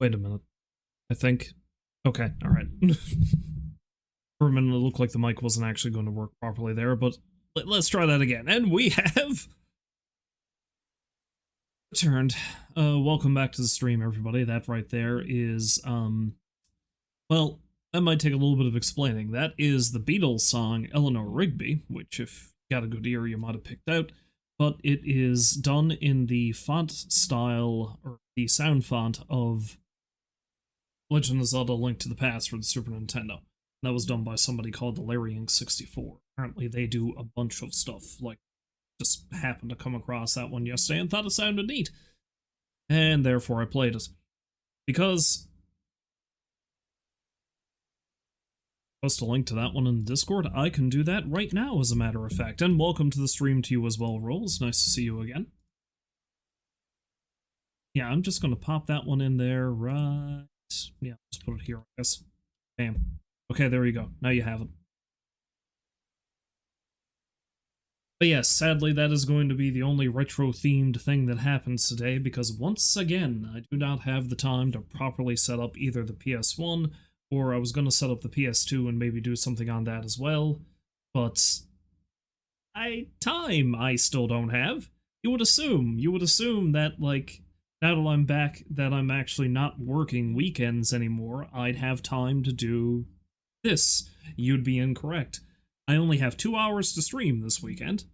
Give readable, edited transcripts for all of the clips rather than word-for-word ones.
Wait a minute. I think. Okay, alright. For a minute, it looked like the mic wasn't actually going to work properly there, but let's try that again. And we have returned. Welcome back to the stream, everybody. That right there is, well, that might take a little bit of explaining. That is the Beatles song Eleanor Rigby, which if you got a good ear, you might have picked out. But it is done in the font style, or the sound font of Legend of Zelda: Link to the Past for the Super Nintendo. That was done by somebody called the Larrying64. Apparently they do a bunch of stuff, like, just happened to come across that one yesterday and thought it sounded neat. And therefore I played it. Because post a link to that one in the Discord, I can do that right now, as a matter of fact. And welcome to the stream to you as well, Rolls. Nice to see you again. Yeah, I'm just going to pop that one in there, right? Yeah, just put it here, I guess. Bam. Okay, there you go. Now you have it. But yes, sadly, that is going to be the only retro-themed thing that happens today, because once again, I do not have the time to properly set up either the PS1, or I was going to set up the PS2 and maybe do something on that as well, but I still don't have. You would assume that, like, now that I'm back, that I'm actually not working weekends anymore, I'd have time to do this. You'd be incorrect. I only have 2 hours to stream this weekend.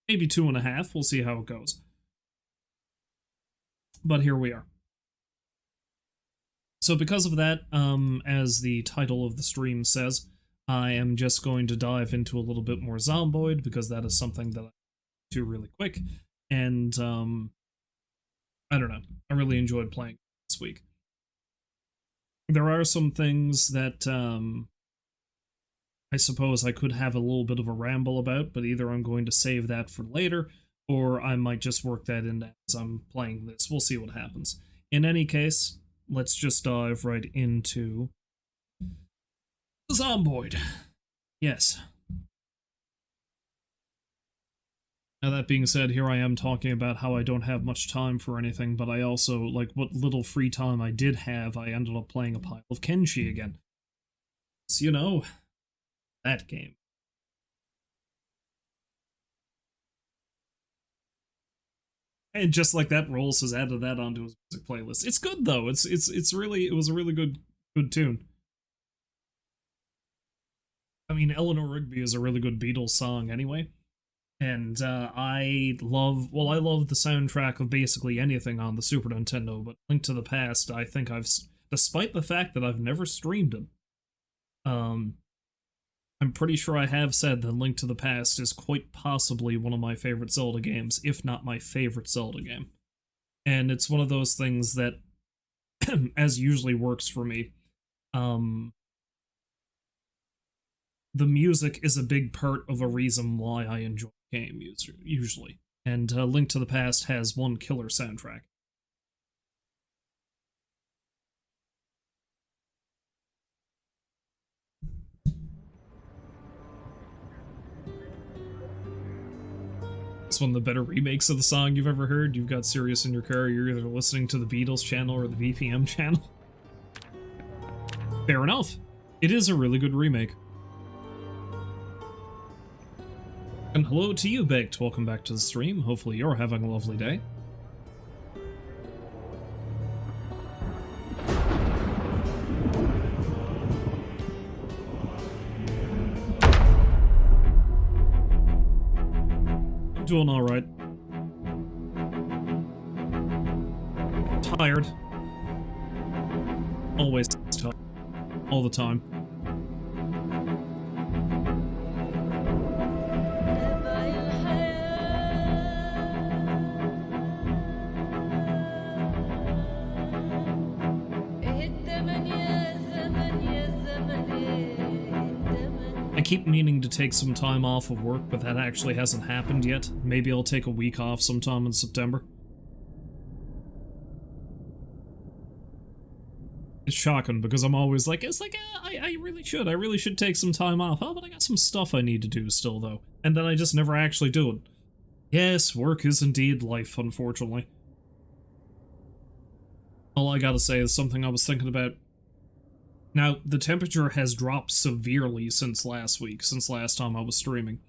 Maybe 2.5, we'll see how it goes. But here we are. So because of that, as the title of the stream says, I am just going to dive into a little bit more Zomboid, because that is something that I do really quick, and, I don't know, I really enjoyed playing this week. There are some things that, I suppose I could have a little bit of a ramble about, but either I'm going to save that for later, or I might just work that in as I'm playing this. We'll see what happens. In any case, let's just dive right into Zomboid. Yes. Now that being said, here I am talking about how I don't have much time for anything, but I also, like, what little free time I did have, I ended up playing a pile of Kenshi again. So, you know, that game. And just like that, Rolls has added that onto his music playlist. It's good though. It was a really good tune. I mean, Eleanor Rigby is a really good Beatles song anyway. And I love the soundtrack of basically anything on the Super Nintendo, but Link to the Past, I think despite the fact that I've never streamed it, I'm pretty sure I have said that Link to the Past is quite possibly one of my favorite Zelda games, if not my favorite Zelda game. And it's one of those things that, as usually works for me, the music is a big part of a reason why I enjoy the game, usually. And Link to the Past has one killer soundtrack. It's one of the better remakes of the song you've ever heard. You've got Sirius in your car, you're either listening to the Beatles channel or the BPM channel. Fair enough. It is a really good remake. And hello to you, Baked. Welcome back to the stream. Hopefully you're having a lovely day. I'm doing alright. Tired. Always tough. All the time. I keep meaning to take some time off of work, but that actually hasn't happened yet. Maybe I'll take a week off sometime in September. It's shocking, because I'm always like, I really should take some time off. Oh, but I got some stuff I need to do still, though. And then I just never actually do it. Yes, work is indeed life, unfortunately. All I gotta say is something I was thinking about. Now, the temperature has dropped severely since last week, since last time I was streaming.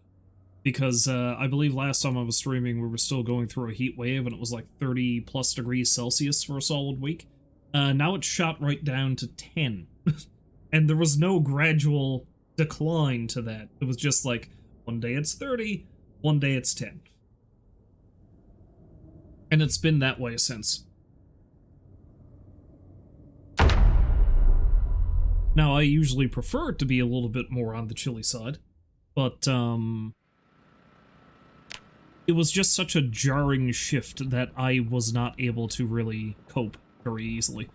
Because I believe last time I was streaming we were still going through a heat wave and it was like 30 plus degrees Celsius for a solid week. Now it's shot right down to 10. And there was no gradual decline to that. It was just like, one day it's 30, one day it's 10. And it's been that way since. Now, I usually prefer it to be a little bit more on the chilly side, but, it was just such a jarring shift that I was not able to really cope very easily.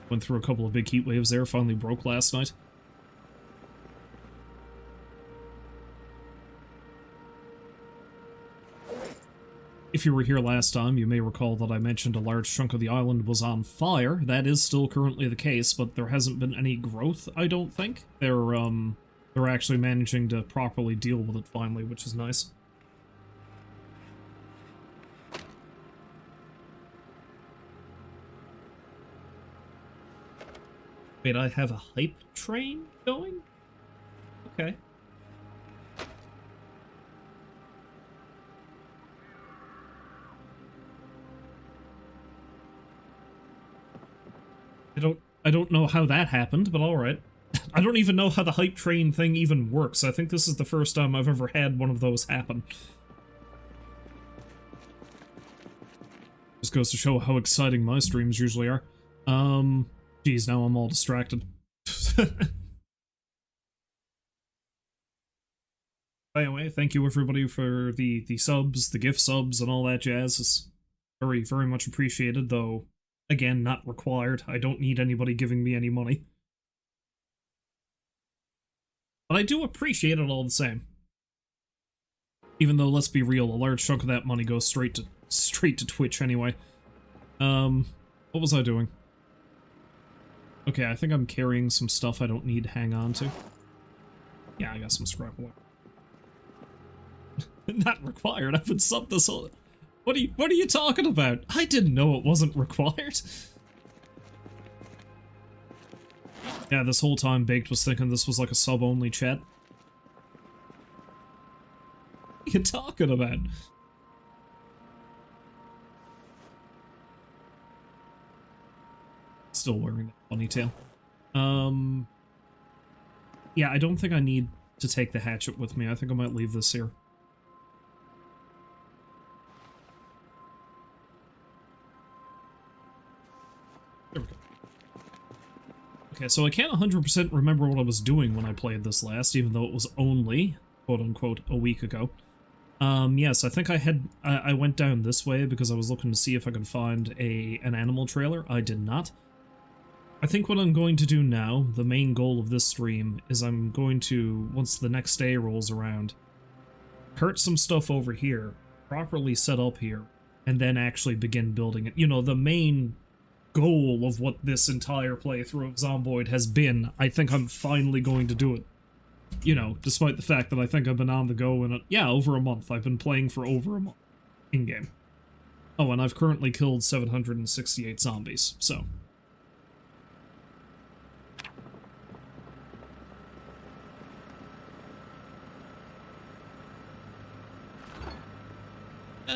Went through a couple of big heat waves there, finally broke last night. If you were here last time, you may recall that I mentioned a large chunk of the island was on fire. That is still currently the case, but there hasn't been any growth, I don't think. They're actually managing to properly deal with it finally, which is nice. Wait, I have a hype train going? Okay. I don't know how that happened, but alright. I don't even know how the hype train thing even works. I think this is the first time I've ever had one of those happen. Just goes to show how exciting my streams usually are. Geez, now I'm all distracted. Anyway, thank you everybody for the subs, the gift subs, and all that jazz. It's very, very much appreciated, though, again, not required. I don't need anybody giving me any money. But I do appreciate it all the same. Even though, let's be real, a large chunk of that money goes straight to Twitch anyway. What was I doing? Okay, I think I'm carrying some stuff I don't need to hang on to. Yeah, I got some scrap wire. Not required. I've been subbed this whole... What are you talking about? I didn't know it wasn't required. Yeah, this whole time Baked was thinking this was like a sub-only chat. What are you talking about? Still wearing that ponytail. Yeah, I don't think I need to take the hatchet with me. I think I might leave this here. There we go. Okay, so I can't 100% remember what I was doing when I played this last, even though it was only, quote-unquote, a week ago. Yes, I think I went down this way because I was looking to see if I could find an animal trailer. I did not. I think what I'm going to do now, the main goal of this stream, is I'm going to, once the next day rolls around, cart some stuff over here, properly set up here, and then actually begin building it. You know, the main goal of what this entire playthrough of Zomboid has been, I think I'm finally going to do it. You know, despite the fact that I think I've been on the go in, yeah, over a month. I've been playing for over a month in-game. Oh, and I've currently killed 768 zombies, so...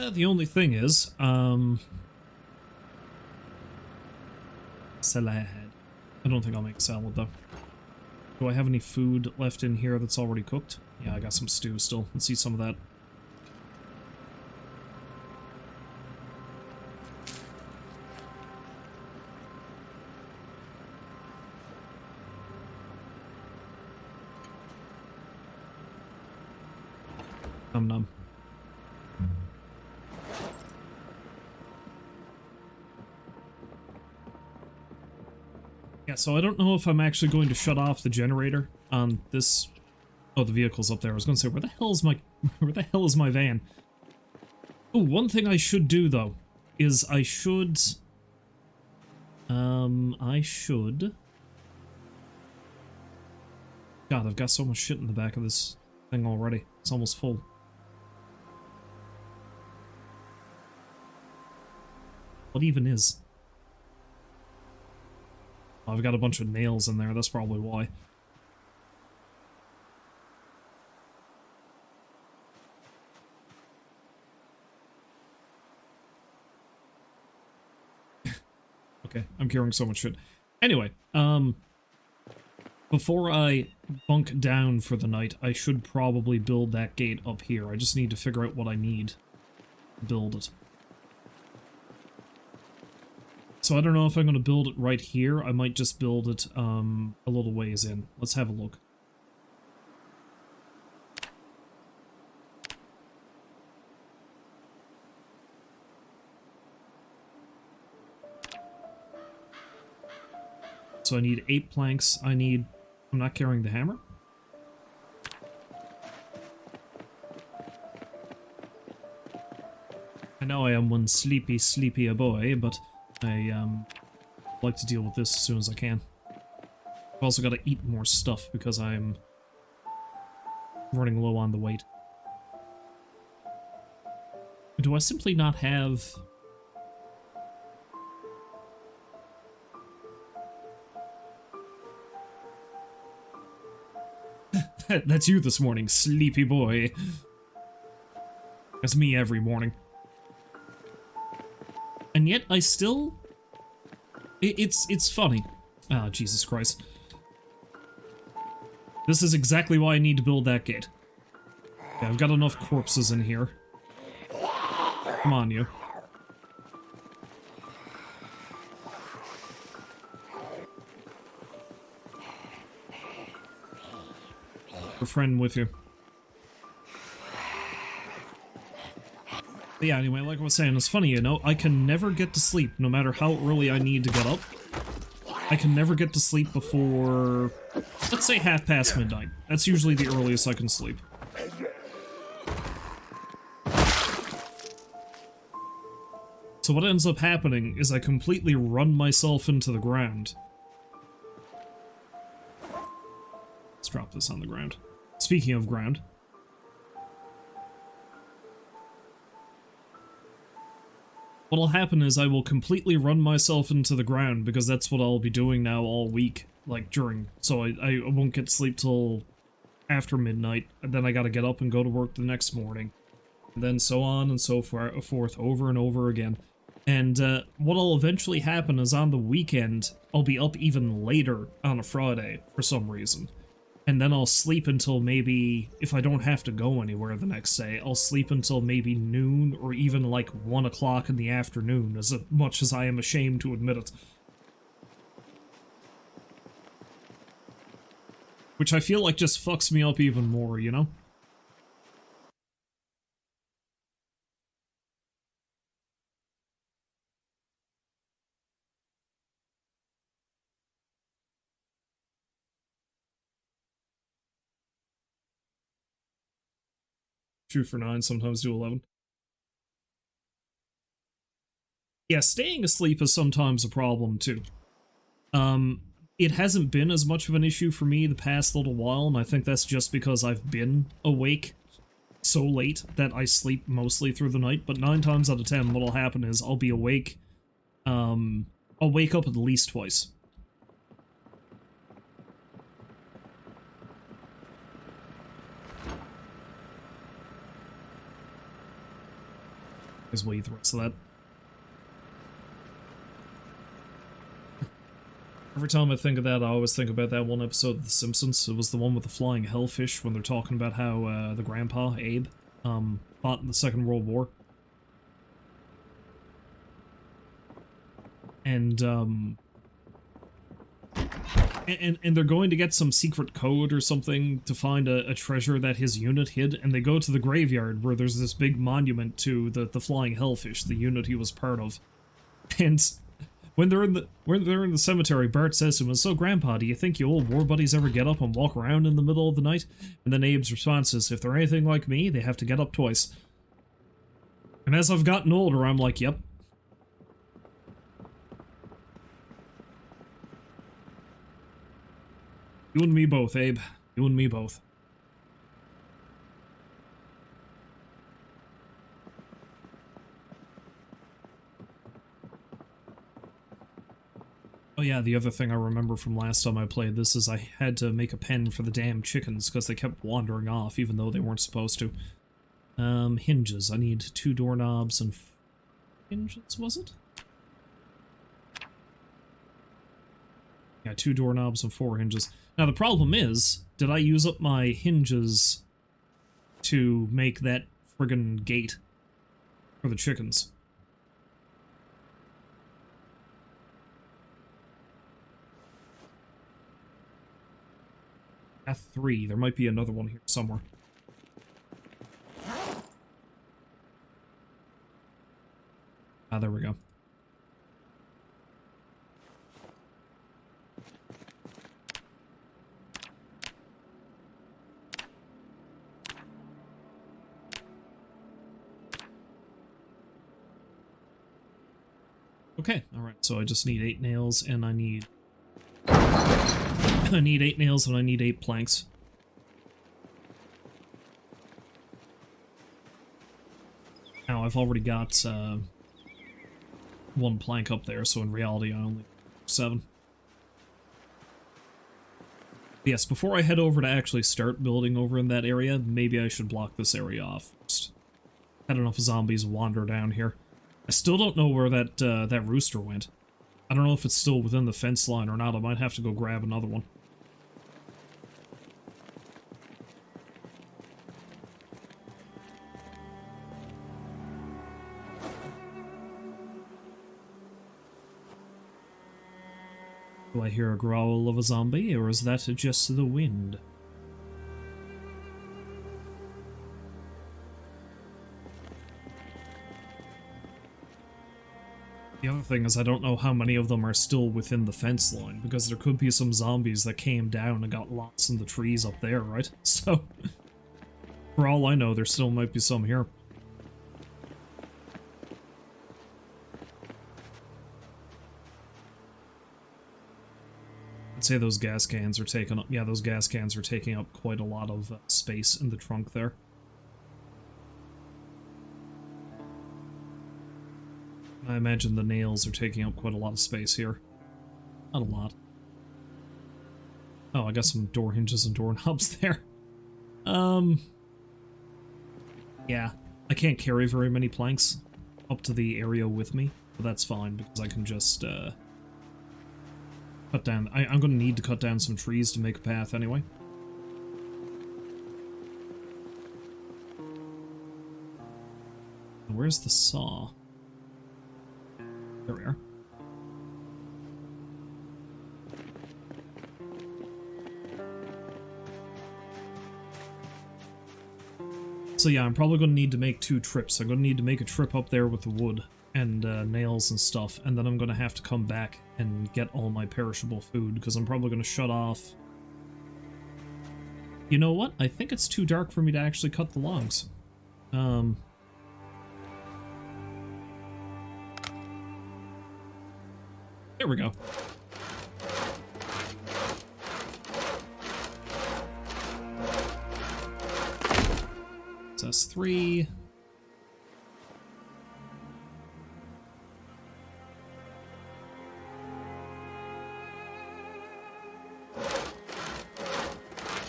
The only thing is, salad. I don't think I'll make salad, though. Do I have any food left in here that's already cooked? Yeah, I got some stew still. Let's eat some of that. Num num. Yeah, so I don't know if I'm actually going to shut off the generator on this... Oh, the vehicle's up there. I was going to say, where the hell is my van? Oh, one thing I should do, though, is I should... God, I've got so much shit in the back of this thing already. It's almost full. What even is? Oh, I've got a bunch of nails in there, that's probably why. Okay, I'm carrying so much shit. Anyway, before I bunk down for the night, I should probably build that gate up here. I just need to figure out what I need to build it. So I don't know if I'm going to build it right here. I might just build it a little ways in. Let's have a look. So I need 8 planks. I'm not carrying the hammer. I know I am one sleepy a boy, but I like to deal with this as soon as I can. I've also got to eat more stuff because I'm running low on the weight. Do I simply not have... That's you this morning, sleepy boy. That's me every morning. And yet I still... It's funny. Ah, Jesus Christ. This is exactly why I need to build that gate. Yeah, I've got enough corpses in here. Come on, you. Your friend with you. But yeah, anyway, like I was saying, it's funny, you know, I can never get to sleep, no matter how early I need to get up. I can never get to sleep before, let's say, past midnight. That's usually the earliest I can sleep. So what ends up happening is I completely run myself into the ground. Let's drop this on the ground. Speaking of ground. What'll happen is I will completely run myself into the ground, because that's what I'll be doing now all week, like, during. So I won't get to sleep till after midnight, and then I gotta get up and go to work the next morning. And then so on and so forth, over and over again. And what'll eventually happen is on the weekend, I'll be up even later on a Friday, for some reason. And then I'll sleep until maybe, if I don't have to go anywhere the next day, I'll sleep until maybe noon or even like 1 o'clock in the afternoon, as much as I am ashamed to admit it. Which I feel like just fucks me up even more, you know? Shoot for 9, sometimes do 11. Yeah, staying asleep is sometimes a problem, too. It hasn't been as much of an issue for me the past little while, and I think that's just because I've been awake so late that I sleep mostly through the night, but 9 times out of 10, what'll happen is I'll be awake, I'll wake up at least twice. As well eat the rest of that. Every time I think of that, I always think about that one episode of The Simpsons. It was the one with the flying hellfish, when they're talking about how the grandpa, Abe, fought in the Second World War. And they're going to get some secret code or something to find a treasure that his unit hid, and they go to the graveyard where there's this big monument to the flying hellfish, the unit he was part of. And when they're in the cemetery, Bart says to him, "So, Grandpa, do you think you old war buddies ever get up and walk around in the middle of the night?" And then Abe's response is, "If they're anything like me, they have to get up twice." And as I've gotten older, I'm like, yep. You and me both, Abe. You and me both. Oh yeah, the other thing I remember from last time I played this is I had to make a pen for the damn chickens because they kept wandering off even though they weren't supposed to. Hinges. I need 2 doorknobs and hinges, was it? Yeah, 2 doorknobs and 4 hinges. Now the problem is, did I use up my hinges to make that friggin' gate for the chickens? Path 3. There might be another one here somewhere. Ah, there we go. Okay, alright, so I just need 8 nails, and I need... I need 8 nails, and I need 8 planks. Now, I've already got, 1 plank up there, so in reality I only need 7. Yes, before I head over to actually start building over in that area, maybe I should block this area off first. Had enough zombies wander down here. I still don't know where that rooster went. I don't know if it's still within the fence line or not. I might have to go grab another one. Do I hear a growl of a zombie, or is that just the wind? The other thing is I don't know how many of them are still within the fence line, because there could be some zombies that came down and got lost in the trees up there, right? So, for all I know, there still might be some here. I'd say those gas cans are taking up... Yeah, those gas cans are taking up quite a lot of space in the trunk there. I imagine the nails are taking up quite a lot of space here. Not a lot. Oh, I got some door hinges and doorknobs there. Yeah. I can't carry very many planks up to the area with me, but that's fine, because I can just, cut down... I'm gonna need to cut down some trees to make a path anyway. Where's the saw? There we are. So yeah, I'm probably going to need to make 2 trips. I'm going to need to make a trip up there with the wood and nails and stuff, and then I'm going to have to come back and get all my perishable food, because I'm probably going to shut off... You know what? I think it's too dark for me to actually cut the logs. There we go. So that's 3.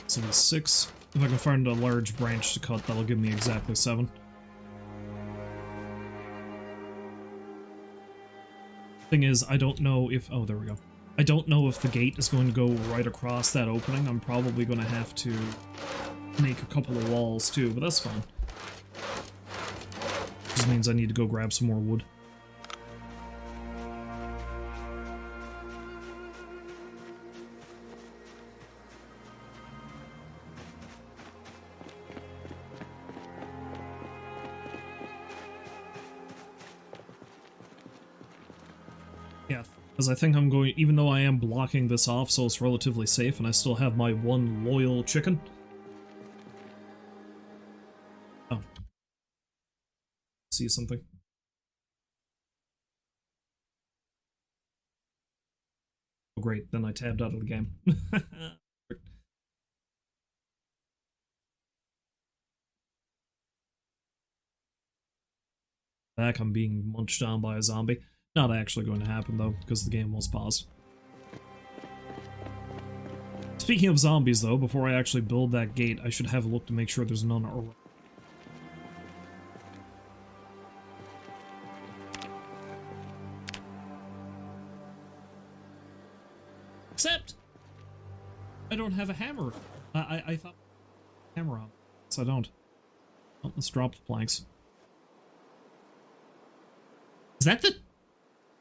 So that's 6. If I can find a large branch to cut, that'll give me exactly 7. Thing is, I don't know if... Oh, there we go. I don't know if the gate is going to go right across that opening. I'm probably going to have to make a couple of walls too, but that's fine. Just means I need to go grab some more wood. Yeah, because I think I'm going, even though I am blocking this off so it's relatively safe, and I still have my 1 loyal chicken. Oh. See something. Oh great, then I tabbed out of the game. Back, I'm being munched on by a zombie. Not actually going to happen though, because the game was paused. Speaking of zombies, though, before I actually build that gate, I should have a look to make sure there's none around. Except, I don't have a hammer. I thought hammer on, so I don't. Oh, let's drop the planks. Is that the...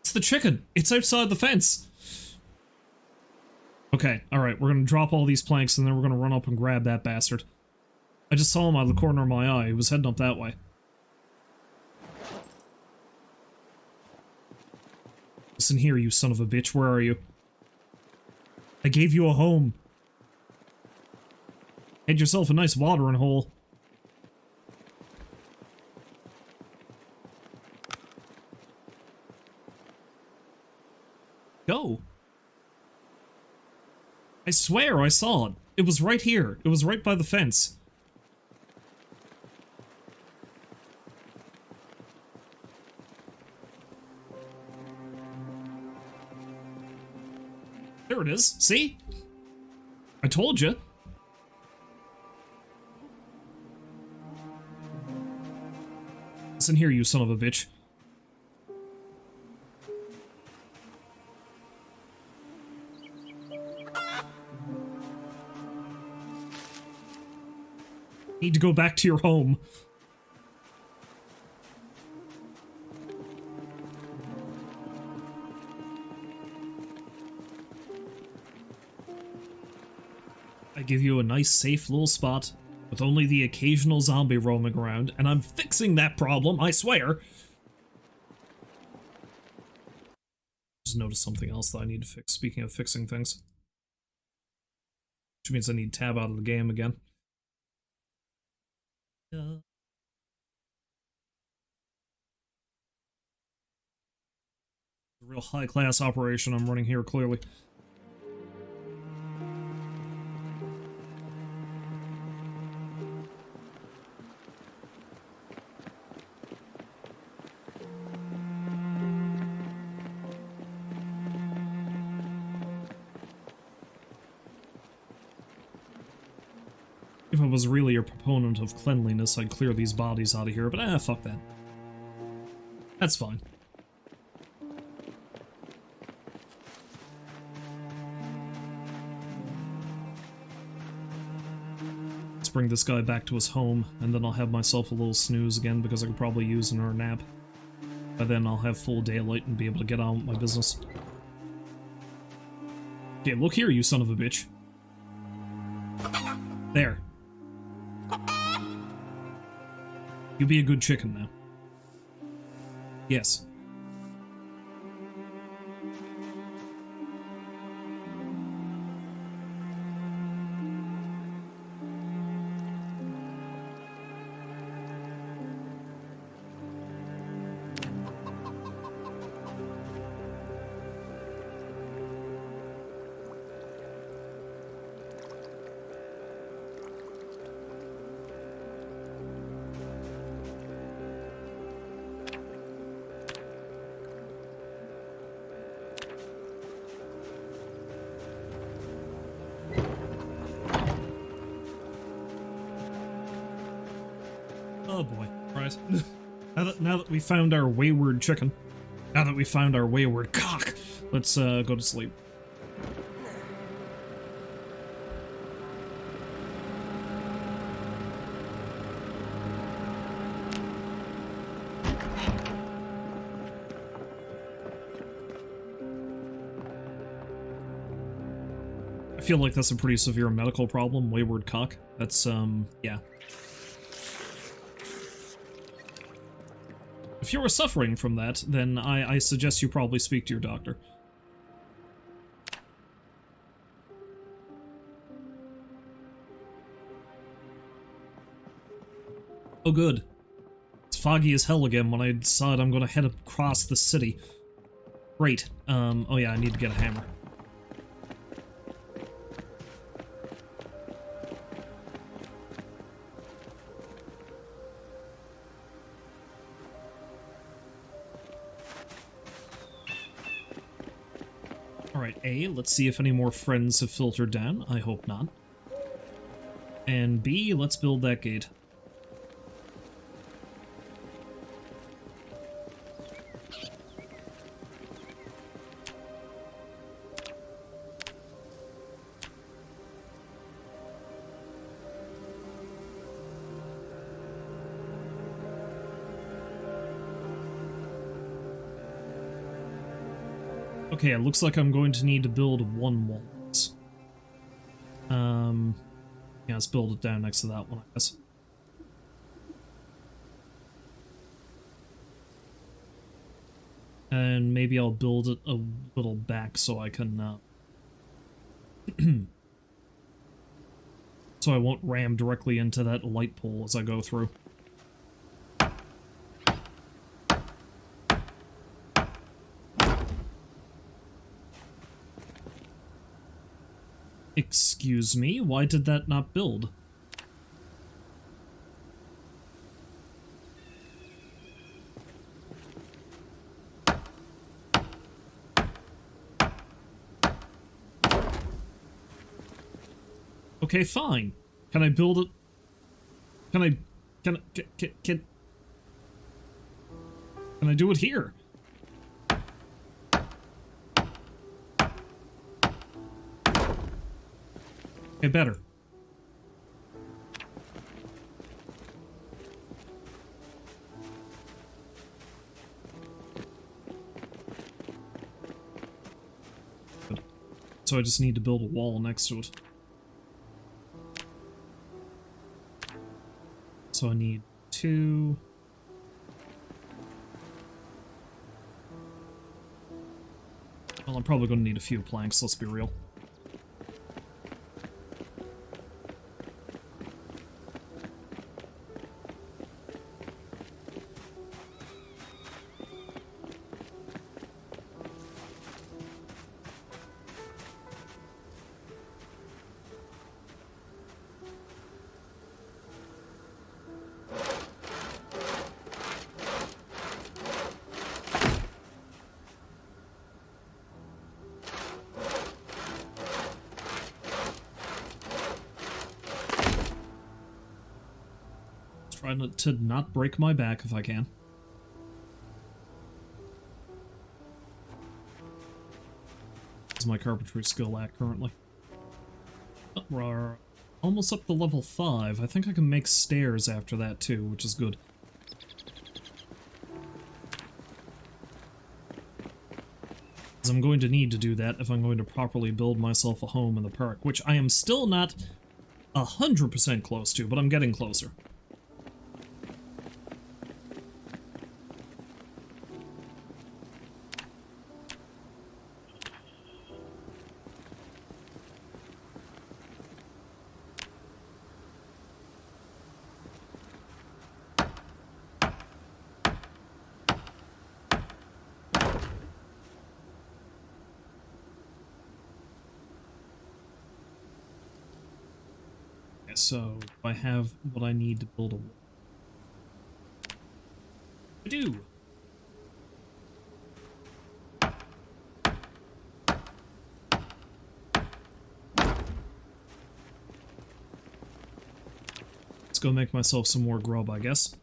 It's the chicken! It's outside the fence! Okay, alright, we're gonna drop all these planks and then we're gonna run up and grab that bastard. I just saw him out of the corner of my eye. He was heading up that way. Listen here, you son of a bitch. Where are you? I gave you a home. Had yourself a nice watering hole. Go. I swear I saw it. It was right here. It was right by the fence. There it is. See? I told you. Listen here, you son of a bitch. Need to go back to your home. I give you a nice safe little spot with only the occasional zombie roaming around, and I'm fixing that problem, I swear. Just noticed something else that I need to fix, speaking of fixing things. Which means I need tab out of the game again. A real high-class operation I'm running here, clearly. If I was really a proponent of cleanliness, I'd clear these bodies out of here, but fuck that. That's fine. Let's bring this guy back to his home, and then I'll have myself a little snooze again, because I could probably use another nap. By then I'll have full daylight and be able to get on with my business. Okay, look here, you son of a bitch. There. You be a good chicken now. Yes. Oh boy, right. now that we found our wayward chicken, now that we found our wayward cock, let's go to sleep. I feel like that's a pretty severe medical problem, wayward cock. That's, yeah. If you are suffering from that, then I suggest you probably speak to your doctor. Oh good. It's foggy as hell again when I decide I'm gonna head across the city. Great. Oh yeah, I need to get a hammer. Alright, A, let's see if any more friends have filtered down. I hope not. And B, let's build that gate. Okay, it looks like I'm going to need to build one wall. Yeah, let's build it down next to that one, I guess. And maybe I'll build it a little back so I can, so I won't ram directly into that light pole as I go through. Excuse me, why did that not build? Okay, fine. Can I build it? Can I do it here? Okay, better. Good. So I just need to build a wall next to it. So I need 2. Well, I'm probably going to need a few planks, let's be real. Trying to not break my back if I can. Is my carpentry skill at currently? Oh, we're almost up to level 5. I think I can make stairs after that too, which is good. Because I'm going to need to do that if I'm going to properly build myself a home in the park, which I am still not 100% close to, but I'm getting closer. So, I have what I need to build a wall. I do! Let's go make myself some more grub, I guess.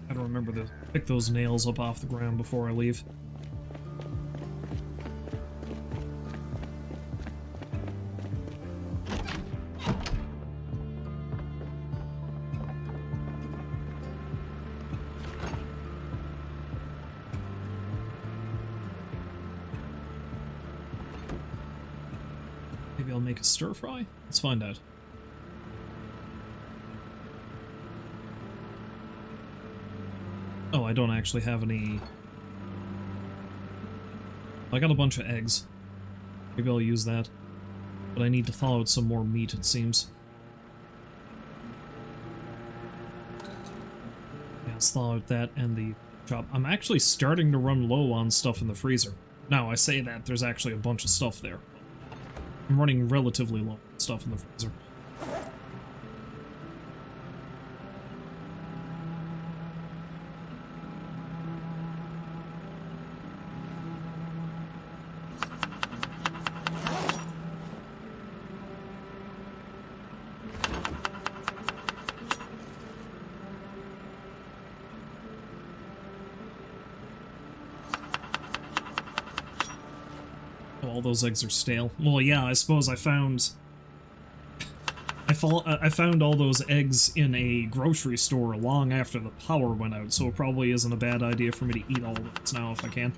Gotta remember to pick those nails up off the ground before I leave. Maybe I'll make a stir fry? Let's find out. Oh, I don't actually have any... I got a bunch of eggs. Maybe I'll use that. But I need to thaw out some more meat, it seems. Yeah, let's thaw out that and the chop. I'm actually starting to run low on stuff in the freezer. Now, I say that, there's actually a bunch of stuff there. I'm running relatively low on stuff in the freezer. all those eggs are stale. Well, yeah, I suppose I found all those eggs in a grocery store long after the power went out, so it probably isn't a bad idea for me to eat all of those now if I can.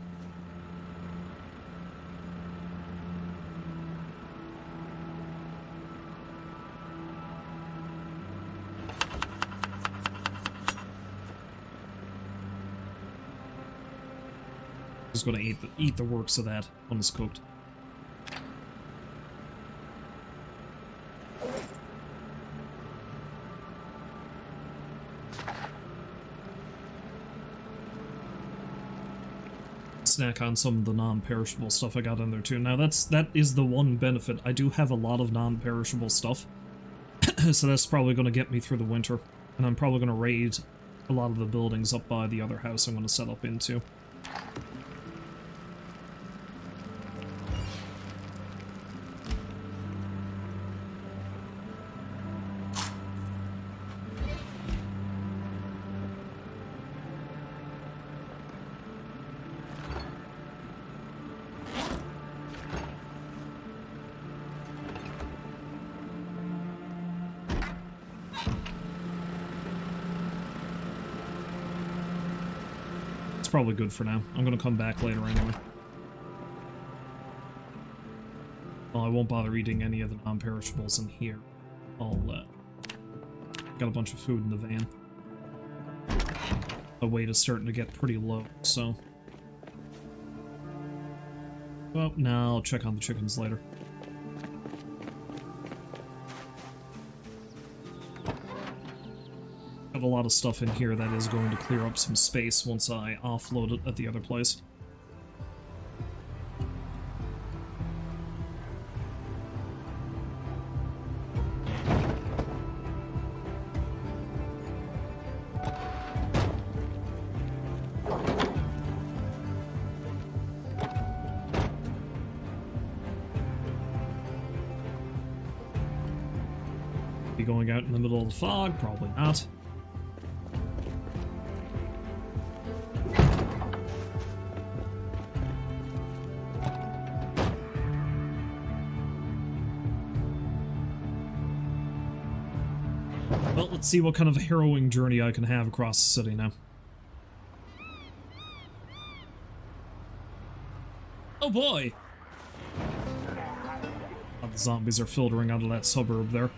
Just gonna eat the works of that when it's cooked. Snack on some of the non-perishable stuff I got in there too. Now that is the one benefit. I do have a lot of non-perishable stuff, so that's probably gonna get me through the winter. And I'm probably gonna raid a lot of the buildings up by the other house I'm gonna set up into. Probably good for now. I'm gonna come back later anyway. Well, I won't bother eating any of the non-perishables in here. I'll, got a bunch of food in the van. The weight is starting to get pretty low, so... Well, no, I'll check on the chickens later. Have a lot of stuff in here that is going to clear up some space once I offload it at the other place. Be going out in the middle of the fog? Probably not. Well, let's see what kind of harrowing journey I can have across the city now. Oh boy! Oh, the zombies are filtering out of that suburb there.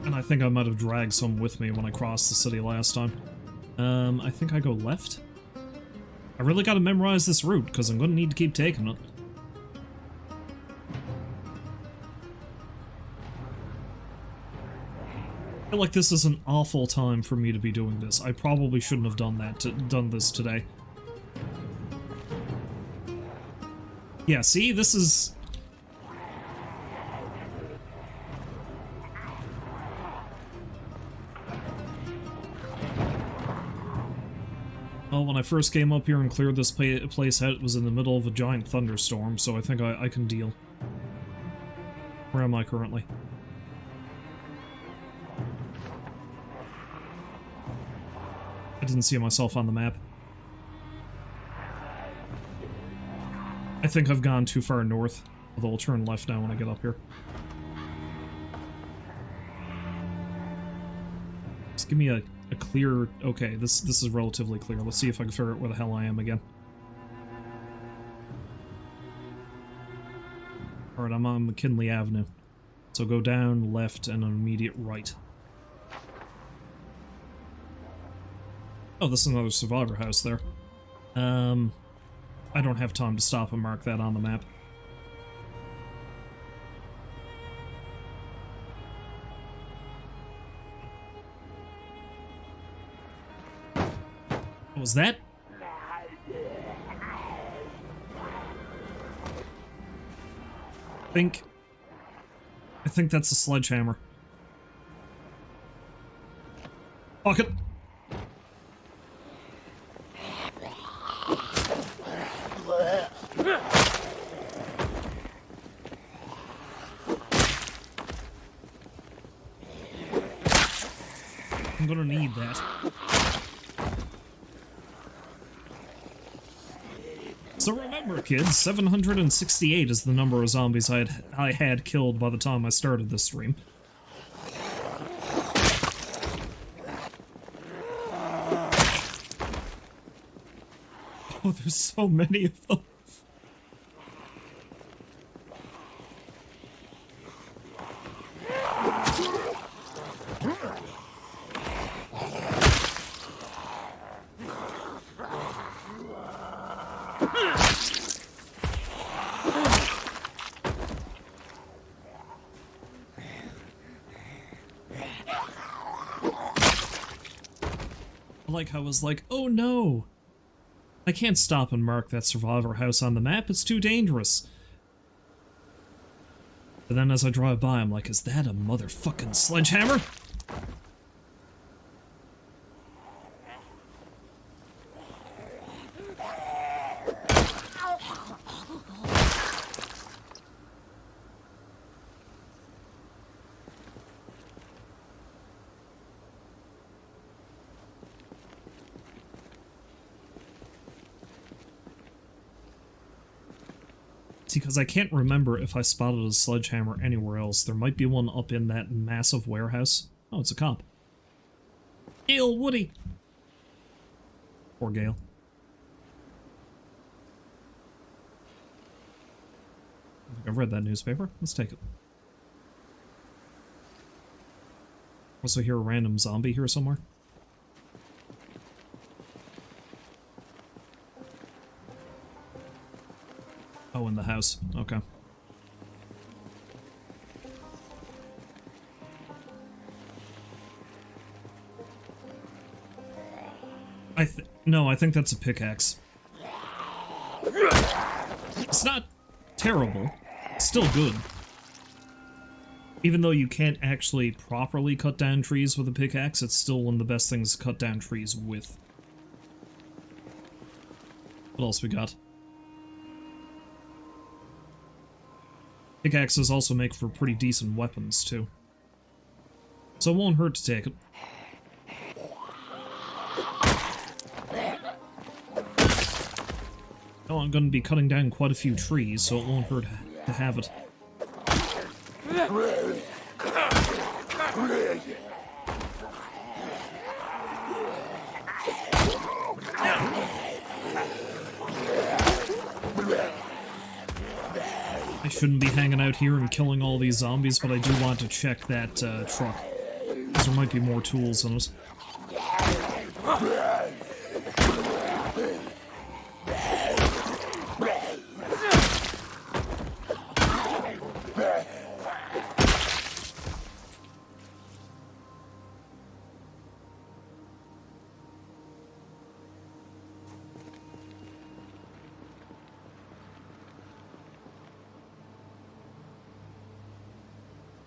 And I think I might have dragged some with me when I crossed the city last time. I think I go left? I really gotta memorize this route, because I'm gonna need to keep taking it. I feel like this is an awful time for me to be doing this. I probably shouldn't have done this today. Yeah, see, this is... Well, when I first came up here and cleared this place out, it was in the middle of a giant thunderstorm, so I think I can deal. Where am I currently? I didn't see myself on the map. I think I've gone too far north, although I'll turn left now when I get up here. Just give me a clear... Okay, this is relatively clear. Let's see if I can figure out where the hell I am again. Alright, I'm on McKinley Avenue. So go down, left, and an immediate right. Oh, this is another survivor house there. I don't have time to stop and mark that on the map. What was that? I think that's a sledgehammer. Fuck it. I'm gonna need that. So Remember, kids, 768 is the number of zombies I had killed by the time I started this stream. Oh, there's so many of them. I was like, oh no! I can't stop and mark that survivor house on the map, it's too dangerous. But then as I drive by, I'm like, is that a motherfucking sledgehammer? Because I can't remember if I spotted a sledgehammer anywhere else. There might be one up in that massive warehouse. Oh, it's a cop. Gale Woody! Poor Gale. I think I've read that newspaper. Let's take it. Also hear a random zombie here somewhere. Oh, in the house. Okay. No, I think that's a pickaxe. It's not terrible. It's still good. Even though you can't actually properly cut down trees with a pickaxe, it's still one of the best things to cut down trees with. What else we got? Pickaxes also make for pretty decent weapons, too. So it won't hurt to take it. Oh, I'm going to be cutting down quite a few trees, so it won't hurt to have it. I shouldn't be hanging out here and killing all these zombies, but I do want to check that truck, because there might be more tools in it.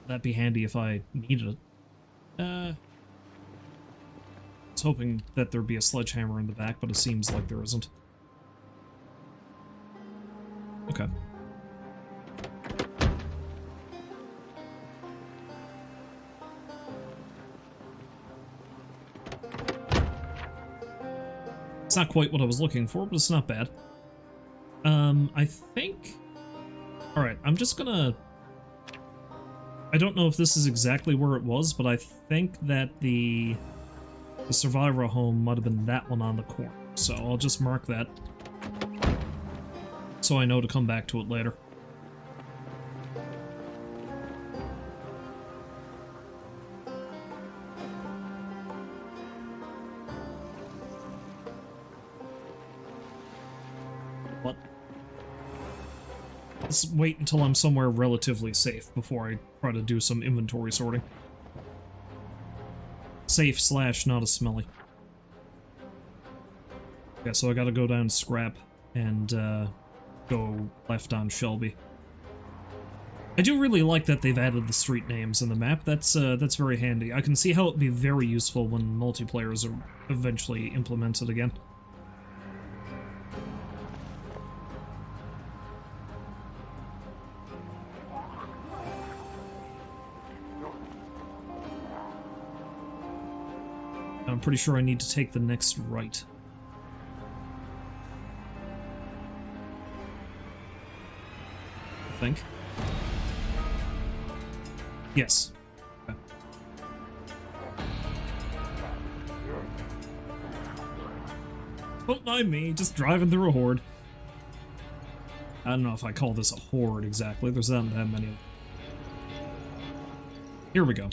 That'd be handy if I needed it. I was hoping that there'd be a sledgehammer in the back, but it seems like there isn't. Okay. It's not quite what I was looking for, but it's not bad. I think... Alright, I'm just gonna... I don't know if this is exactly where it was, but I think that the survivor home might have been that one on the corner. So I'll just mark that, so I know to come back to it later. What? Let's wait until I'm somewhere relatively safe before I try to do some inventory sorting. Safe slash not as smelly. Yeah, so I gotta go down Scrap and go left on Shelby. I do really like that they've added the street names in the map. That's very handy. I can see how it'd be very useful when multiplayers are eventually implemented again. I'm pretty sure I need to take the next right. think. Yes. Okay. Don't mind me, just driving through a horde. I don't know if I call this a horde exactly. There's not that many of them. Here we go.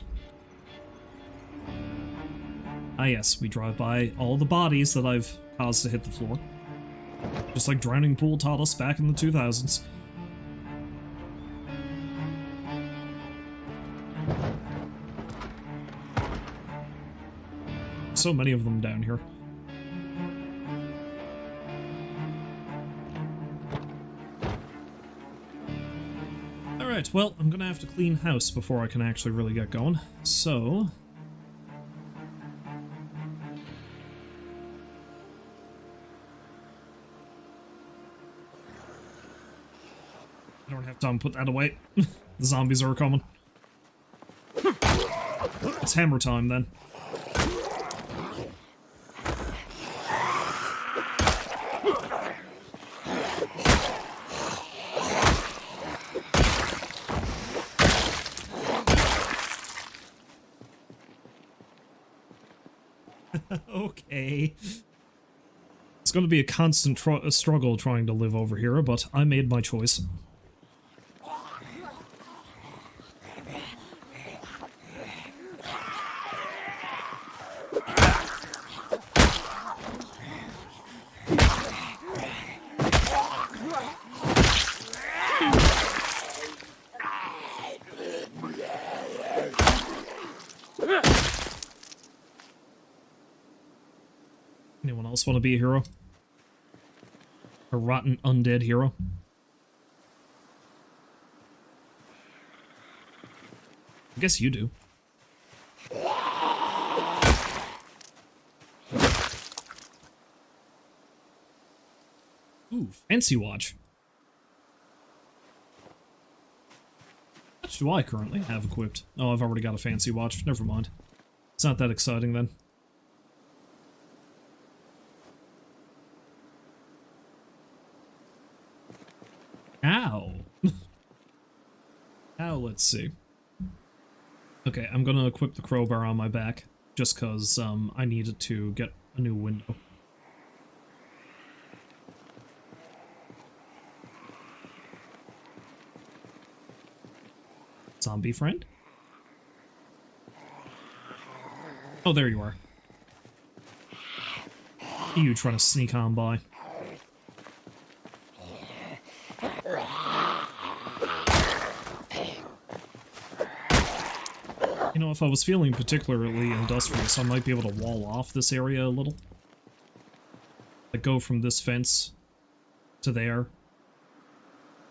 Ah yes, we drive by all the bodies that I've caused to hit the floor. Just like Drowning Pool taught us back in the 2000s. So many of them down here. Alright, well, I'm gonna have to clean house before I can actually really get going. So... I don't have time to put that away. The zombies are coming. It's hammer time then. Okay. It's going to be a constant struggle trying to live over here, but I made my choice. Anyone else want to be a hero? A rotten undead hero? I guess you do. Ooh, fancy watch. What do I currently have equipped? Oh, I've already got a fancy watch. Never mind. It's not that exciting then. Ow. Ow, let's see. Okay, I'm gonna equip the crowbar on my back, just cause, I needed to get a new window. Zombie friend? Oh, there you are. You trying to sneak on by. You know, if I was feeling particularly industrious, I might be able to wall off this area a little. Like, go from this fence to there.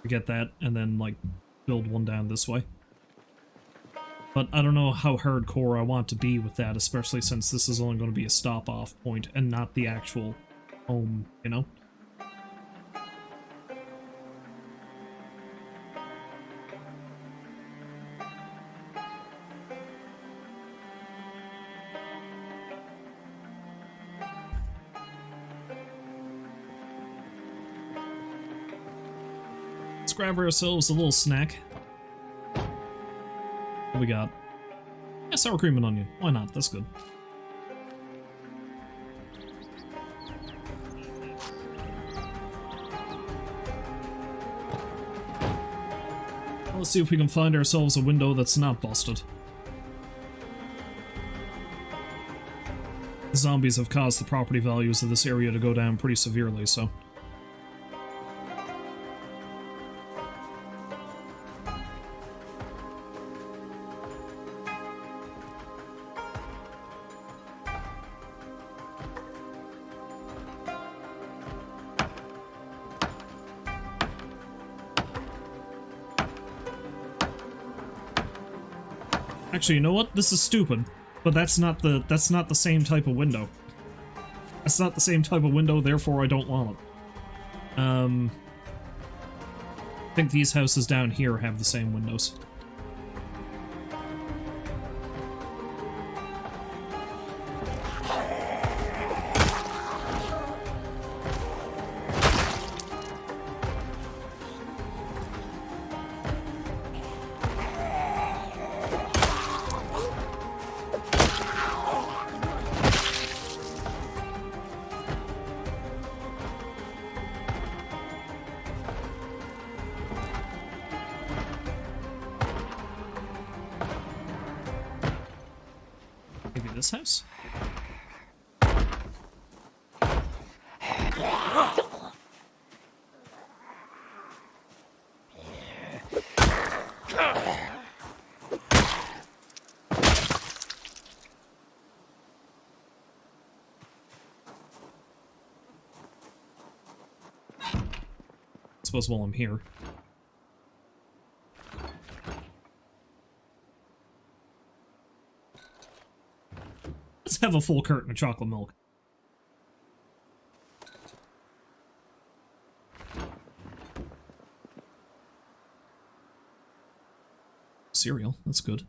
Get that, and then, like, build one down this way. But I don't know how hardcore I want to be with that, especially since this is only going to be a stop-off point and not the actual home, you know? Let's grab ourselves a little snack. What we got? Yeah, sour cream and onion. Why not? That's good. Well, let's see if we can find ourselves a window that's not busted. The zombies have caused the property values of this area to go down pretty severely, so... Actually, you know what? This is stupid, but that's not the same type of window. That's not the same type of window, therefore I don't want it. I think these houses down here have the same windows. this house? I suppose while I'm here. Let's have a full carton of chocolate milk. Cereal, that's good.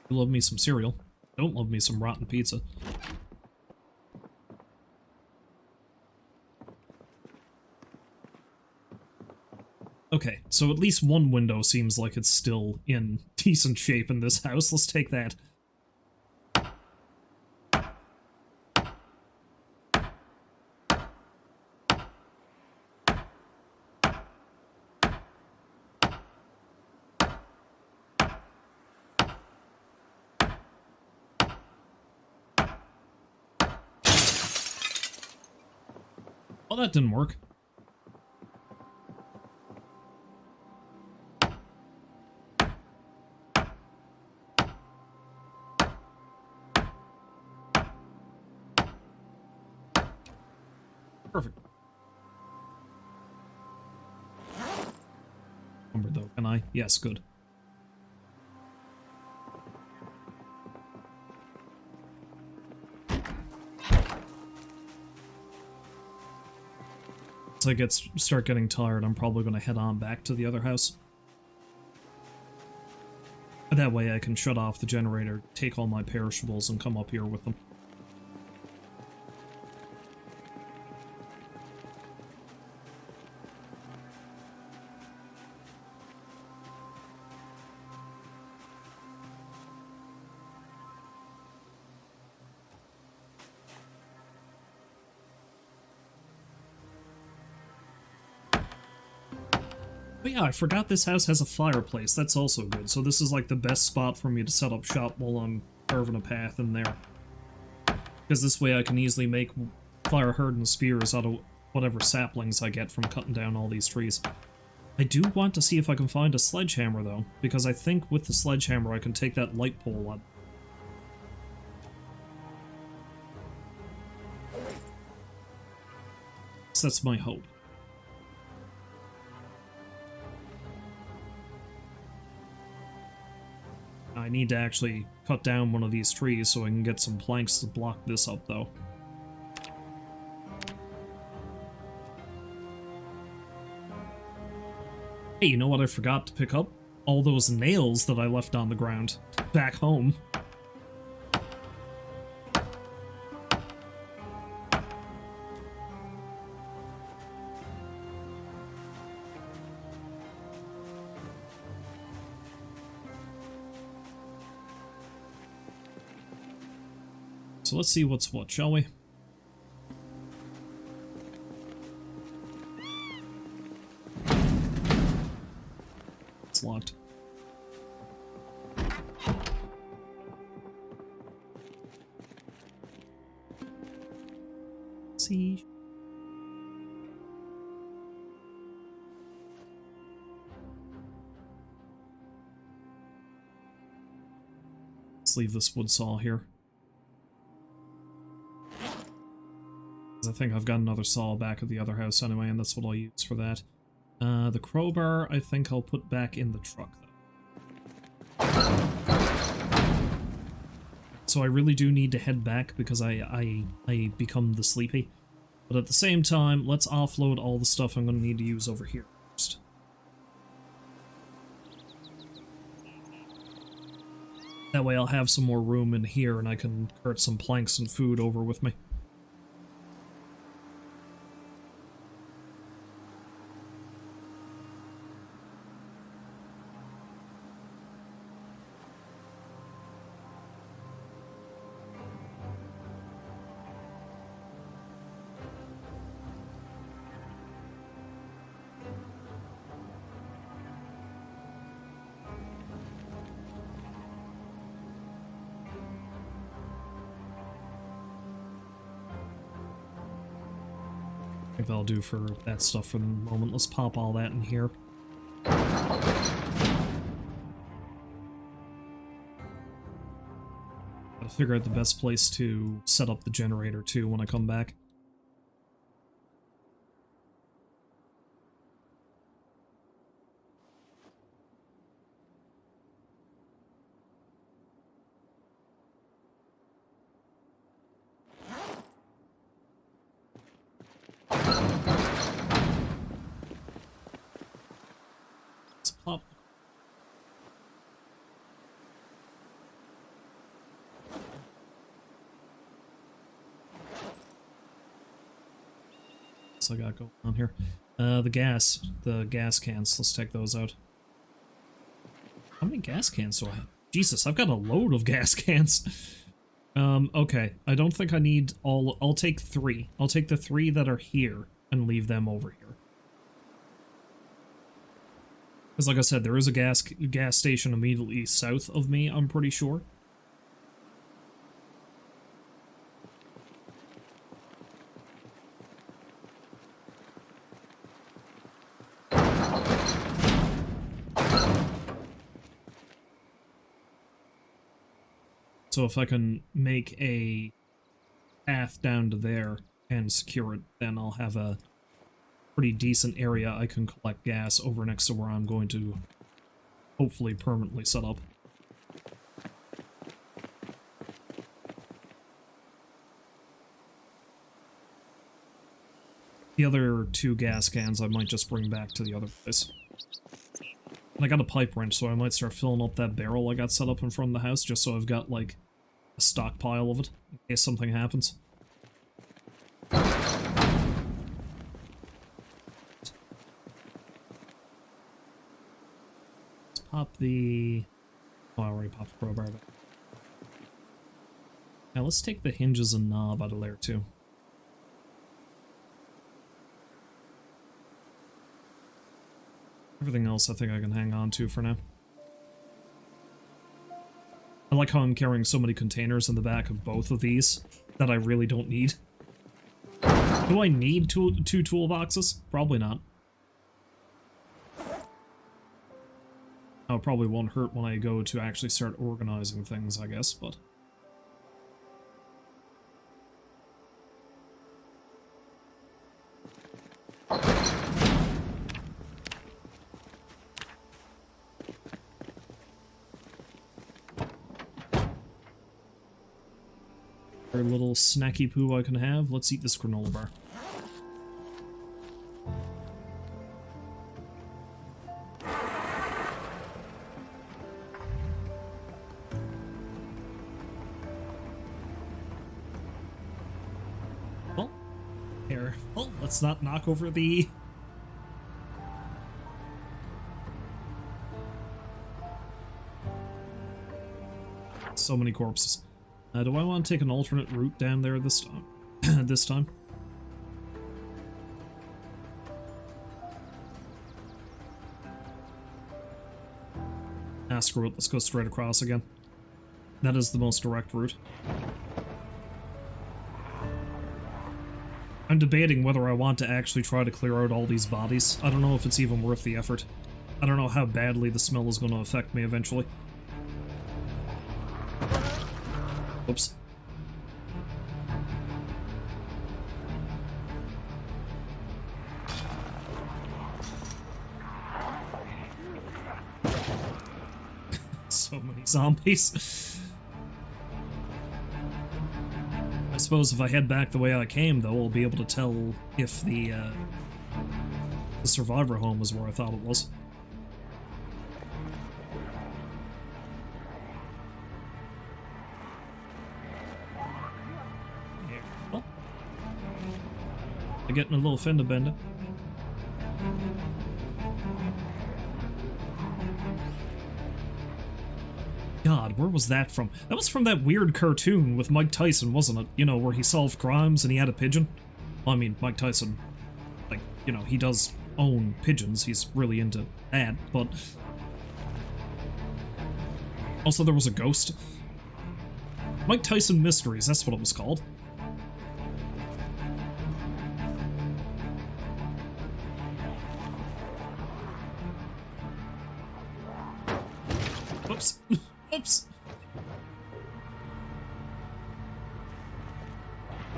You love me some cereal. Don't love me some rotten pizza. Okay, so at least one window seems like it's still in decent shape in this house. Let's take that. Oh, that didn't work. Perfect. Number though, can I? Yes, good. Once I start getting tired, I'm probably going to head on back to the other house. That way I can shut off the generator, take all my perishables, and come up here with them. But yeah, I forgot this house has a fireplace. That's also good. So this is like the best spot for me to set up shop while I'm carving a path in there. Because this way I can easily make fire hardened spears out of whatever saplings I get from cutting down all these trees. I do want to see if I can find a sledgehammer though, because I think with the sledgehammer I can take that light pole up. So that's my hope. I need to actually cut down one of these trees so I can get some planks to block this up, though. Hey, you know what I forgot to pick up? All those nails that I left on the ground back home. So let's see what's what, shall we? It's locked. See. Let's leave this wood saw here. I think I've got another saw back at the other house anyway, and that's what I'll use for that. The crowbar, I think I'll put back in the truck, though. So I really do need to head back because I become the sleepy. But at the same time, let's offload all the stuff I'm going to need to use over here first. That way I'll have some more room in here and I can cart some planks and food over with me. think that'll do for that stuff for the moment. Let's pop all that in here. Gotta figure out the best place to set up the generator too when I come back. Let's pop. I got going on here. The gas cans. Let's take those out. How many gas cans do I have? Jesus, I've got a load of gas cans. Okay. I don't think I need all. I'll take 3. I'll take the 3 that are here and leave them over here. Because like I said, there is a gas station immediately south of me, I'm pretty sure. So if I can make a path down to there and secure it, then I'll have a pretty decent area I can collect gas over next to where I'm going to hopefully permanently set up. The other 2 gas cans I might just bring back to the other place. And I got a pipe wrench, so I might start filling up that barrel I got set up in front of the house, just so I've got, like, a stockpile of it, in case something happens. Let's pop the... Oh, I already popped the crowbar back. Now let's take the hinges and knob out of there, too. Everything else I think I can hang on to for now. I like how I'm carrying so many containers in the back of both of these that I really don't need. Do I need 2 toolboxes? Probably not. Oh, it probably won't hurt when I go to actually start organizing things, I guess, but... Every little snacky poo I can have. Let's eat this granola bar. Well, here. Well, let's not knock over the... So many corpses. Do I want to take an alternate route down there this time? This time? Ah, screw it. Let's go straight across again. That is the most direct route. I'm debating whether I want to actually try to clear out all these bodies. I don't know if it's even worth the effort. I don't know how badly the smell is going to affect me eventually. Oops. So many zombies. I suppose if I head back the way I came, though, I'll be able to tell if the survivor home was where I thought it was. Getting a little fender bender. God, where was that from? That was from that weird cartoon with Mike Tyson, wasn't it? You know, where he solved crimes and he had a pigeon? Well, I mean, Mike Tyson, like, you know, he does own pigeons. He's really into that, but... Also, there was a ghost. Mike Tyson Mysteries, that's what it was called.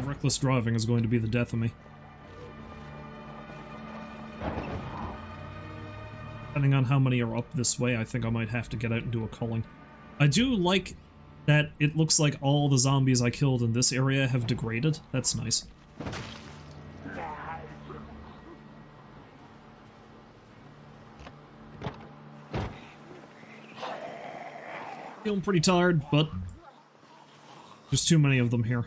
Reckless driving is going to be the death of me. Depending on how many are up this way, I think I might have to get out and do a culling. I do like that it looks like all the zombies I killed in this area have degraded. That's nice. Feeling pretty tired, but there's too many of them here.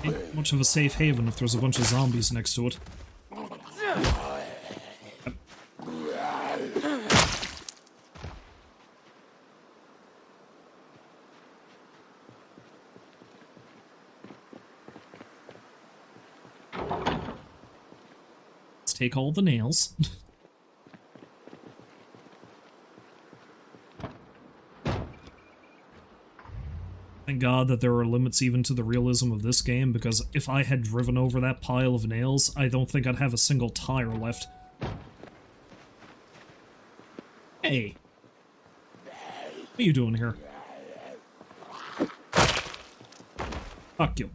Ain't much of a safe haven if there's a bunch of zombies next to it. Let's take all the nails. Thank God that there are limits even to the realism of this game, because if I had driven over that pile of nails, I don't think I'd have a single tire left. Hey! What are you doing here? Fuck you.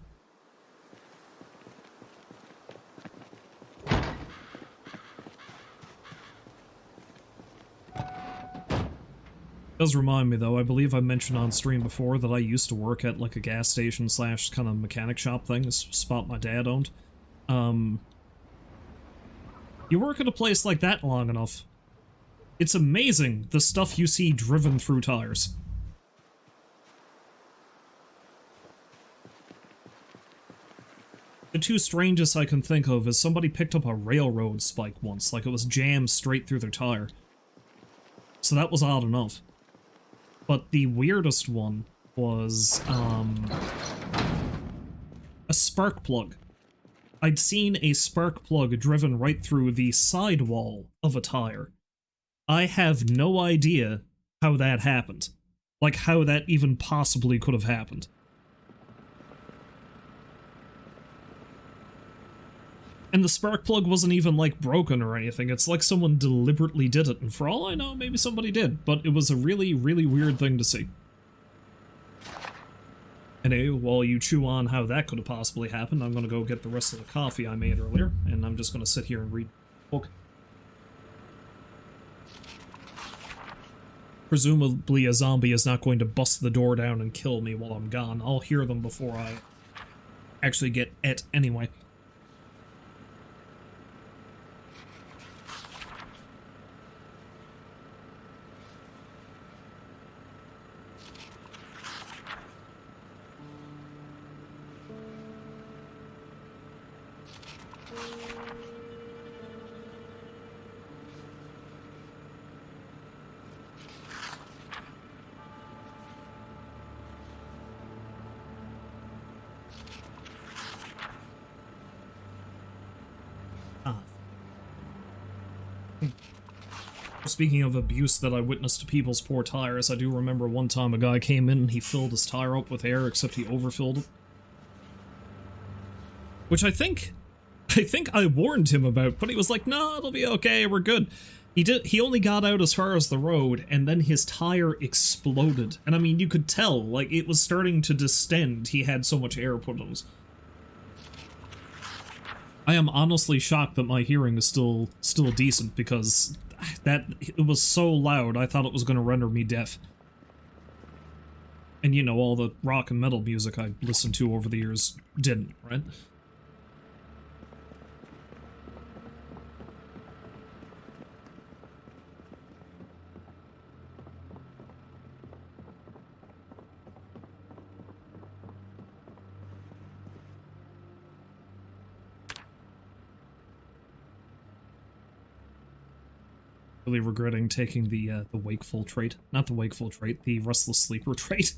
Does remind me, though, I believe I mentioned on stream before that I used to work at, like, a gas station slash kind of mechanic shop thing, this spot my dad owned. You work at a place like that long enough, it's amazing the stuff you see driven through tires. The two strangest I can think of is somebody picked up a railroad spike once, like it was jammed straight through their tire. So that was odd enough. But the weirdest one was, a spark plug. I'd seen a spark plug driven right through the sidewall of a tire. I have no idea how that happened. Like, how that even possibly could have happened. And the spark plug wasn't even, like, broken or anything. It's like someone deliberately did it, and for all I know, maybe somebody did. But it was a really, really weird thing to see. Anyway, while you chew on how that could have possibly happened, I'm gonna go get the rest of the coffee I made earlier, and I'm just gonna sit here and read a book. Presumably a zombie is not going to bust the door down and kill me while I'm gone. I'll hear them before I actually get it anyway. Speaking of abuse that I witnessed to people's poor tires, I do remember one time a guy came in and he filled his tire up with air, except he overfilled it. Which I think I warned him about, but he was like, "No, it'll be okay, we're good." He only got out as far as the road, and then his tire exploded. And I mean, you could tell, like, it was starting to distend, he had so much air put on it. I am honestly shocked that my hearing is still decent, because it was so loud, I thought it was going to render me deaf. And you know, all the rock and metal music I listened to over the years didn't, right? Really regretting taking the wakeful trait. Not the wakeful trait, the restless sleeper trait.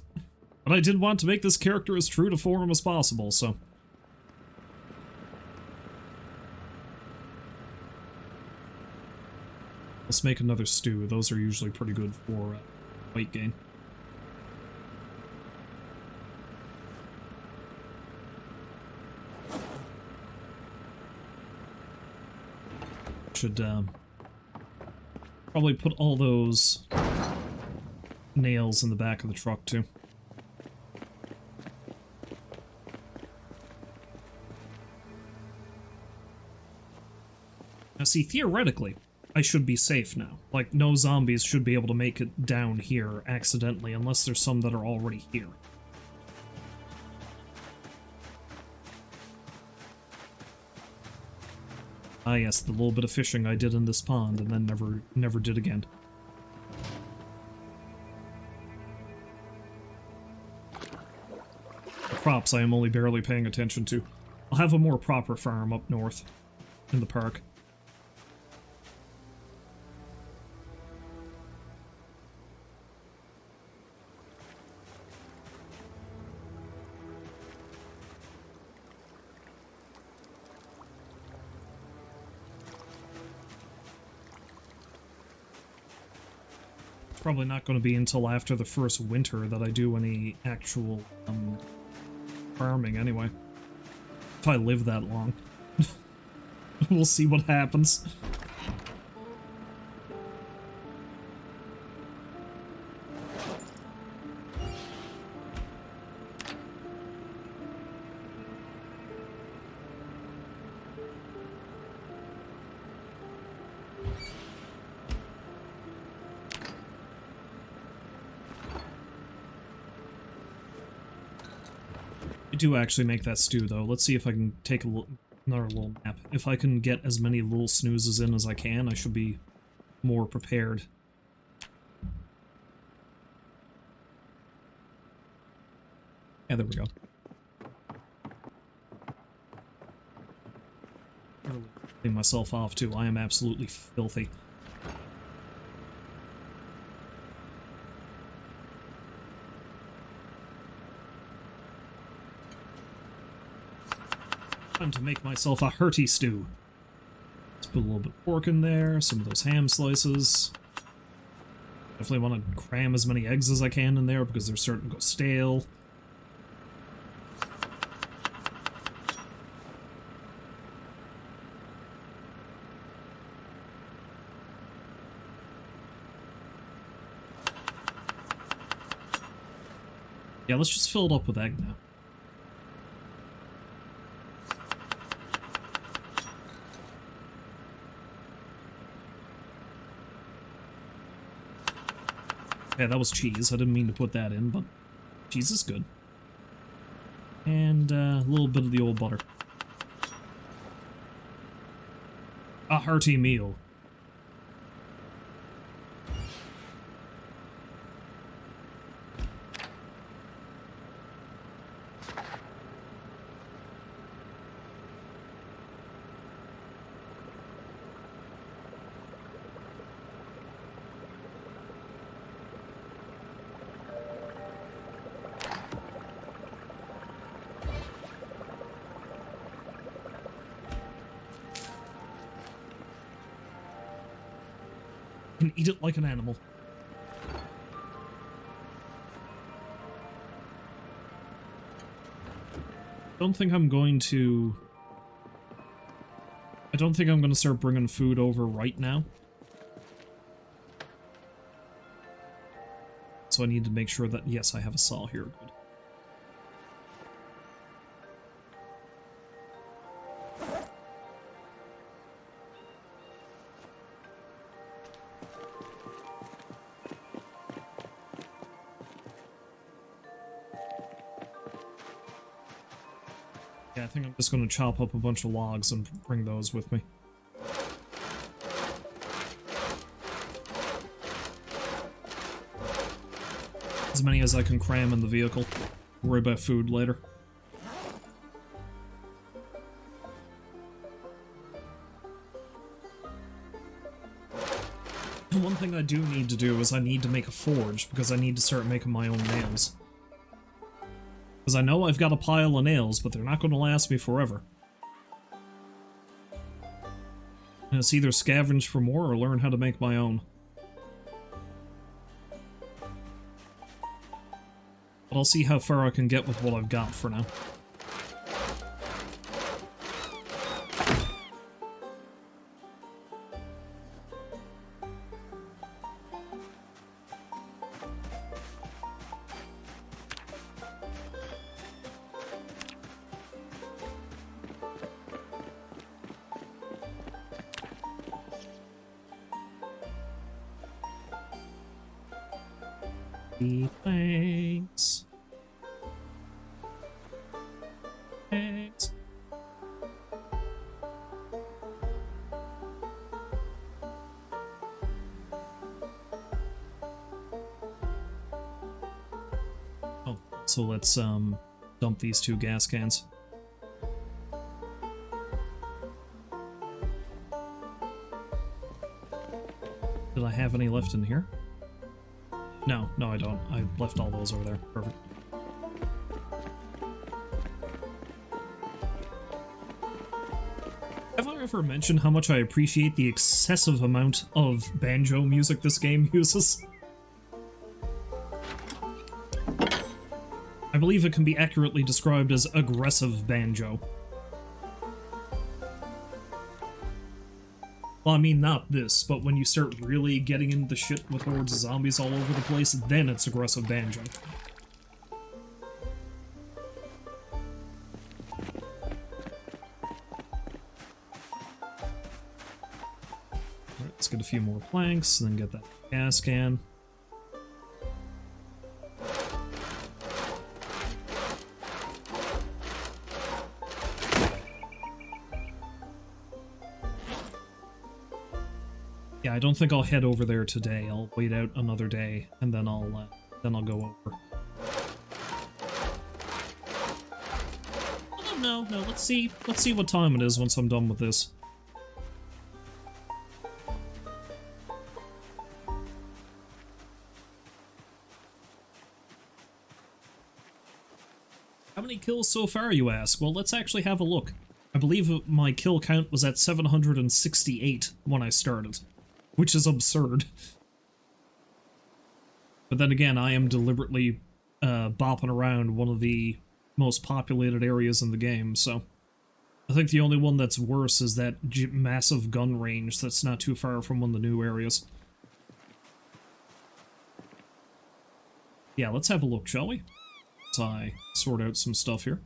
But I did want to make this character as true to form as possible, so... Let's make another stew. Those are usually pretty good for weight gain. should probably put all those nails in the back of the truck, too. Now, see, theoretically, I should be safe now. Like, no zombies should be able to make it down here accidentally, unless there's some that are already here. Ah yes, the little bit of fishing I did in this pond and then never did again. The crops I am only barely paying attention to. I'll have a more proper farm up north, in the park. Probably not going to be until after the first winter that I do any actual farming anyway. If I live that long. We'll see what happens. Do actually make that stew, though. Let's see if I can take another little nap. If I can get as many little snoozes in as I can, I should be more prepared. Yeah, there we go. Clean myself off, too. I am absolutely filthy. Time to make myself a hearty stew. Let's put a little bit of pork in there, some of those ham slices. Definitely want to cram as many eggs as I can in there because they're starting to go stale. Yeah, let's just fill it up with egg now. Yeah, that was cheese. I didn't mean to put that in, but cheese is good. And a little bit of the old butter. A hearty meal. And eat it like an animal. I don't think I'm going to start bringing food over right now. So I need to make sure that, yes, I have a saw here. Good. Yeah, I think I'm just going to chop up a bunch of logs and bring those with me. As many as I can cram in the vehicle. Worry about food later. One thing I do need to do is I need to make a forge, because I need to start making my own nails. Because I know I've got a pile of nails, but they're not going to last me forever. And it's either scavenge for more or learn how to make my own. But I'll see how far I can get with what I've got for now. The planks. Planks. Oh, so let's dump these 2 gas cans. Did I have any left in here? No, I don't. I left all those over there. Perfect. Have I ever mentioned how much I appreciate the excessive amount of banjo music this game uses? I believe it can be accurately described as aggressive banjo. Well, I mean, not this, but when you start really getting into shit with hordes of zombies all over the place, then it's aggressive banjo. Alright, let's get a few more planks, and then get that gas can. Yeah, I don't think I'll head over there today. I'll wait out another day, and then I'll go over. Oh, no, let's see what time it is once I'm done with this. How many kills so far, you ask? Well, let's actually have a look. I believe my kill count was at 768 when I started. Which is absurd. But then again, I am deliberately bopping around one of the most populated areas in the game, so... I think the only one that's worse is that massive gun range that's not too far from one of the new areas. Yeah, let's have a look, shall we? As I sort out some stuff here.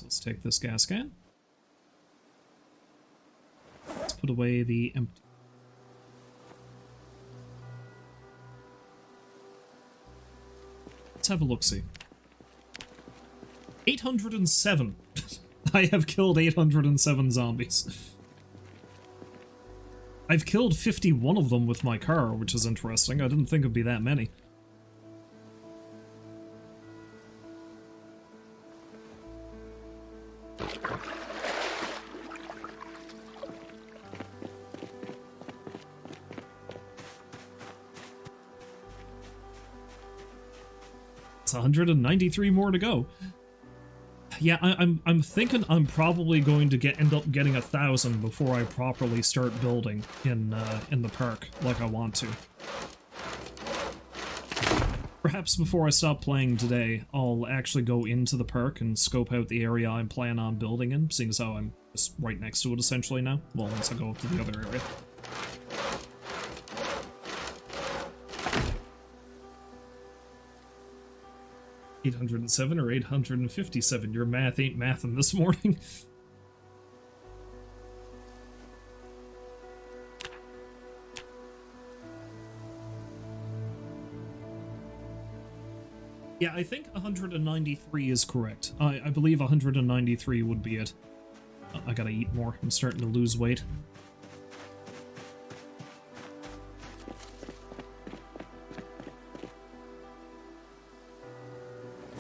Let's take this gas can. Let's put away the empty. Let's have a look-see. 807. I have killed 807 zombies. I've killed 51 of them with my car, which is interesting. I didn't think it'd be that many. It's 193 more to go. Yeah, I'm thinking I'm probably going to end up getting 1,000 before I properly start building in the park like I want to. Perhaps before I stop playing today, I'll actually go into the park and scope out the area I'm planning on building in, seeing as how I'm just right next to it essentially now. Well, once I go up to the other area. $807 or 857. Your math ain't mathing this morning. Yeah, I think 193 is correct. I believe 193 would be it. I gotta eat more. I'm starting to lose weight.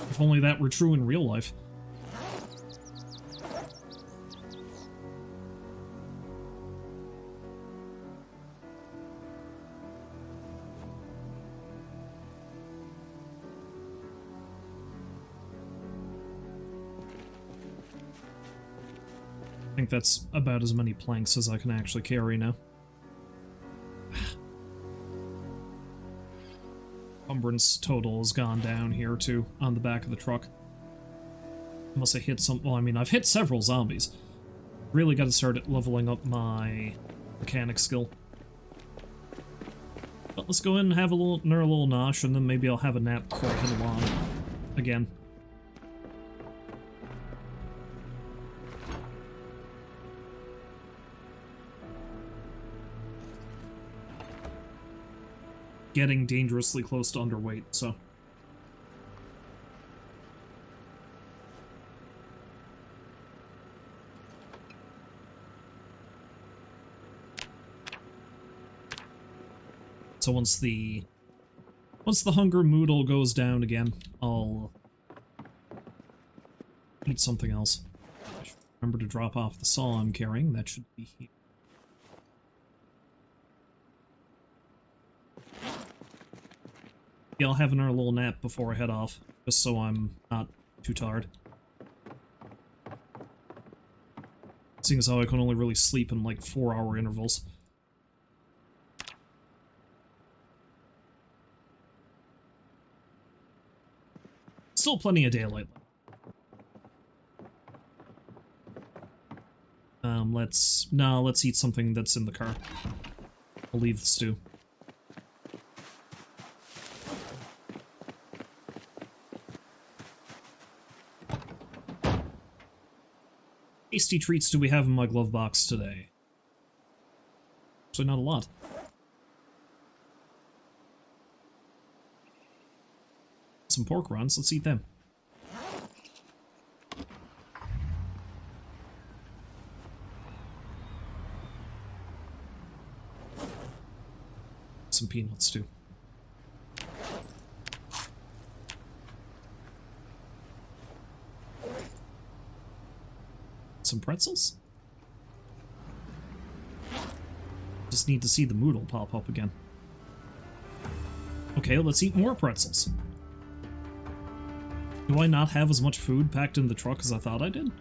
If only that were true in real life. I think that's about as many planks as I can actually carry now. Encumbrance total has gone down here too, on the back of the truck. Unless I hit some... well, I mean, I've hit several zombies. Really gotta start leveling up my mechanic skill. But let's go in and have another little nosh, and then maybe I'll have a nap before I hit along again. getting dangerously close to underweight, so... So once the hunger moodle goes down again, I'll eat something else. I should remember to drop off the saw I'm carrying. That should be here. Yeah, I'll have another little nap before I head off, just so I'm not too tired. Seeing as how I can only really sleep in like 4-hour intervals. Still plenty of daylight left. Let's eat something that's in the car. I'll leave the stew. Tasty treats do we have in my glove box today? Actually, not a lot. Some pork rinds, let's eat them. Some peanuts too. Some pretzels? Just need to see the moodle pop up again. Okay, let's eat more pretzels. Do I not have as much food packed in the truck as I thought I did?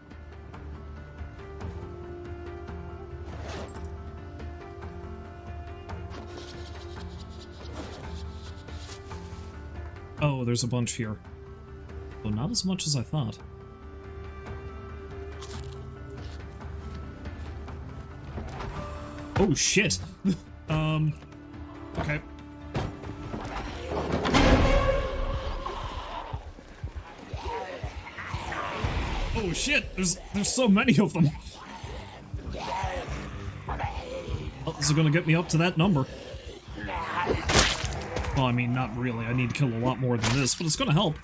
Oh, there's a bunch here. Well, not as much as I thought. Oh, shit! Okay. Oh shit, there's so many of them. Oh, this is gonna get me up to that number. Well, I mean, not really. I need to kill a lot more than this, but it's gonna help.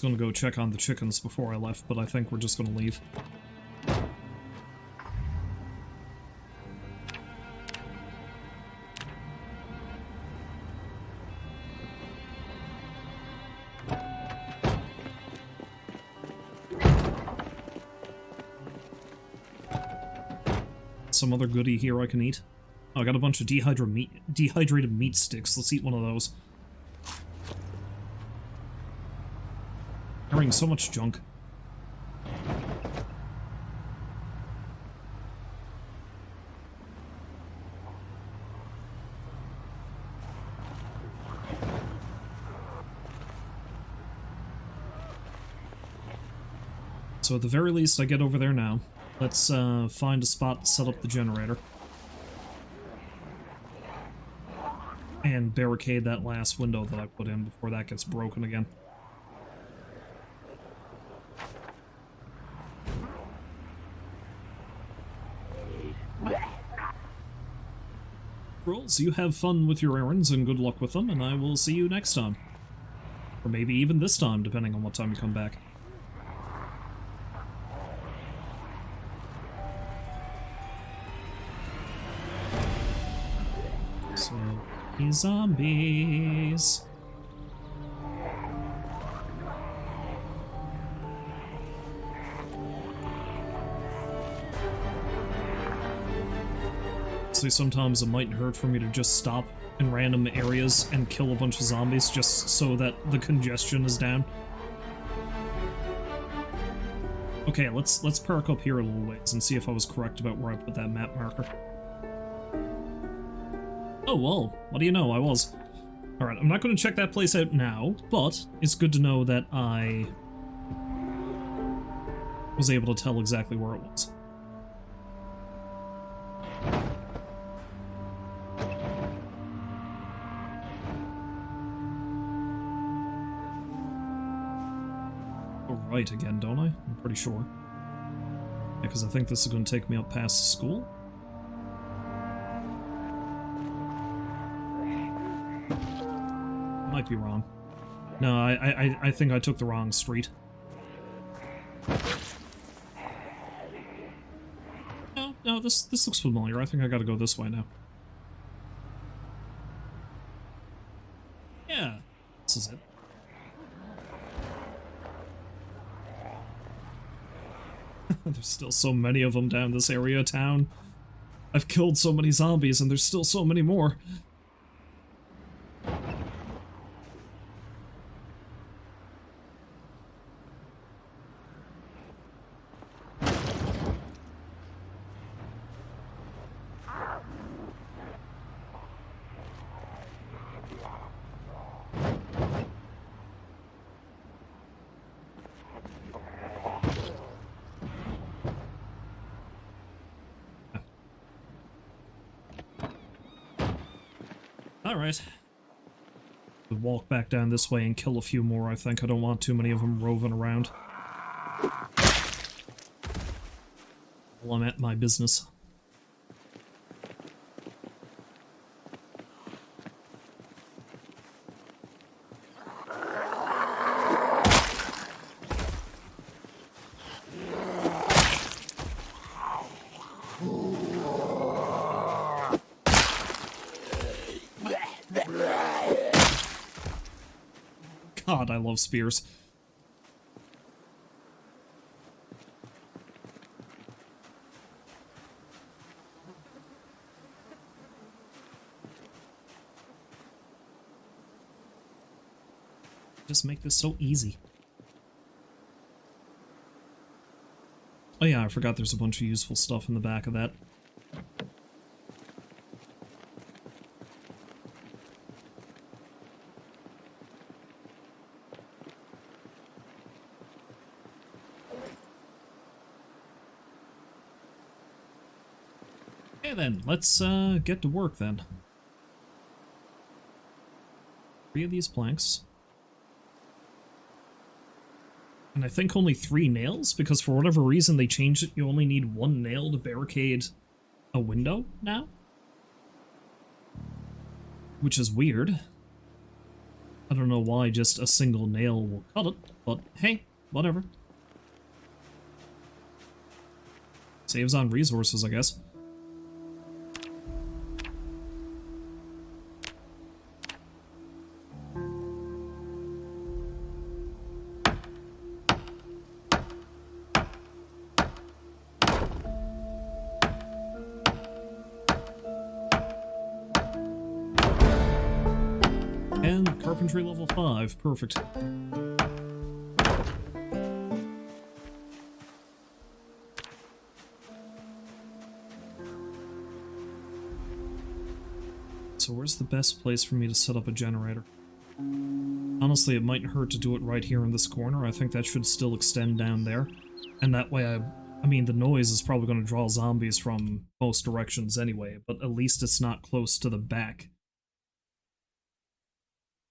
Gonna go check on the chickens before I left, but I think we're just gonna leave. Some other goodie here I can eat. Oh, I got a bunch of dehydrated meat sticks. Let's eat one of those. Carrying so much junk. So at the very least, I get over there now. Let's find a spot to set up the generator. And barricade that last window that I put in before that gets broken again. Rolls, you have fun with your errands and good luck with them, and I will see you next time. Or maybe even this time, depending on what time you come back. So, these zombies. Sometimes it might hurt for me to just stop in random areas and kill a bunch of zombies just so that the congestion is down. Okay, let's park up here a little ways and see if I was correct about where I put that map marker. Oh, well, what do you know, I was. Alright, I'm not going to check that place out now, but it's good to know that I was able to tell exactly where it was. Go right again, don't I? I'm pretty sure. Yeah, because I think this is going to take me up past the school. Might be wrong. No, I think I took the wrong street. No, this looks familiar. I think I gotta go this way now. Yeah, this is it. There's still so many of them down this area of town. I've killed so many zombies, and there's still so many more. Alright. We'll walk back down this way and kill a few more, I think. I don't want too many of them roving around. While I'm at my business. God, I love spears. Just make this so easy. Oh yeah, I forgot there's a bunch of useful stuff in the back of that. Okay then, let's get to work then. 3 of these planks. And I think only 3 nails, because for whatever reason they changed it, you only need 1 nail to barricade a window now. Which is weird. I don't know why just a single nail will cut it, but hey, whatever. Saves on resources, I guess. And carpentry level 5, perfect. So where's the best place for me to set up a generator? Honestly, it mightn't hurt to do it right here in this corner. I think that should still extend down there. And that way I mean, the noise is probably going to draw zombies from most directions anyway, but at least it's not close to the back.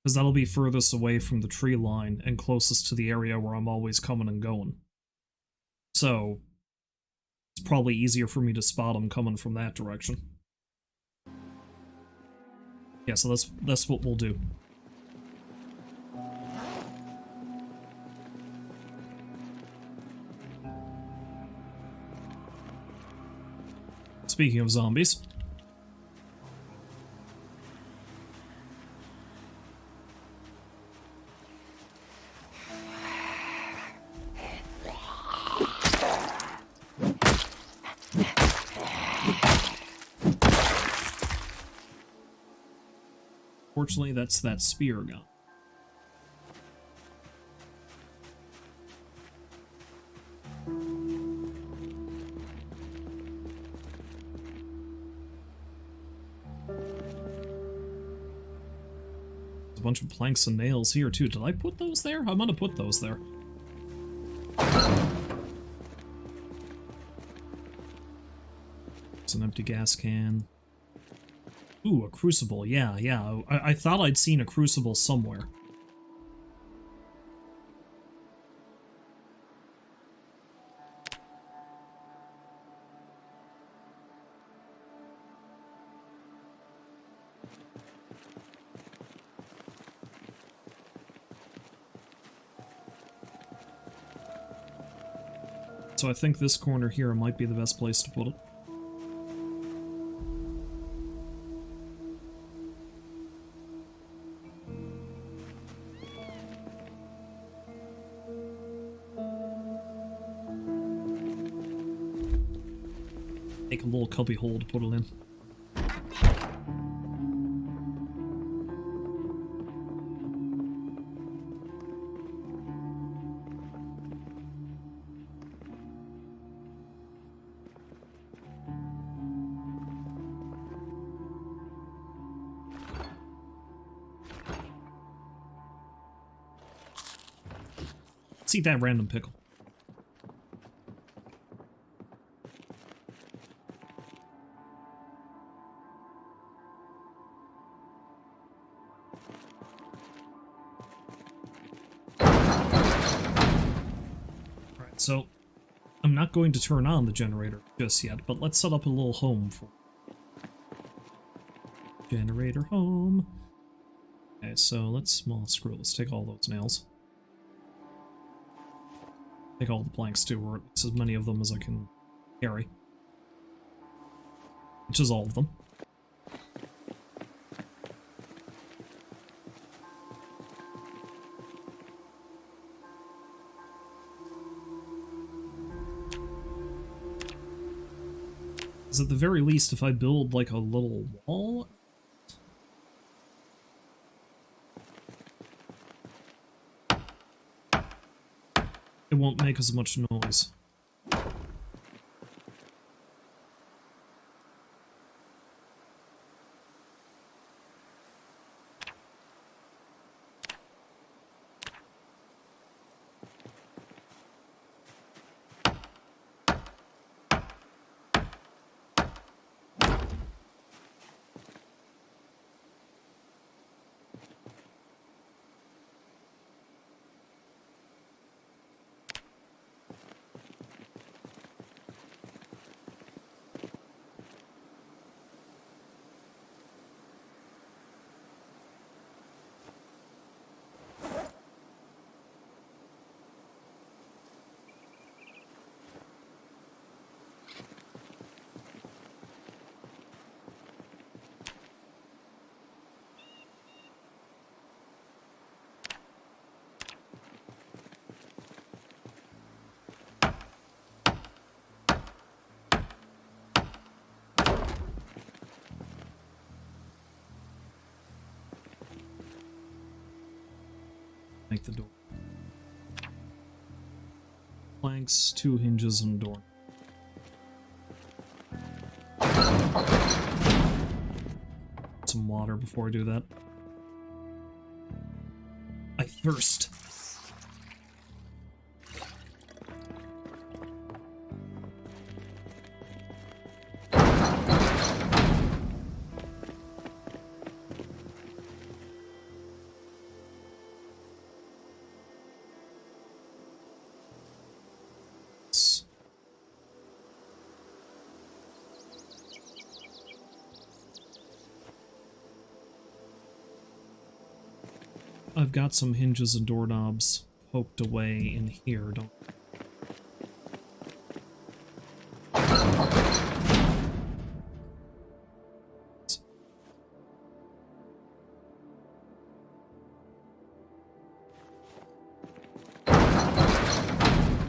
Because that'll be furthest away from the tree line and closest to the area where I'm always coming and going. So, it's probably easier for me to spot them coming from that direction. Yeah, so that's what we'll do. Speaking of zombies... Fortunately, that's that spear gun. There's a bunch of planks and nails here, too. Did I put those there? I might have put those there. It's an empty gas can. Ooh, a crucible. Yeah, yeah. I thought I'd seen a crucible somewhere. So I think this corner here might be the best place to put it. Make a little cubby hole to put it in. Let's eat that random pickle. Alright, so I'm not going to turn on the generator just yet, but let's set up a little home for generator home. Okay, so well, screw it. Let's take all those nails. Take all the planks too, or at least as many of them as I can carry. Which is all of them. Because at the very least, if I build like a little wall, it won't make as much noise. Make the door. Planks, 2 hinges, and a door. Some water before I do that. I thirst. I've got some hinges and doorknobs poked away in here, don't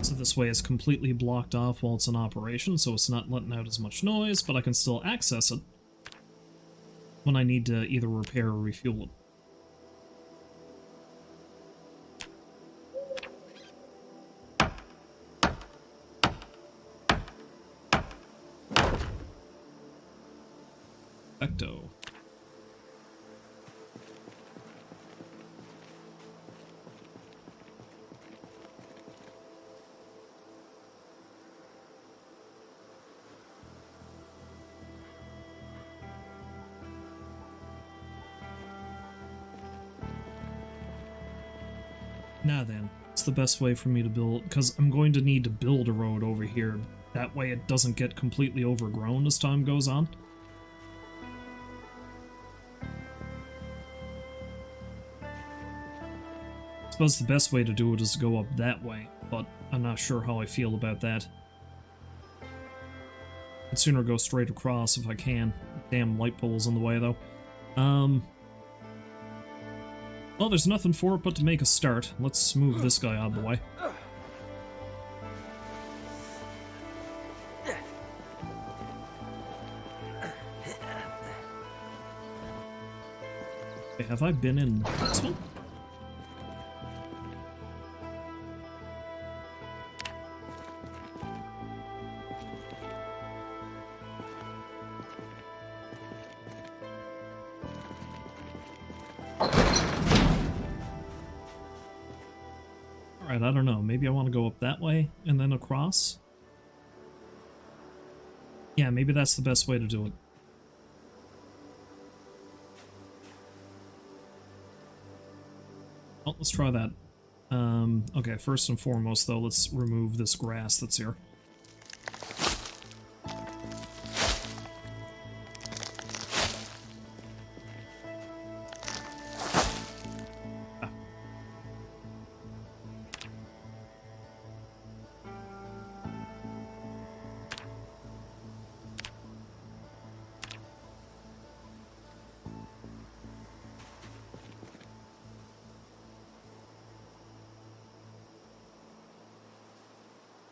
So this way it's completely blocked off while it's in operation, so it's not letting out as much noise, but I can still access it when I need to either repair or refuel it. Perfecto. Now then, it's the best way for me to build, because I'm going to need to build a road over here. That way it doesn't get completely overgrown as time goes on. I suppose the best way to do it is to go up that way, but I'm not sure how I feel about that. I'd sooner go straight across if I can. Damn light pole's in the way, though. Well, there's nothing for it but to make a start. Let's move this guy out of the way. Okay, have I been in this one? Alright, I don't know. Maybe I want to go up that way and then across? Yeah, maybe that's the best way to do it. Well, let's try that. Okay, first and foremost, though, let's remove this grass that's here.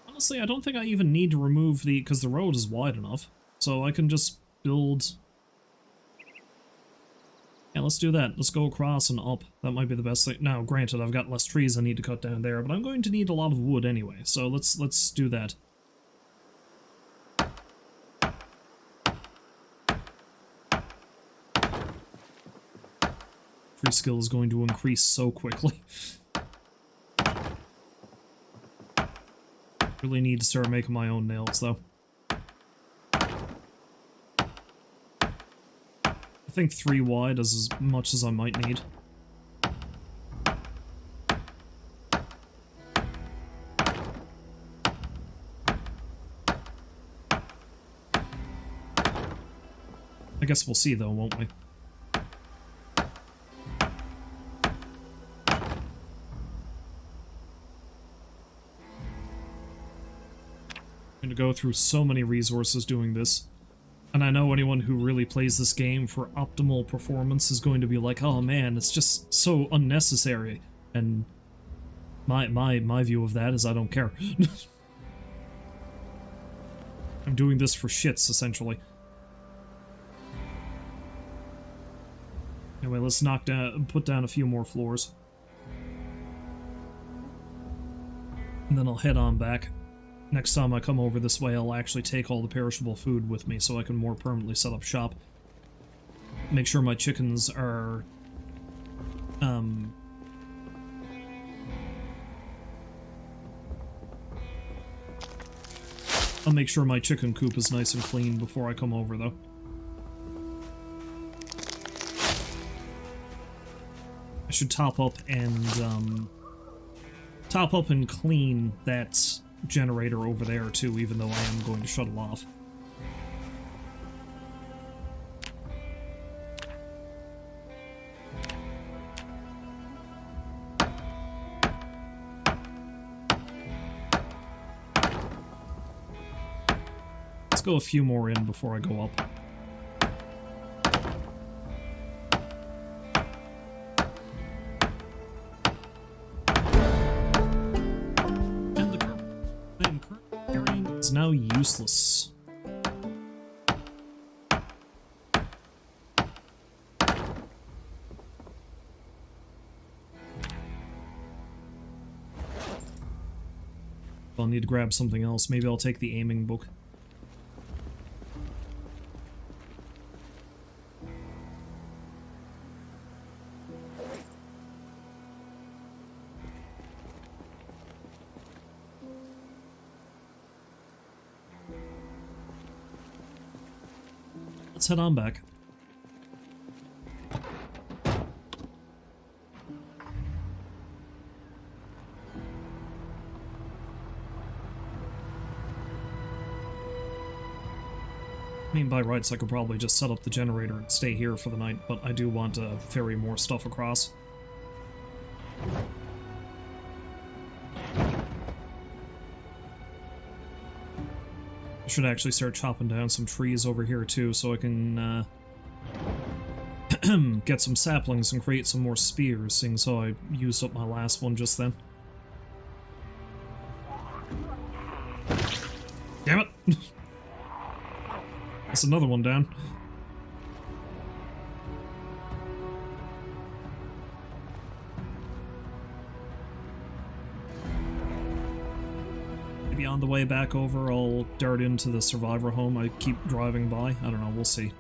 Honestly, I don't think I even need to remove the... because the road is wide enough. So I can just build... Yeah, let's do that. Let's go across and up. That might be the best thing. Now, granted, I've got less trees I need to cut down there, but I'm going to need a lot of wood anyway, so let's do that. Tree skill is going to increase so quickly. Really need to start making my own nails, though. I think 3 wide is as much as I might need. I guess we'll see, though, won't we? I'm going to go through so many resources doing this. And I know anyone who really plays this game for optimal performance is going to be like, oh man, it's just so unnecessary. And my view of that is I don't care. I'm doing this for shits, essentially. Anyway, let's put down a few more floors. And then I'll head on back. Next time I come over this way, I'll actually take all the perishable food with me so I can more permanently set up shop. Make sure my chickens are... I'll make sure my chicken coop is nice and clean before I come over, though. I should top up and clean that generator over there too, even though I am going to shut it off. Let's go a few more in before I go up. Now useless. I'll need to grab something else. Maybe I'll take the aiming book. Let's head on back. I mean, by rights, I could probably just set up the generator and stay here for the night, but I do want to ferry more stuff across. I should actually start chopping down some trees over here, too, so I can, get some saplings and create some more spears, seeing so I used up my last one just then. Damn it! That's another one down. Maybe on the way back over, I'll dart into the survivor home I keep driving by. I don't know, we'll see.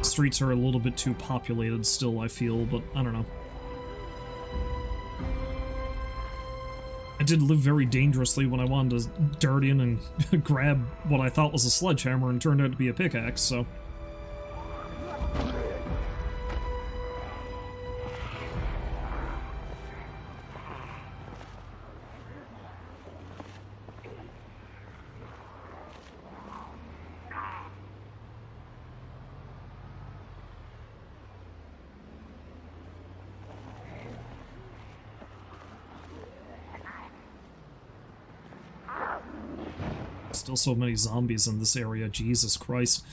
Streets are a little bit too populated still, I feel, but I don't know. I did live very dangerously when I wanted to dart in and grab what I thought was a sledgehammer and turned out to be a pickaxe, so... Still so many zombies in this area, Jesus Christ.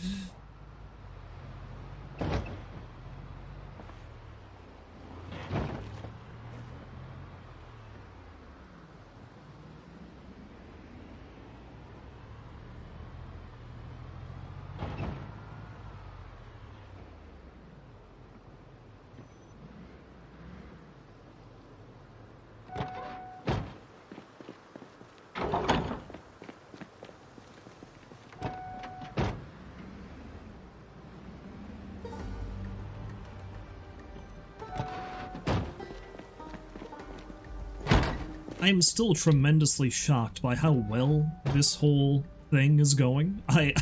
I am still tremendously shocked by how well this whole thing is going. I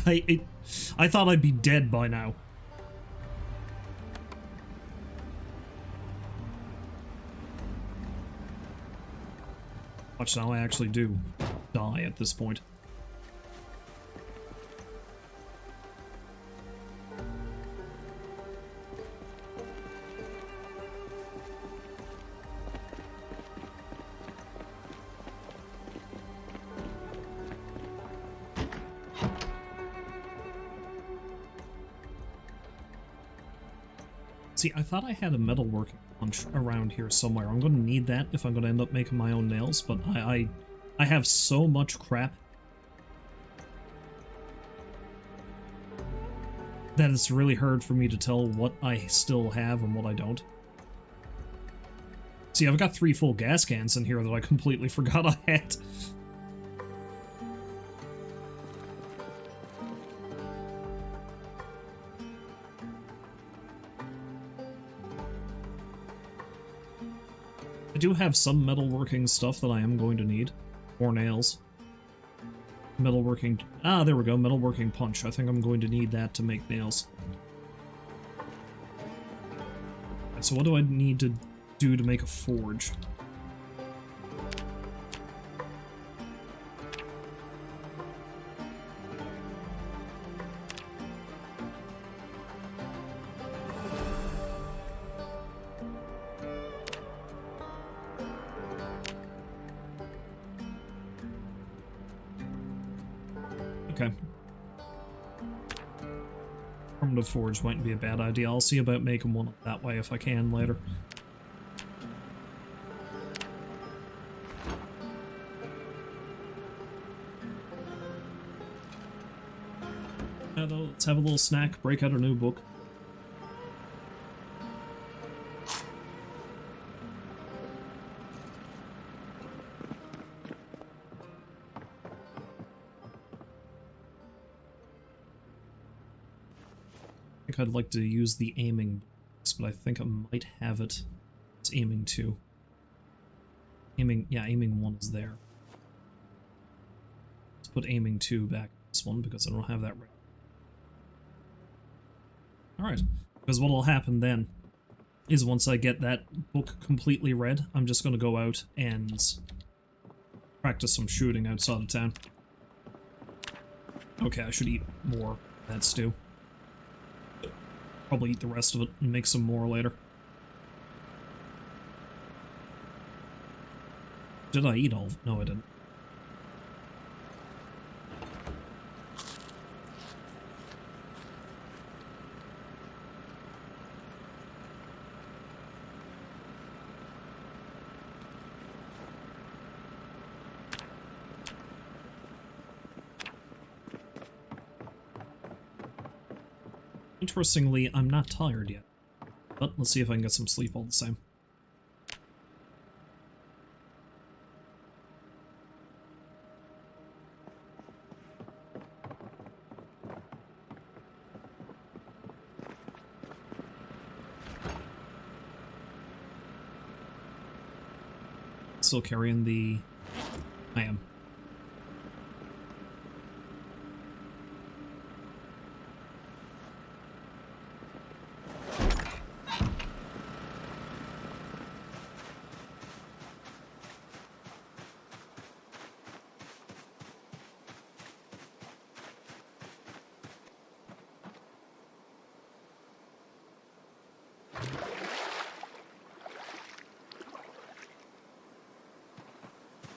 thought I'd be dead by now. Watch now, I actually do die at this point. See, I thought I had a metalworking punch around here somewhere. I'm going to need that if I'm going to end up making my own nails, but I have so much crap that it's really hard for me to tell what I still have and what I don't. See, I've got 3 full gas cans in here that I completely forgot I had. I do have some metalworking stuff that I am going to need. More nails. Metalworking... Ah, there we go. Metalworking punch. I think I'm going to need that to make nails. Right, so what do I need to do to make a forge? Okay. Primitive forge mightn't be a bad idea. I'll see about making one that way if I can later. Let's have a little snack, break out a new book. I'd like to use the aiming box, but I think I might have it. It's aiming 2. Aiming, yeah, aiming 1 is there. Let's put aiming 2 back in this one because I don't have that ready. Alright, because what'll happen then is once I get that book completely read, I'm just going to go out and practice some shooting outside of town. Okay, I should eat more of that stew. Probably eat the rest of it and make some more later. Did I eat all of it? No, I didn't. Interestingly, I'm not tired yet. But let's see if I can get some sleep all the same. Still carrying the... I am.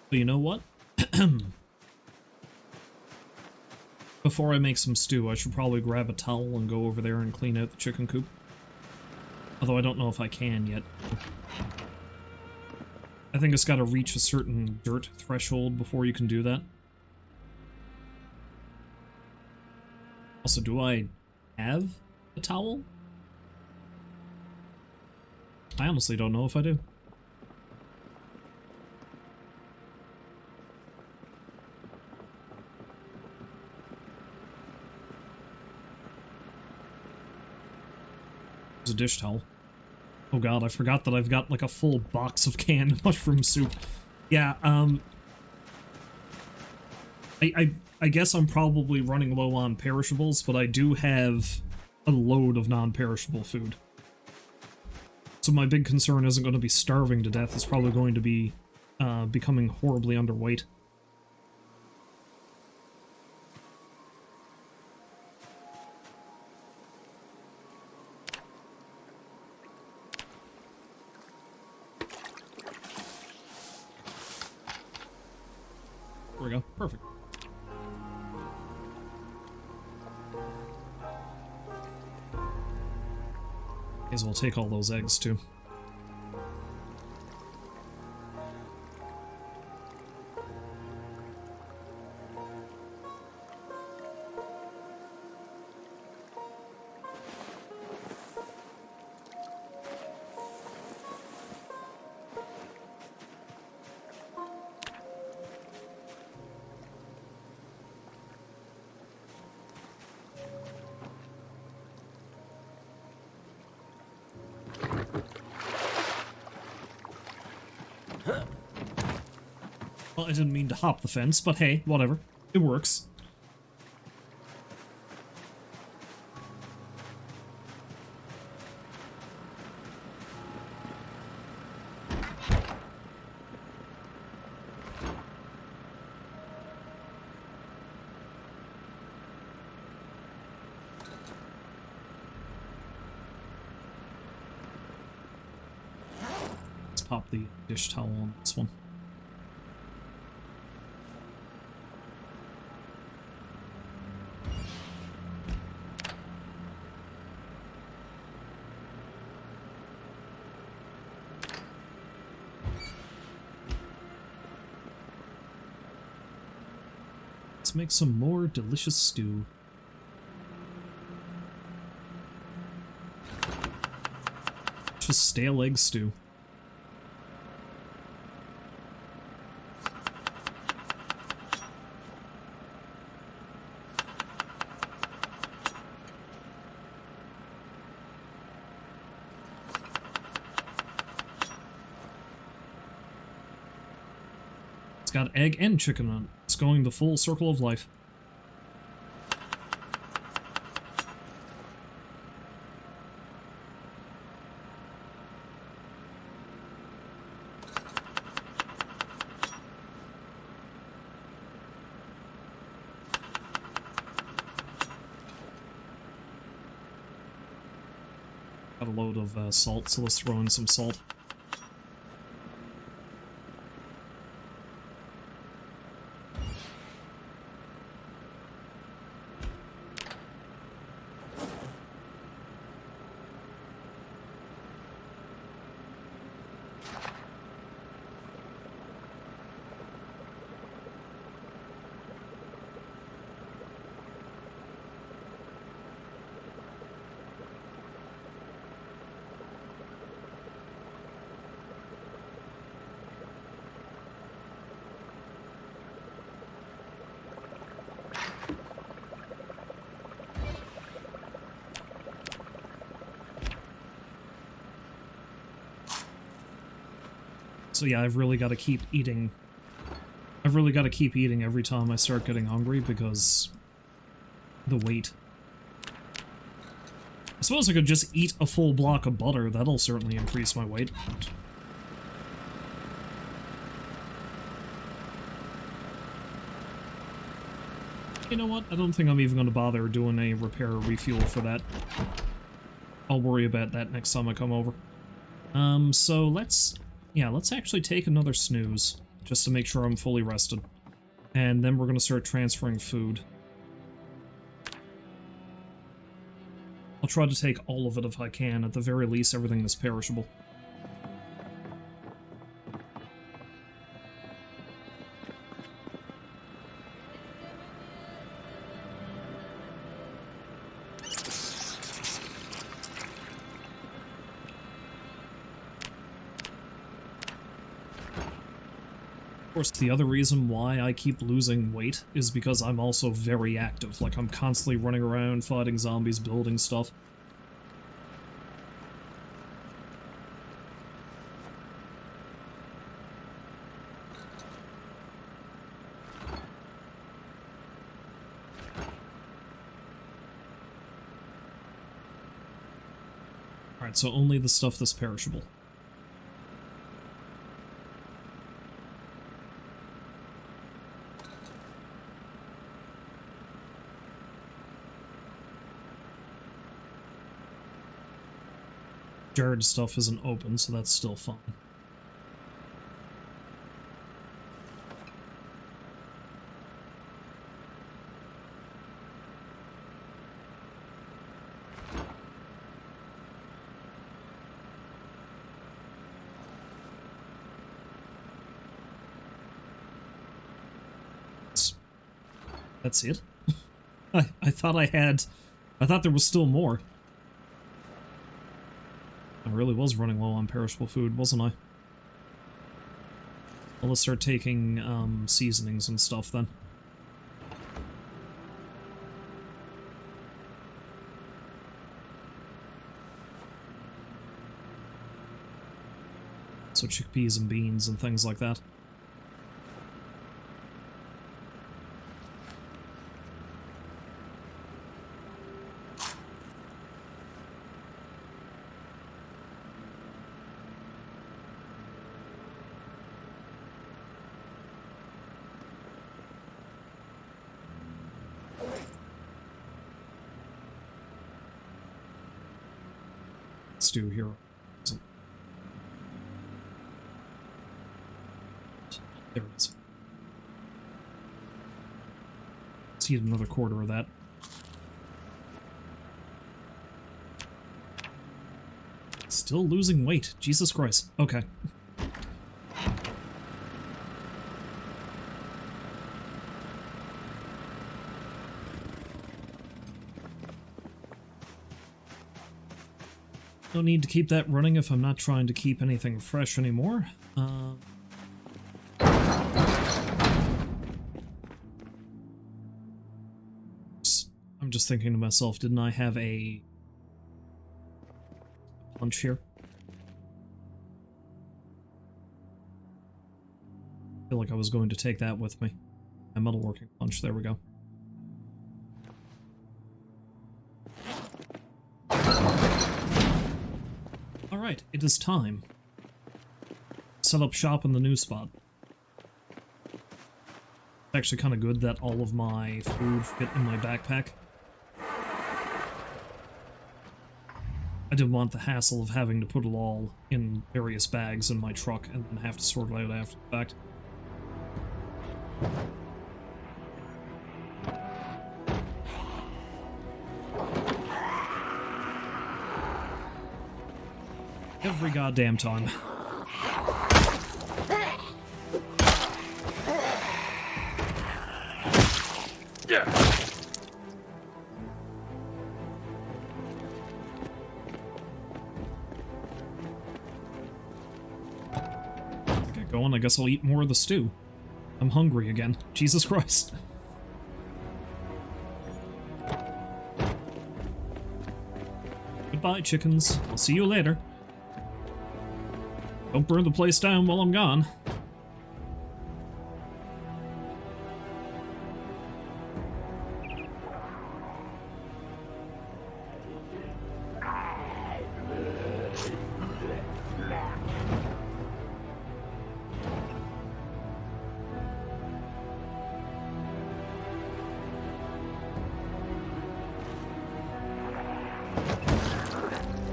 But you know what? Before I make some stew, I should probably grab a towel and go over there and clean out the chicken coop. Although I don't know if I can yet. I think it's got to reach a certain dirt threshold before you can do that. Also, do I have a towel? I honestly don't know if I do. A dish towel. Oh god, I forgot that I've got like a full box of canned mushroom soup. Yeah, I guess I'm probably running low on perishables, but I do have a load of non-perishable food. So my big concern isn't going to be starving to death, it's probably going to be becoming horribly underweight. There we go. Perfect. May as well take all those eggs, too. Well, I didn't mean to hop the fence, but hey, whatever. It works. Let's pop the dish towel on this one. Let's make some more delicious stew. Just stale egg stew. It's got egg and chicken on it. It's going the full circle of life. a load of salt, so let's throw in some salt. So yeah, I've really got to keep eating. I've really got to keep eating every time I start getting hungry because the weight. I suppose I could just eat a full block of butter. That'll certainly increase my weight. You know what? I don't think I'm even going to bother doing a repair or refuel for that. I'll worry about that next time I come over. So let's actually take another snooze, just to make sure I'm fully rested. And then we're going to start transferring food. I'll try to take all of it if I can, at the very least everything that's perishable. Of course, the other reason why I keep losing weight is because I'm also very active. Like, I'm constantly running around, fighting zombies, building stuff. Alright, so only the stuff that's perishable. Jarred stuff isn't open, so that's still fine. That's it? I thought there was still more. I really was running low on perishable food, wasn't I? Well, let's start taking seasonings and stuff then. So chickpeas and beans and things like that. Do here. There it is. Let's eat another quarter of that. Still losing weight. Jesus Christ. Okay. No need to keep that running if I'm not trying to keep anything fresh anymore. I'm just thinking to myself, didn't I have a punch here? I feel like I was going to take that with me. A metalworking punch, there we go. Alright, it is time. Set up shop in the new spot. It's actually kind of good that all of my food fit in my backpack. I didn't want the hassle of having to put it all in various bags in my truck and then have to sort it out after the fact. Every goddamn time. Yeah. Get going, I guess I'll eat more of the stew. I'm hungry again. Jesus Christ. Goodbye, chickens. I'll see you later. Don't burn the place down while I'm gone.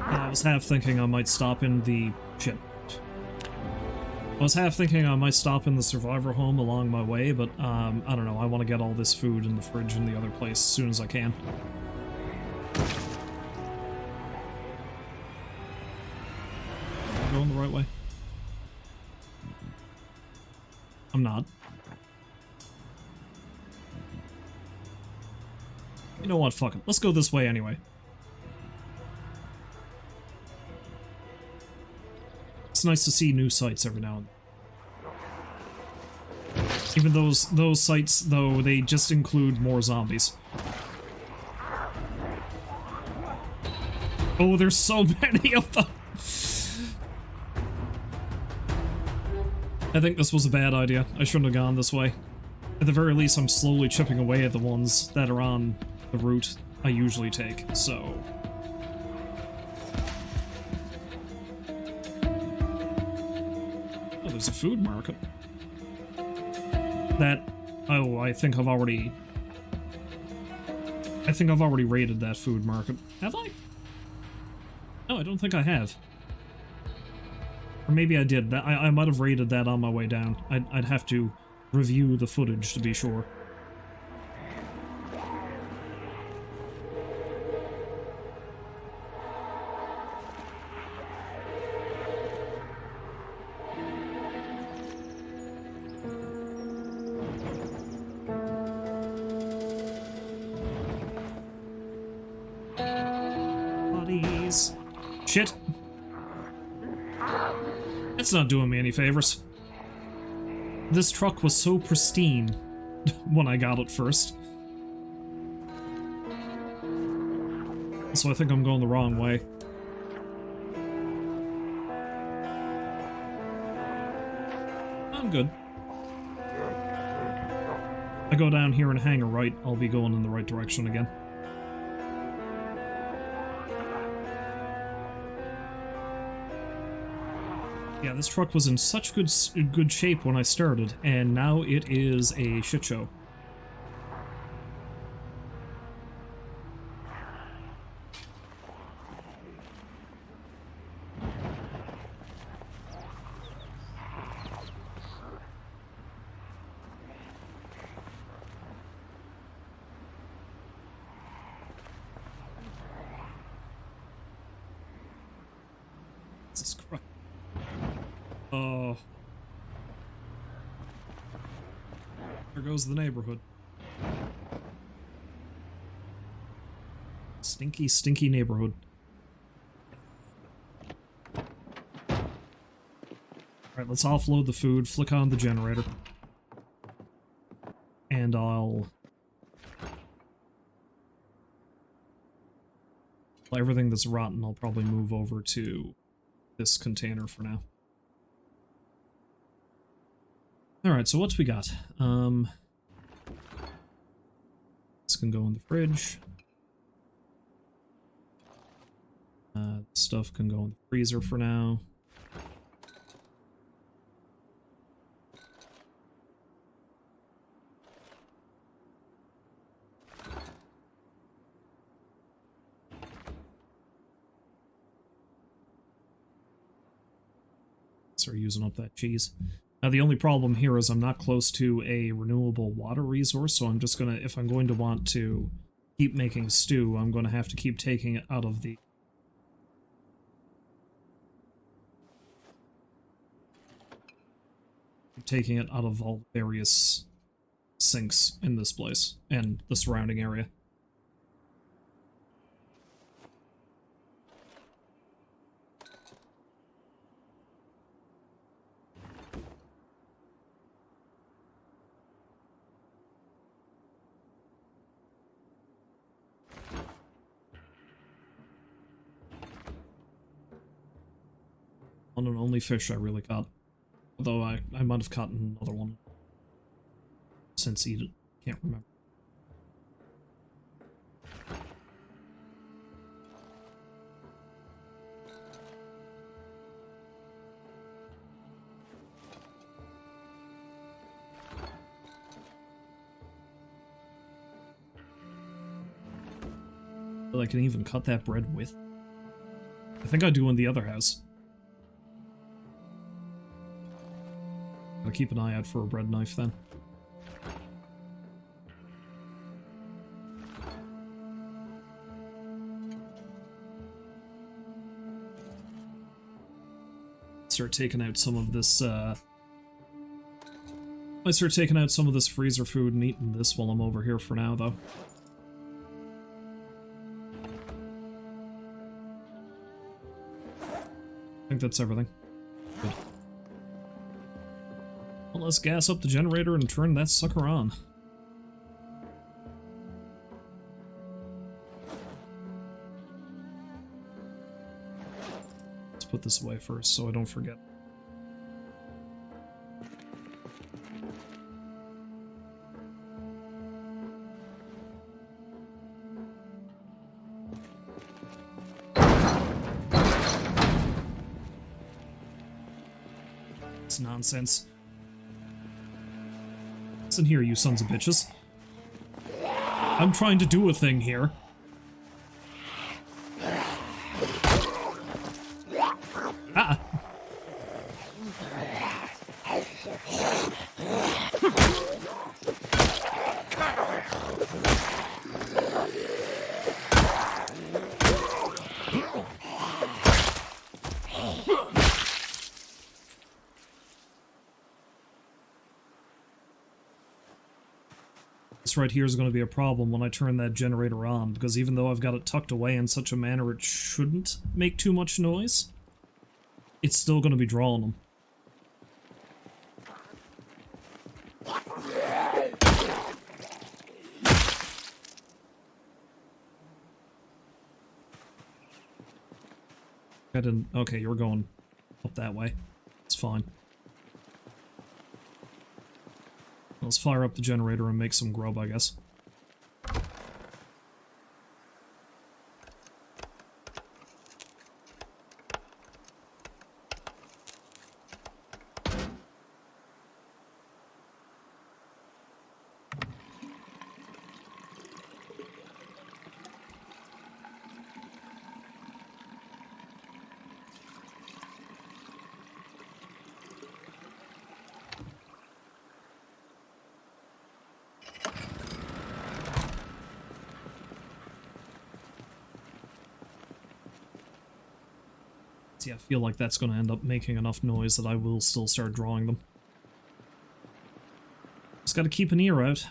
I was half thinking I might stop in the... shit. I was half thinking I might stop in the survivor home along my way, but, I don't know, I want to get all this food in the fridge in the other place as soon as I can. Am I going the right way? I'm not. You know what, fuck it. Let's go this way anyway. It's nice to see new sights every now and then. Even those sights, though, they just include more zombies. Oh, there's so many of them! I think this was a bad idea. I shouldn't have gone this way. At the very least, I'm slowly chipping away at the ones that are on the route I usually take, so... Oh, there's a food market. That... Oh, I think I've already raided that food market. Have I? No, I don't think I have. Or maybe I did. I might have raided that on my way down. I'd have to review the footage to be sure. Bodies. Shit. It's not doing me any favors. This truck was so pristine when I got it first. So I think I'm going the wrong way. I'm good. I go down here and hang a right, I'll be going in the right direction again. Yeah, this truck was in such good shape when I started, and now it is a shit show. Jesus Christ. Oh. There goes the neighborhood. Stinky, stinky neighborhood. Alright, let's offload the food, flick on the generator. And I'll... everything that's rotten, I'll probably move over to this container for now. Alright, so what's we got? This can go in the fridge. Stuff can go in the freezer for now. Start using up that cheese. Now the only problem here is I'm not close to a renewable water resource, so I'm just gonna, if I'm going to want to keep making stew, I'm gonna have to keep taking it out of the... taking it out of all various sinks in this place, and the surrounding area. One and only fish I really caught. Although I might have caught another one since he can't remember. But I can even cut that bread with. I think I do in the other house. I'll keep an eye out for a bread knife then. Start taking out some of this, I start taking out some of this freezer food and eating this while I'm over here for now, though. I think that's everything. Good. Well, let's gas up the generator and turn that sucker on. Let's put this away first so I don't forget. It's nonsense. Listen here, you sons of bitches. I'm trying to do a thing here. Ah! This right here is going to be a problem when I turn that generator on, because even though I've got it tucked away in such a manner it shouldn't make too much noise, it's still going to be drawing them. I didn't... Okay, you're going up that way. It's fine. Let's fire up the generator and make some grub, I guess. See, I feel like that's going to end up making enough noise that I will still start drawing them. Just gotta keep an ear out.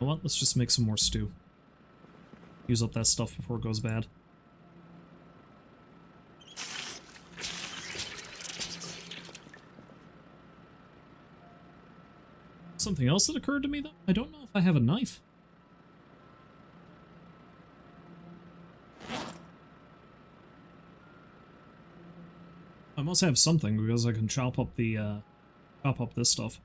You know what? Let's just make some more stew. Use up that stuff before it goes bad. Something else that occurred to me, though? I don't know if I have a knife. I must have something, because I can chop up the, chop up this stuff.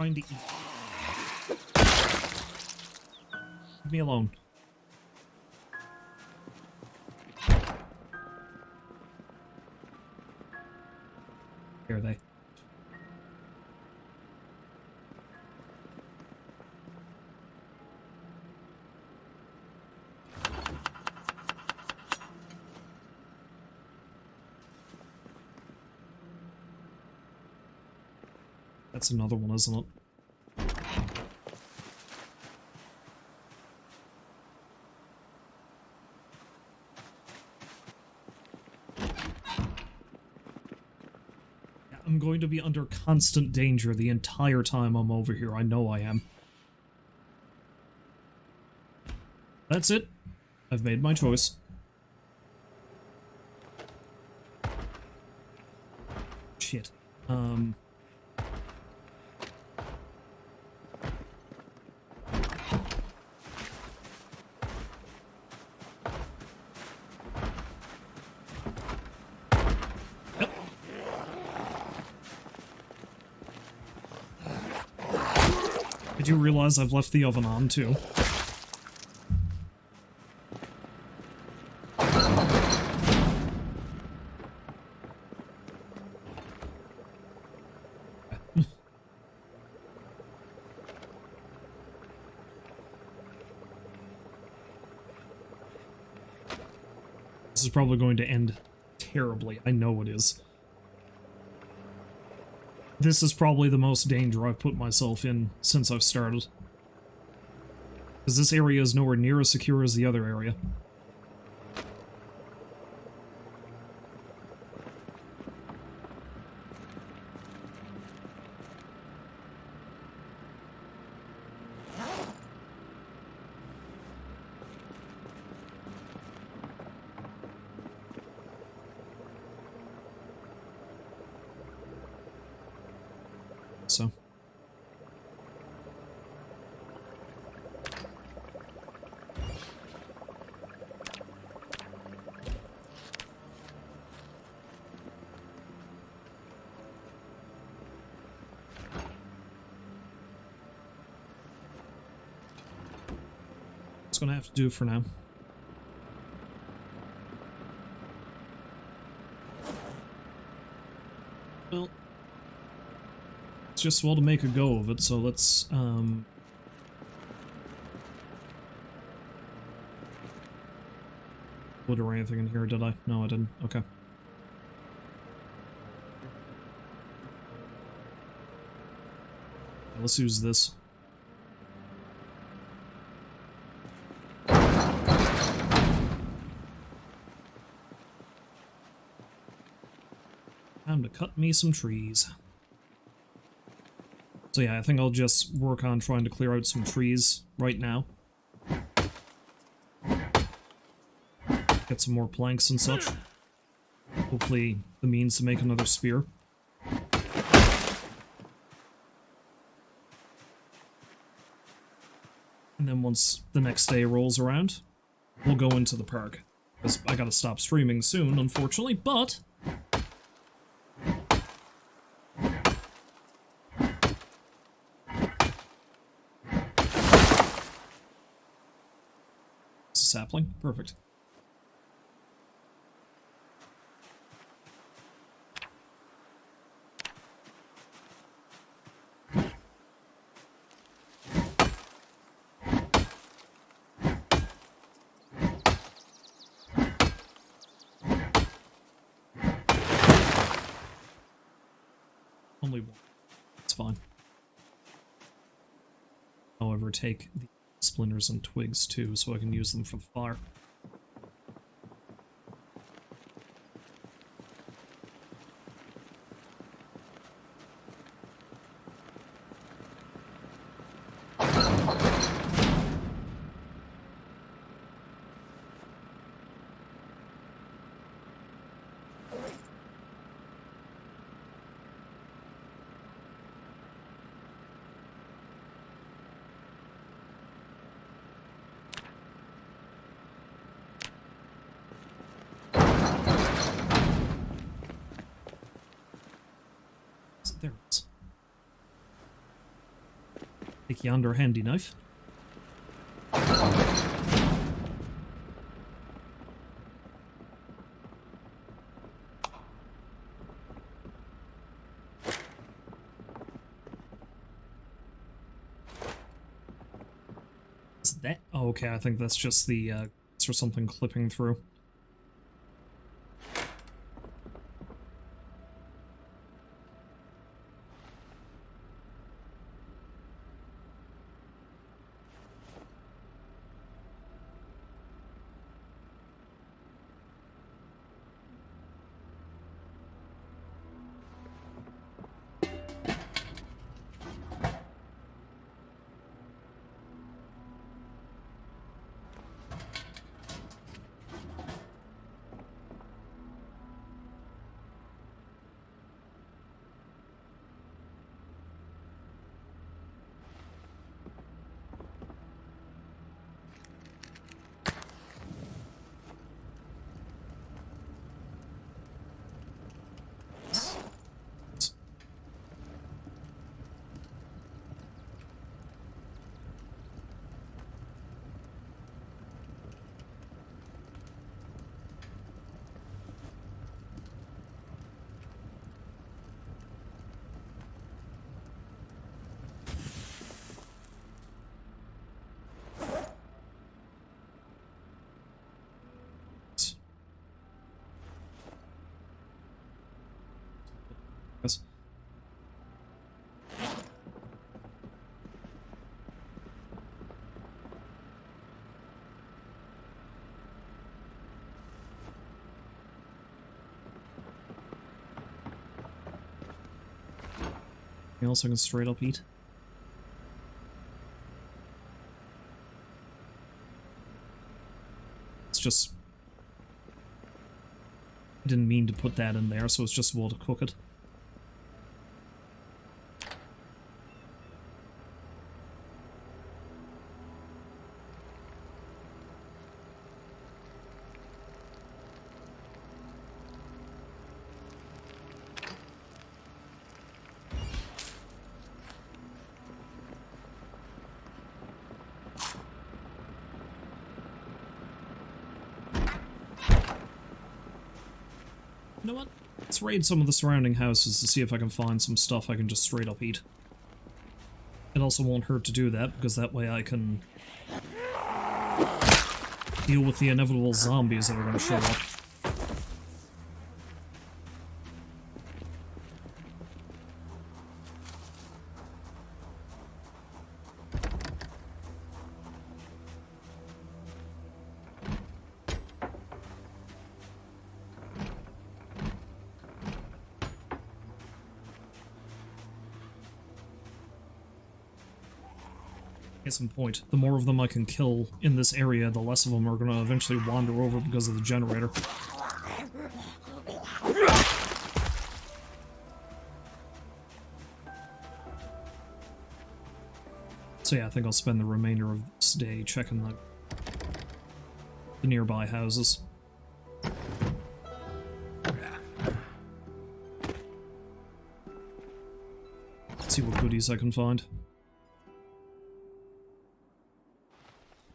trying to eat. Leave me alone. Here are they. That's another one, isn't it? Yeah, I'm going to be under constant danger the entire time I'm over here. I know I am. That's it. I've made my choice. Shit. Did you realize I've left the oven on, too? This is probably going to end terribly. I know it is. This is probably the most danger I've put myself in since I've started. Because this area is nowhere near as secure as the other area. So. That's gonna have to do for now. Well, just well to make a go of it, so let's, wood or anything in here, did I? No, I didn't. Okay. Let's use this. Time to cut me some trees. So yeah, I think I'll just work on trying to clear out some trees right now. Get some more planks and such. Hopefully the means to make another spear. And then once the next day rolls around, we'll go into the park. Because I gotta stop streaming soon, unfortunately, but... sapling? Perfect. Only one. It's fine. However, take the splinters and twigs too, so I can use them for the fire. There it is. Take yonder handy knife. Is that? Oh, okay, I think that's just the, or something clipping through. Yes. Anything else I can straight up eat? It's just... I didn't mean to put that in there, so it's just well to cook it. You know what? Let's raid some of the surrounding houses to see if I can find some stuff I can just straight up eat. It also won't hurt to do that, because that way I can deal with the inevitable zombies that are going to show up. Case in point, the more of them I can kill in this area, the less of them are going to eventually wander over because of the generator. So yeah, I think I'll spend the remainder of this day checking the nearby houses. See what goodies I can find.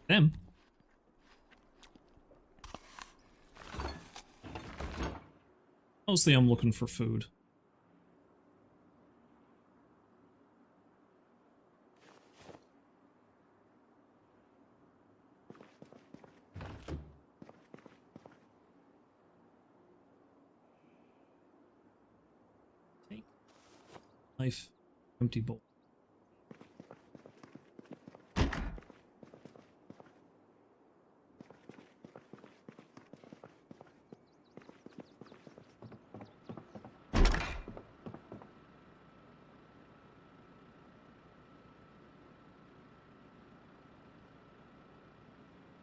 Them. Mostly I'm looking for food. Take knife, empty bowl.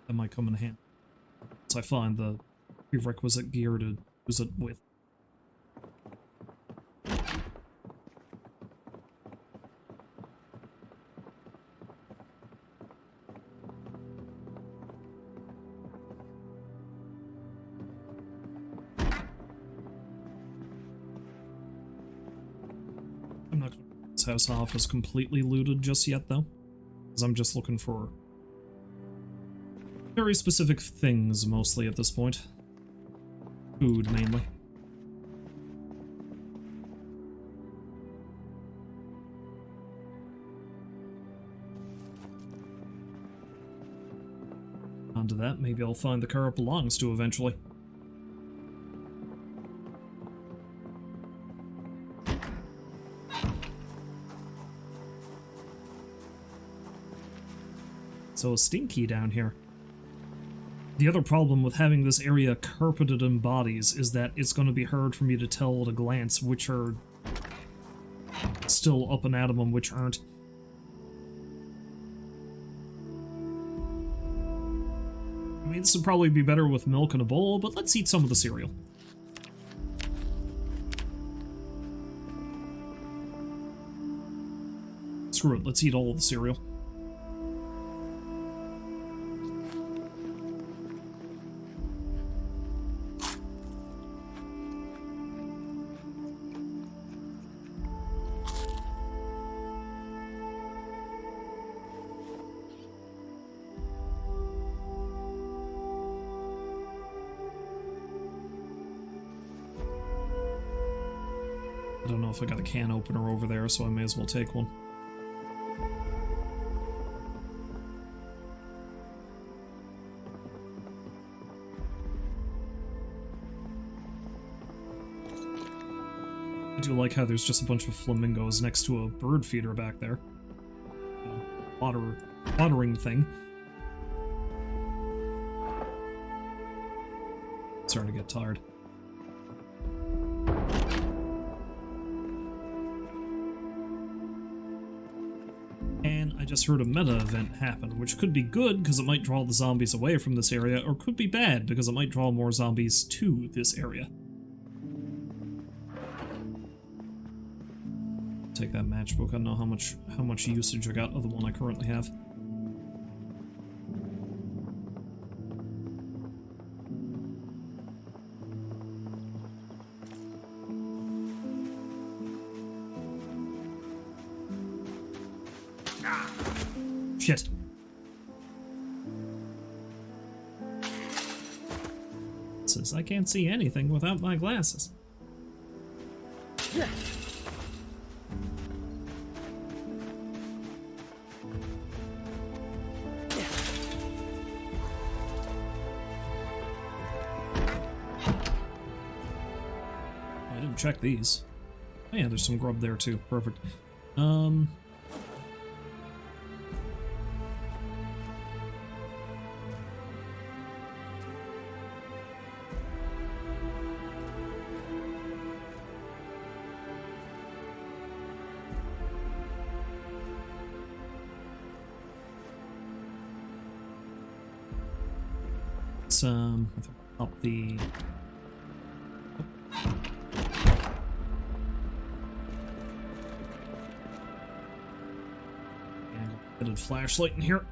That might come in handy once I find the prerequisite gear to use it with. I'm not going to get this house off as completely looted just yet, though. because I'm just looking for very specific things, mostly at this point. Food, mainly. Onto that, maybe I'll find the car it belongs to eventually. So stinky down here. The other problem with having this area carpeted in bodies is that it's going to be hard for me to tell at a glance which are still up and at 'em and which aren't. I mean, this would probably be better with milk in a bowl, but let's eat some of the cereal. Screw it, let's eat all of the cereal. I don't know if I got a can opener over there, so I may as well take one. I do like how there's just a bunch of flamingos next to a bird feeder back there. Watering thing. Starting to get tired. And I just heard a meta event happen, which could be good because it might draw the zombies away from this area, or could be bad because it might draw more zombies to this area. Take that matchbook. I don't know how much usage I got of the one I currently have. Shit. It says I can't see anything without my glasses. Yeah. I didn't check these. Oh yeah, there's some grub there too. Perfect. Up the... And a bit of flashlight in here.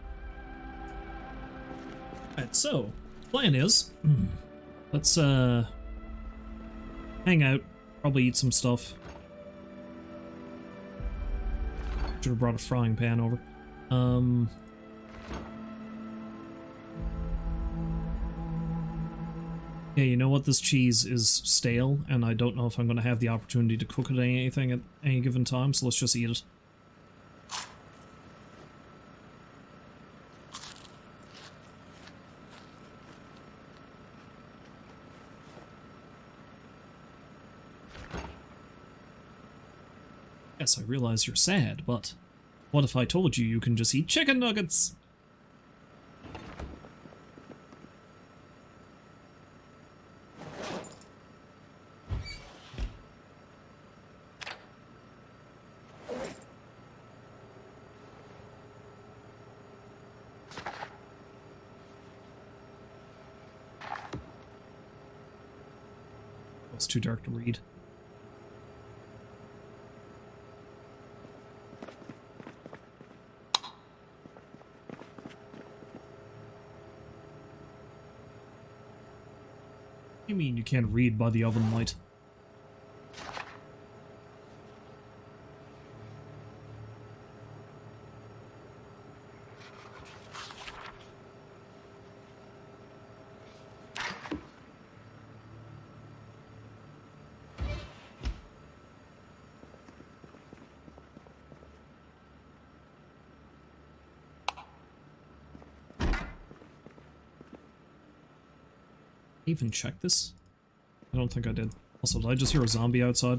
Alright, so, plan is, let's, hang out, probably eat some stuff. Should have brought a frying pan over. Yeah, you know what? This cheese is stale, and I don't know if I'm going to have the opportunity to cook it anything at any given time, so let's just eat it. Yes, I realize you're sad, but what if I told you you can just eat chicken nuggets? It's too dark to read. What do you mean you can't read by the oven light? even check this? I don't think I did. Also, did I just hear a zombie outside?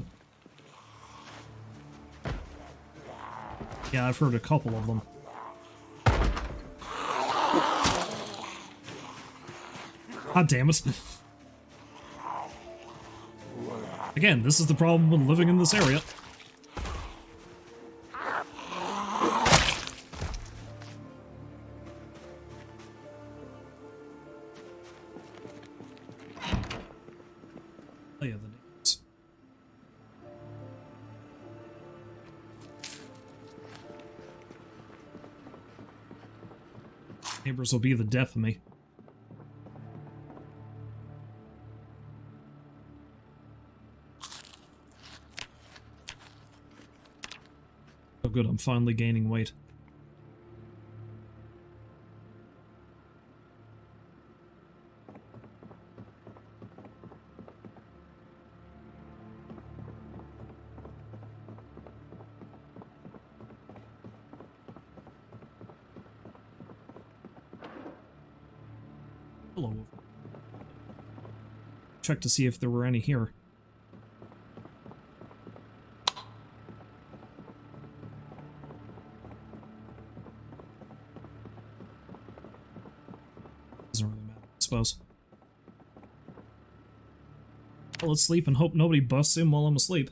Yeah, I've heard a couple of them. God damn it. Again, this is the problem with living in this area. Oh yeah, the neighbors. Neighbors will be the death of me. Oh good, I'm finally gaining weight. Hello. Check to see if there were any here. Doesn't really matter, I suppose. Well, let's sleep and hope nobody busts in while I'm asleep.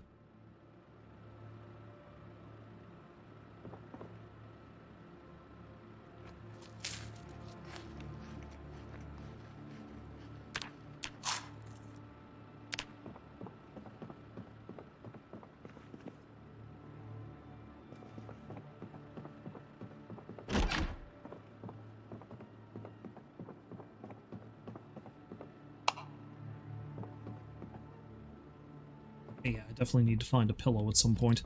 Yeah, I definitely need to find a pillow at some point.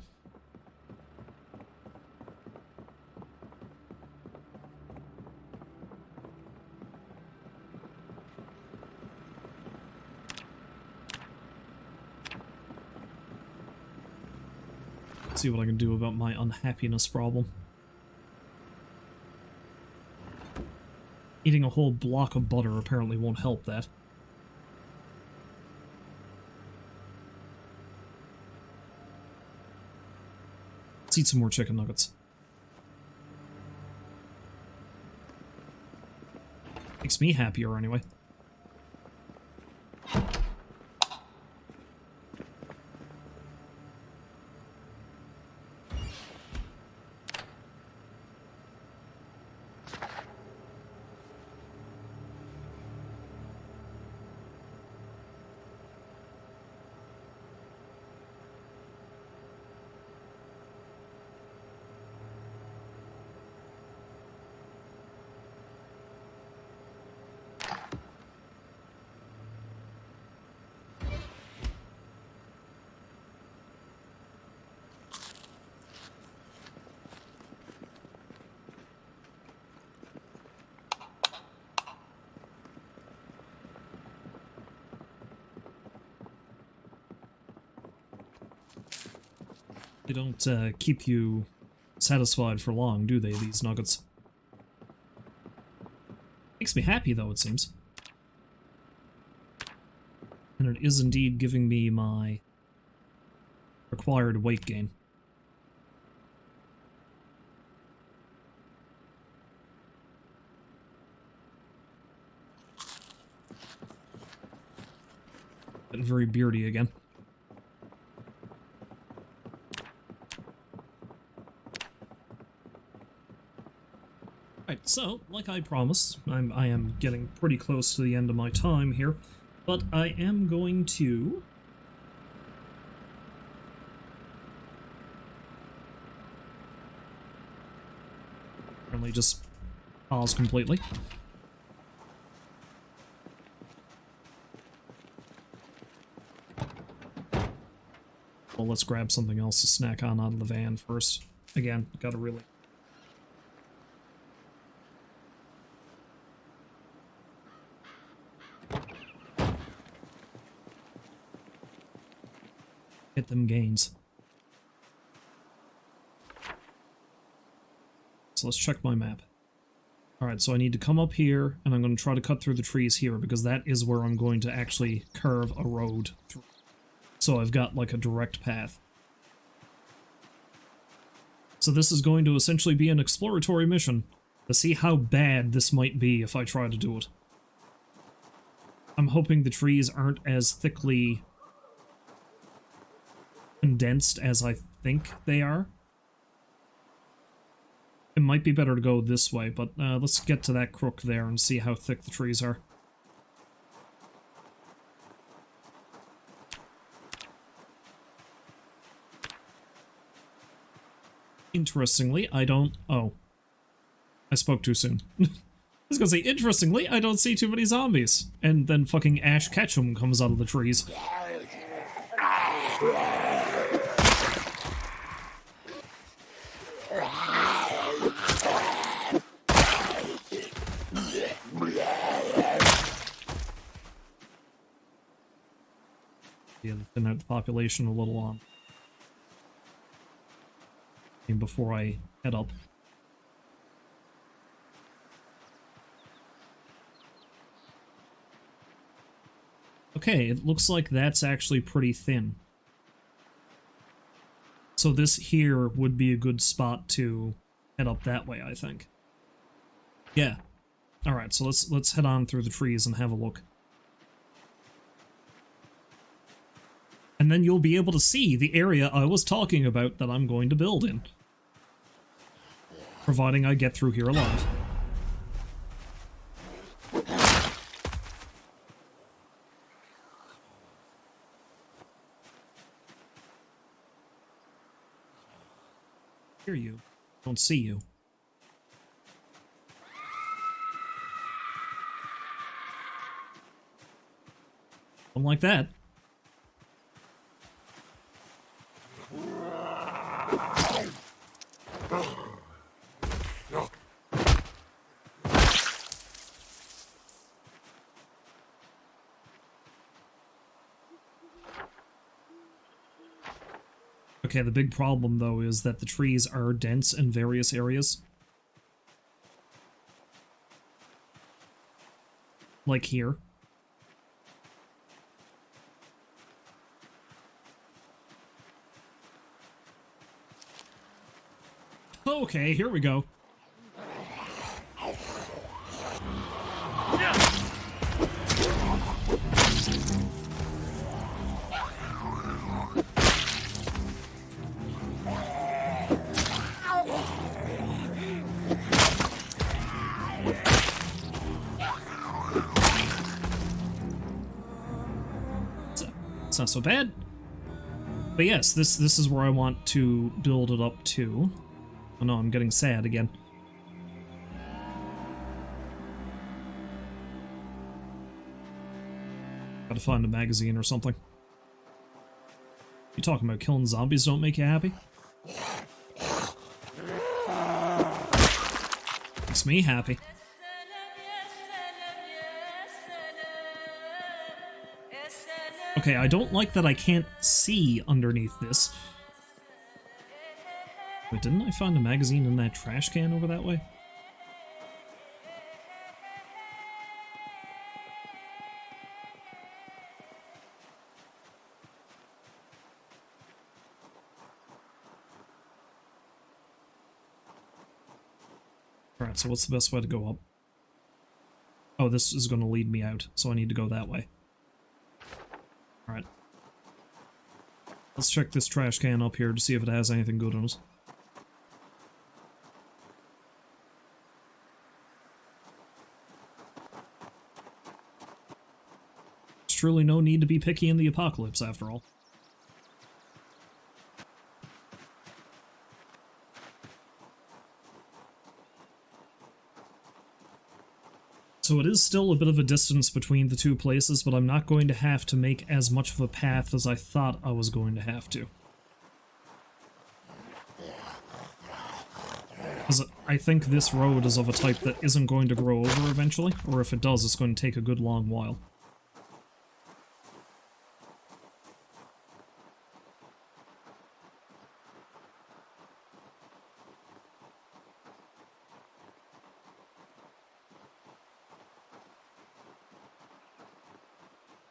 Let's see what I can do about my unhappiness problem. Eating a whole block of butter apparently won't help that. Let's eat some more chicken nuggets. Makes me happier anyway. They don't keep you satisfied for long, do they, these nuggets? Makes me happy, though, it seems. And it is indeed giving me my required weight gain. Getting very beardy again. Right, so, like I promised, I am getting pretty close to the end of my time here, but I am going to... apparently just pause completely. Well, let's grab something else to snack on out of the van first. Again, gotta really... hit them gains. So let's check my map. Alright, so I need to come up here, and I'm going to try to cut through the trees here, because that is where I'm going to actually curve a road through. So I've got, like, a direct path. So this is going to essentially be an exploratory mission, to see how bad this might be if I try to do it. I'm hoping the trees aren't as thickly condensed as I think they are. It might be better to go this way, but let's get to that crook there and see how thick the trees are. Interestingly, I don't... Oh. I spoke too soon. I was gonna say, interestingly, I don't see too many zombies. And then fucking Ash Ketchum comes out of the trees. Yeah, thin out the population a little on. Before I head up. Okay, it looks like that's actually pretty thin. So this here would be a good spot to head up that way, I think. Yeah. Alright, so let's head on through the trees and have a look. And then you'll be able to see the area I was talking about that I'm going to build in. Providing I get through here alive. Hear you. Don't see you. I'm like that. Okay, the big problem, though, is that the trees are dense in various areas. Like here. Okay, here we go. It's not so bad. But yes, this is where I want to build it up to. Oh no, I'm getting sad again. Gotta find a magazine or something. You talking about killing zombies don't make you happy? Makes me happy. Okay, I don't like that I can't see underneath this. Wait, didn't I find a magazine in that trash can over that way? Alright, so what's the best way to go up? Oh, this is going to lead me out, so I need to go that way. Alright. Let's check this trash can up here to see if it has anything good in it. There's truly no need to be picky in the apocalypse, after all. So it is still a bit of a distance between the two places, but I'm not going to have to make as much of a path as I thought I was going to have to. Because I think this road is of a type that isn't going to grow over eventually, or if it does, it's going to take a good long while.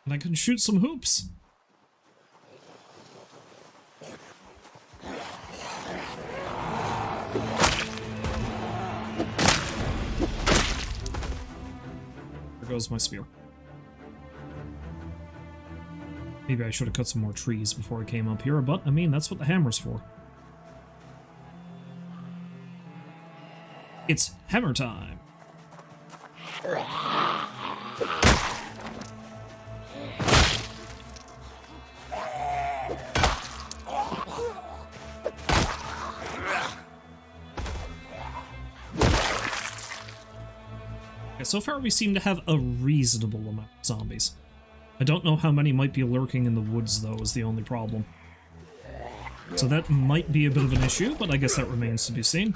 And I can shoot some hoops. There goes my spear. Maybe I should have cut some more trees before I came up here, but, I mean, that's what the hammer's for. It's hammer time! Okay, so far we seem to have a reasonable amount of zombies. I don't know how many might be lurking in the woods, though, is the only problem. So that might be a bit of an issue, but I guess that remains to be seen.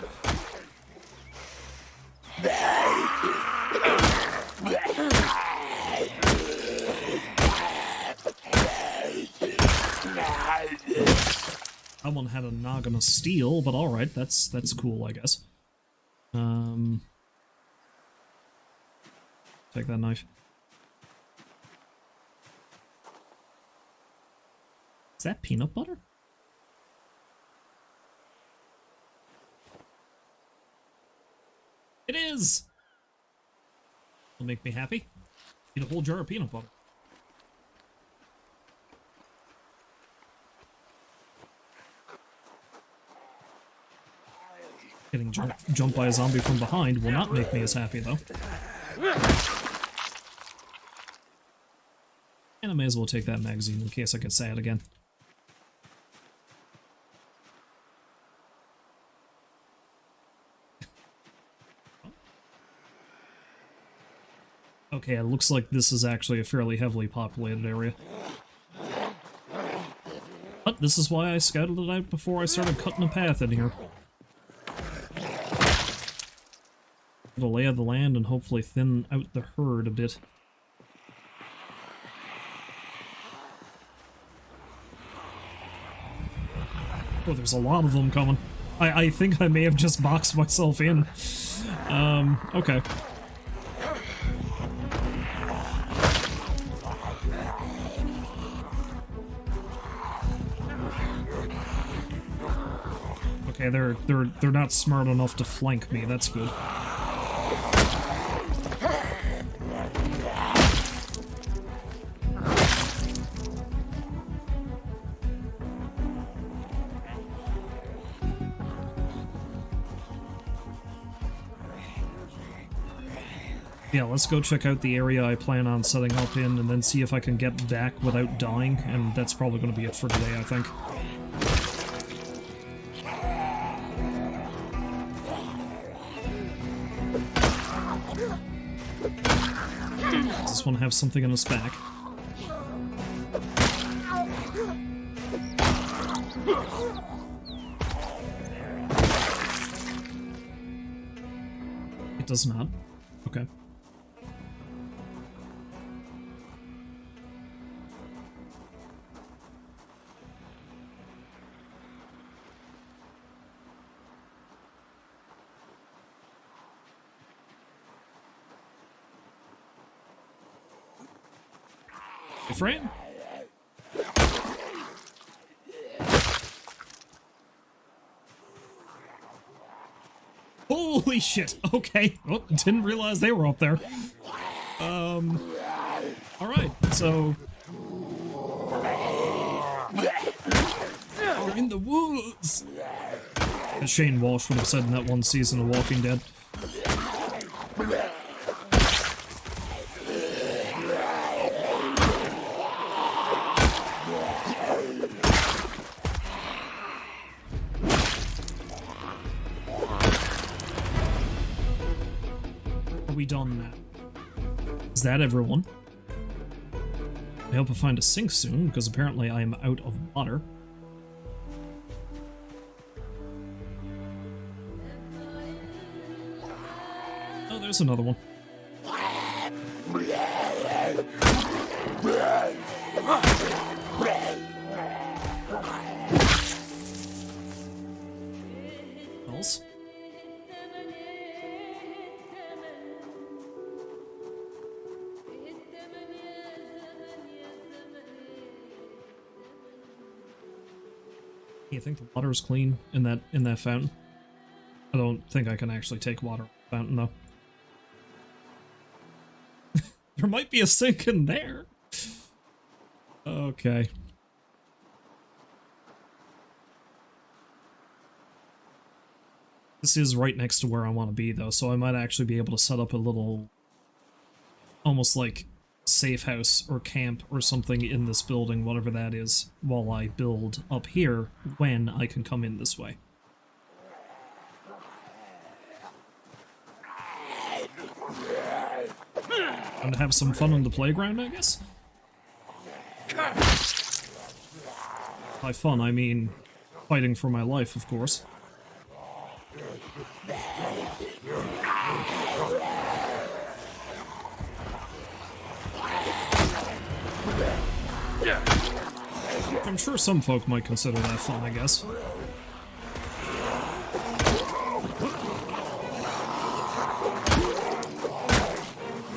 That one had a noggin of steel, but alright, that's cool, I guess. Take that knife. Is that peanut butter? It is! It'll make me happy. Eat a whole jar of peanut butter. Getting jumped by a zombie from behind will not make me as happy, though. And I may as well take that magazine in case I get sad again. Okay, it looks like this is actually a fairly heavily populated area. But this is why I scouted it out before I started cutting a path in here. The lay of the land and hopefully thin out the herd a bit. Oh, there's a lot of them coming. I think I may have just boxed myself in. Okay. Okay, they're not smart enough to flank me. That's good. Yeah, let's go check out the area I plan on setting up in and then see if I can get back without dying, and that's probably going to be it for today, I think. Does this one have something in its back? It does not. Okay. Fran? Holy shit! Okay. Oh, didn't realize they were up there. Alright, so... We're in the woods! As Shane Walsh would have said in that one season of Walking Dead. We done now? Is that everyone? I hope I find a sink soon, because apparently I am out of water. Oh, there's another one. Else? You think the water's clean in that fountain? I don't think I can actually take water from the fountain, though. There might be a sink in there. Okay. This is right next to where I want to be, though, so I might actually be able to set up a little, almost like, safe house or camp or something in this building, whatever that is, while I build up here when I can come in this way. And have some fun on the playground, I guess? By fun, I mean fighting for my life, of course. I'm sure some folk might consider that fun, I guess.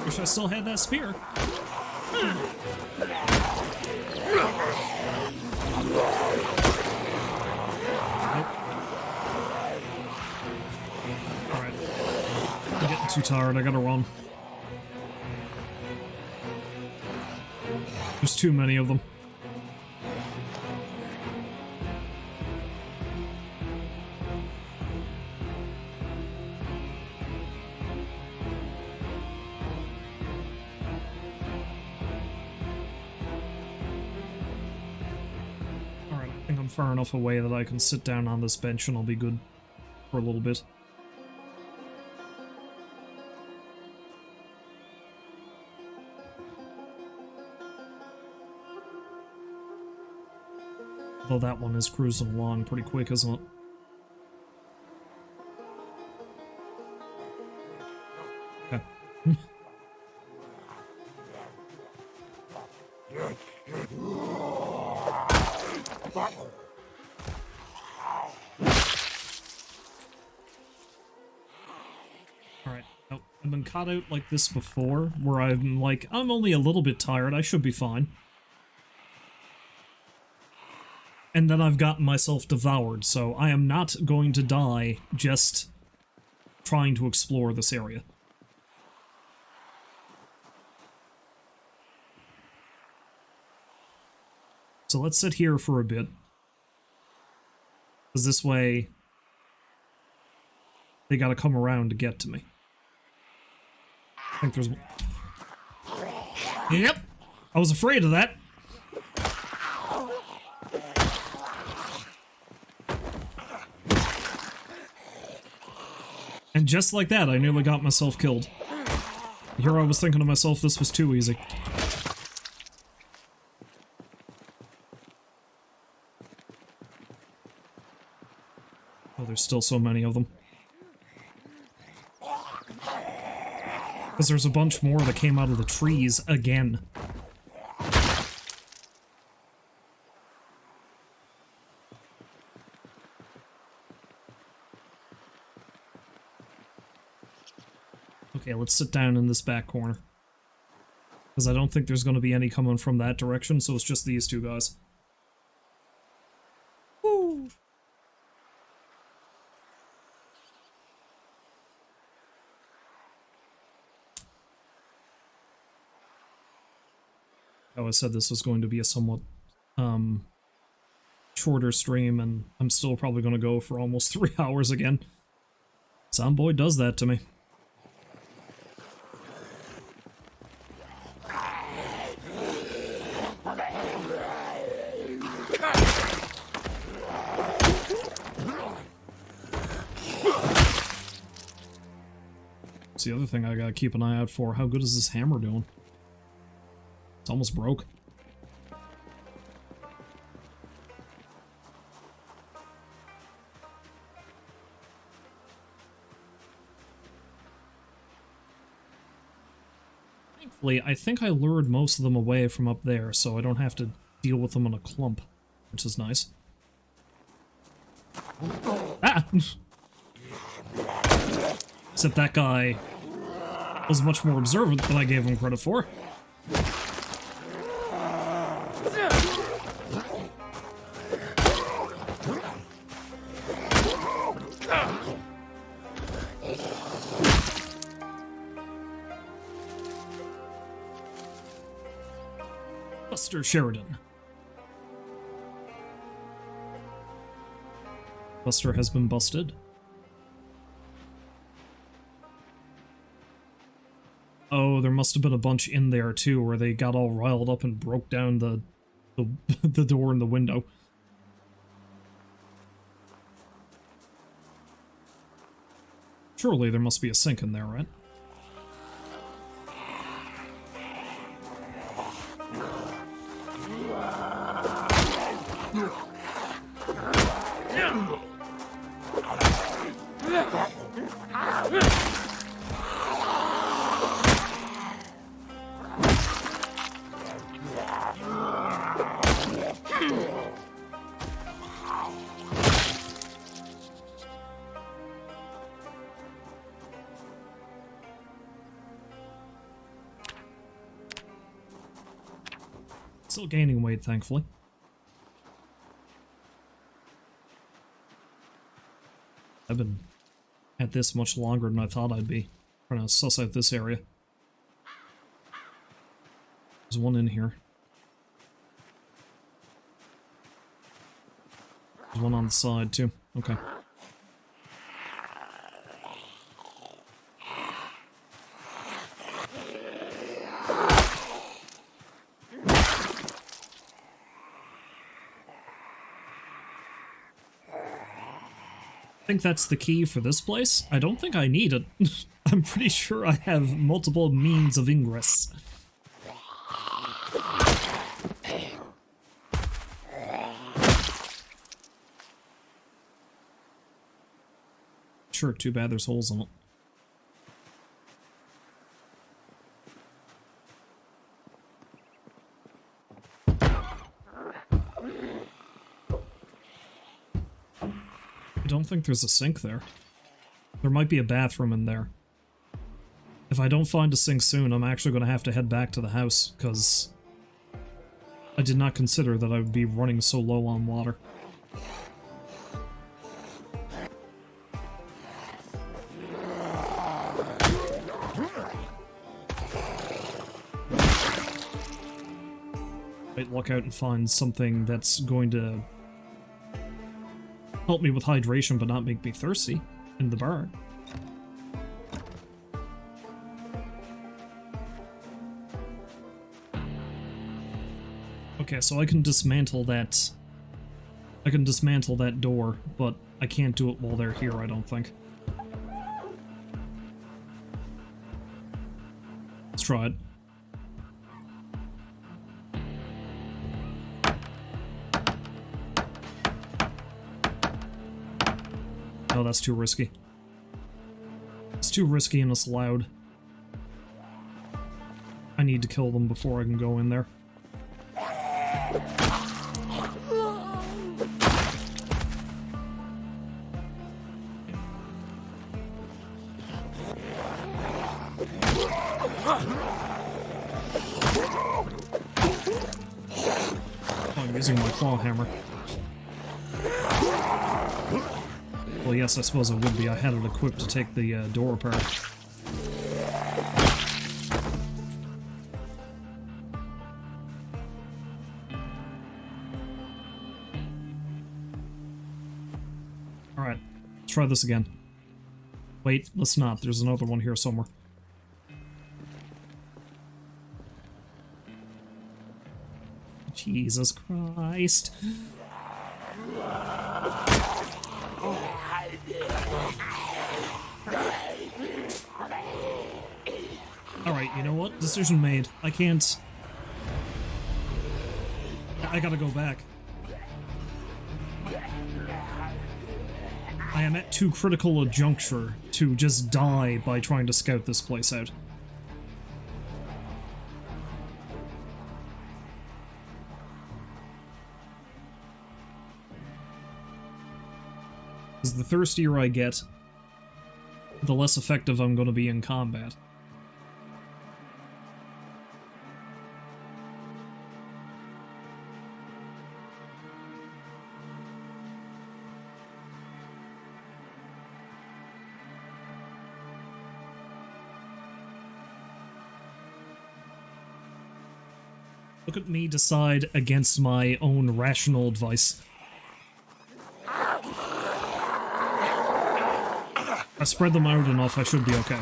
Wish I still had that spear. Alright. I'm getting too tired, I gotta run. There's too many of them. Far enough away that I can sit down on this bench and I'll be good for a little bit. Though that one is cruising along pretty quick, isn't it? Okay. Alright, now, I've been caught out like this before, where I'm like, I'm only a little bit tired, I should be fine. And then I've gotten myself devoured, so I am not going to die just trying to explore this area. So let's sit here for a bit. Because this way, they gotta come around to get to me. I think there's... Yep! I was afraid of that. And just like that, I nearly got myself killed. Here I was thinking to myself, this was too easy. Oh, there's still so many of them. Because there's a bunch more that came out of the trees again. Okay, let's sit down in this back corner. Because I don't think there's going to be any coming from that direction, so it's just these two guys. Woo! Oh, I said this was going to be a somewhat, shorter stream, and I'm still probably going to go for almost 3 hours again. Zomboid does that to me. That's the other thing I gotta keep an eye out for. How good is this hammer doing? It's almost broke. Thankfully, I think I lured most of them away from up there, so I don't have to deal with them in a clump, which is nice. Ah! Except that guy was much more observant than I gave him credit for. Mr. Sheridan. Buster has been busted. Oh, there must have been a bunch in there too, where they got all riled up and broke down the the door and the window. Surely there must be a sink in there, right? Still gaining weight, thankfully. I've been at this much longer than I thought I'd be. Trying to suss out this area. There's one in here. There's one on the side, too. Okay. I think that's the key for this place. I don't think I need it. I'm pretty sure I have multiple means of ingress. Sure, too bad there's holes in it. I don't think there's a sink there. There might be a bathroom in there. If I don't find a sink soon, I'm actually going to have to head back to the house, because I did not consider that I would be running so low on water. Might luck out and find something that's going to help me with hydration but not make me thirsty in the bar. Okay, so I can dismantle that. I can dismantle that door, but I can't do it while they're here, I don't think. Let's try it. Oh, that's too risky. It's too risky and it's loud. I need to kill them before I can go in there. Oh, I'm using my claw hammer. Well, yes, I suppose it would be. I had it equipped to take the door apart. Alright, let's try this again. Wait, let's not. There's another one here somewhere. Jesus Christ. Alright, you know what? Decision made. I can't... I gotta go back. I am at too critical a juncture to just die by trying to scout this place out. Because the thirstier I get, the less effective I'm going to be in combat. Look at me decide against my own rational advice. I spread them out enough, I should be okay.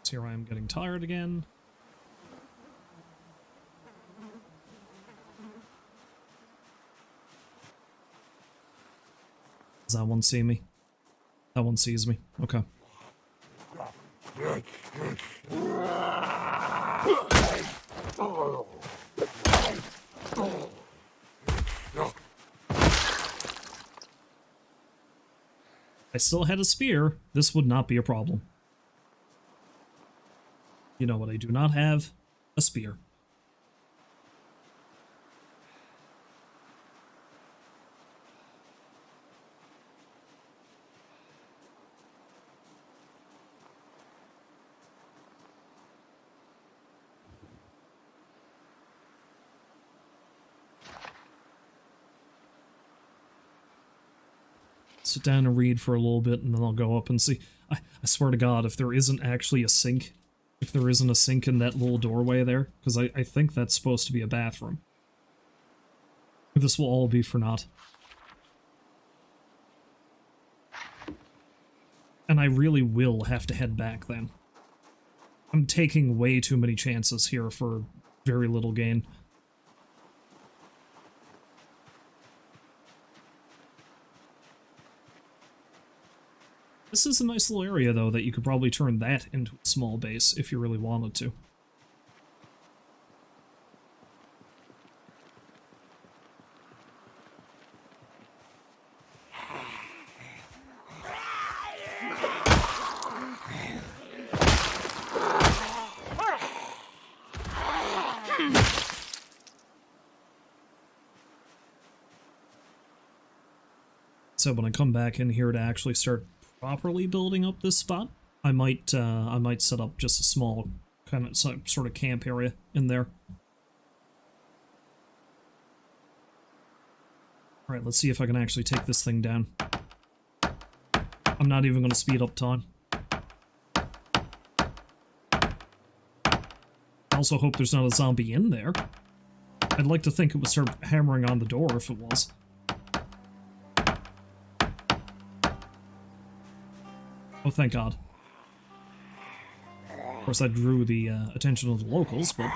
So here I am getting tired again. Does that one see me? That one sees me. Okay. If I still had a spear, this would not be a problem. You know what I do not have? A spear. Sit down and read for a little bit, and then I'll go up and see. I swear to God, if there isn't actually a sink, if there isn't a sink in that little doorway there, because I think that's supposed to be a bathroom. This will all be for naught. And I really will have to head back then. I'm taking way too many chances here for very little gain. This is a nice little area, though, that you could probably turn that into a small base if you really wanted to. So when I come back in here to actually start properly building up this spot, I might set up just a small kind of sort of camp area in there. All right, let's see if I can actually take this thing down. I'm not even going to speed up time. I also hope there's not a zombie in there. I'd like to think it would start hammering on the door if it was. Oh, thank God. Of course, that drew the attention of the locals, but...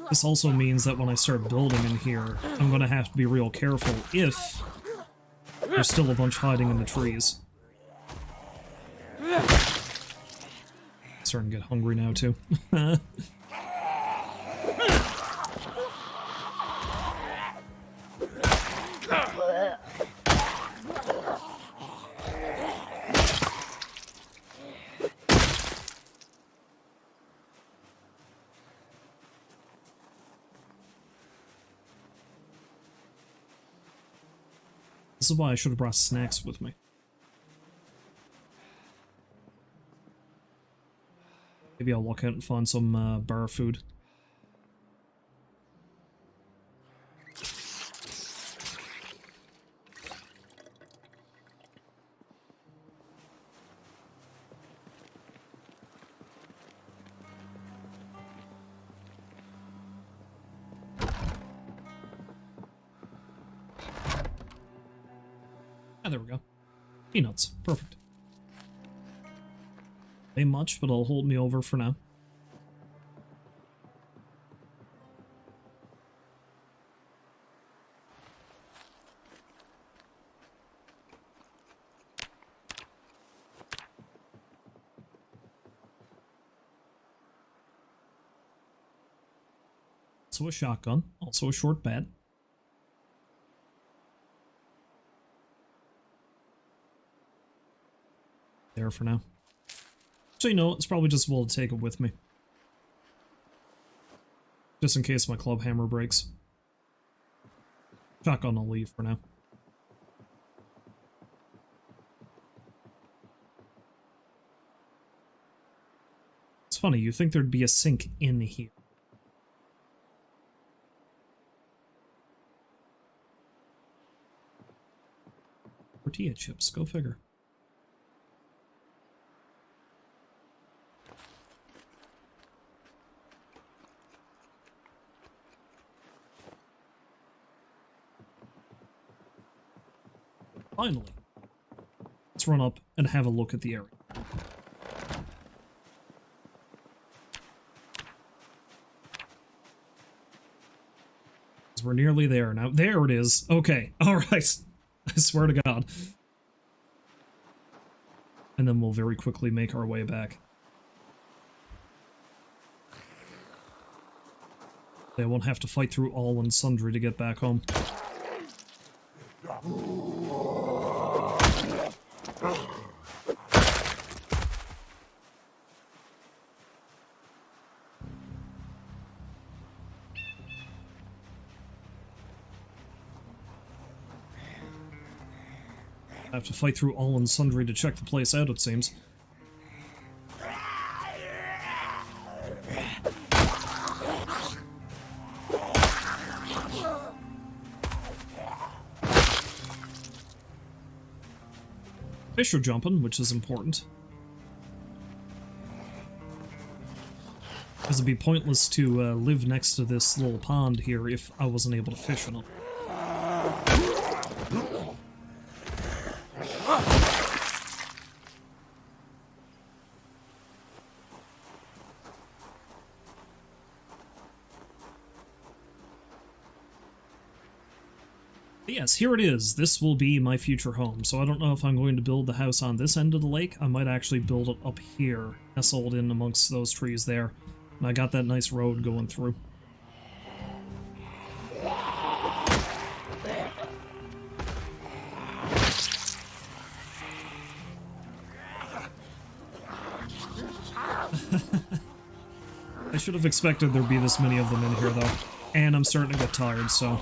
This also means that when I start building in here, I'm going to have to be real careful if there's still a bunch hiding in the trees. Starting to get hungry now, too. This is why I should have brought snacks with me. Maybe I'll walk out and find some bar food. There we go. Peanuts. Perfect. Ain't much, but it'll hold me over for now. Also a shotgun. Also a short bat. There for now. So you know, it's probably just as well to take it with me. Just in case my club hammer breaks. Shotgun I'll leave for now. funny, you think there'd be a sink in here. Tortilla chips, go figure. Finally, let's run up and have a look at the area. We're nearly there now. There it is. Okay, alright. I swear to God. And then we'll very quickly make our way back. I won't have to fight through all and sundry to get back home. I have to fight through all and sundry to check the place out, it seems. Fish are jumping, which is important. Because it'd be pointless to live next to this little pond here if I wasn't able to fish in it. Yes, here it is. This will be my future home. So I don't know if I'm going to build the house on this end of the lake. I might actually build it up here, nestled in amongst those trees there. And I got that nice road going through. I should have expected there'd be this many of them in here, though. And I'm starting to get tired, so...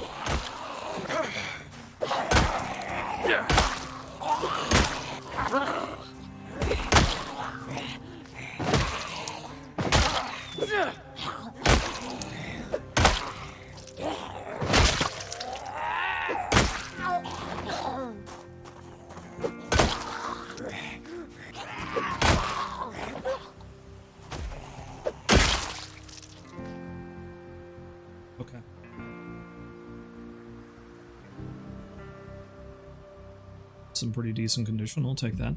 Okay. Some pretty decent condition, I'll take that.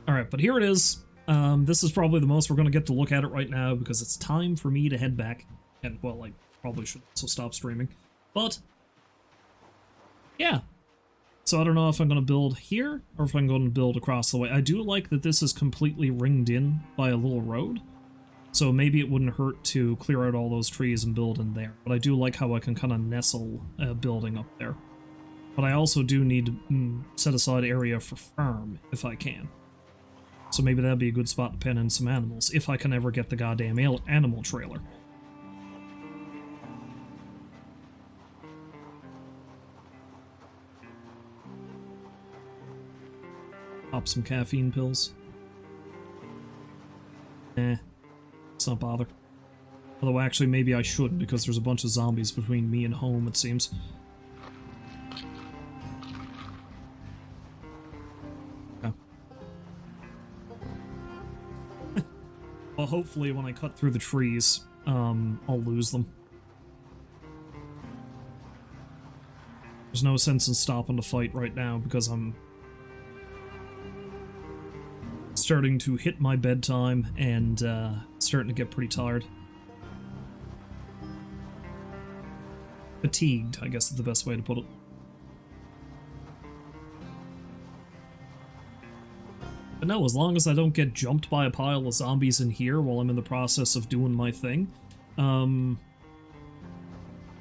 Alright, but here it is. This is probably the most we're going to get to look at it right now, because it's time for me to head back. And, well, I probably should also stop streaming. But, yeah. So I don't know if I'm going to build here, or if I'm going to build across the way. I do like that this is completely ringed in by a little road. So maybe it wouldn't hurt to clear out all those trees and build in there. But I do like how I can kind of nestle a building up there. But I also do need to set aside area for farm, if I can. So maybe that'd be a good spot to pen in some animals, if I can ever get the goddamn animal trailer. Pop some caffeine pills. Eh. Let's not bother. Although actually maybe I should, because there's a bunch of zombies between me and home, it seems. Yeah. Well, hopefully when I cut through the trees, I'll lose them. There's no sense in stopping the fight right now, because I'm starting to hit my bedtime and starting to get pretty tired. Fatigued, I guess is the best way to put it. But no, as long as I don't get jumped by a pile of zombies in here while I'm in the process of doing my thing,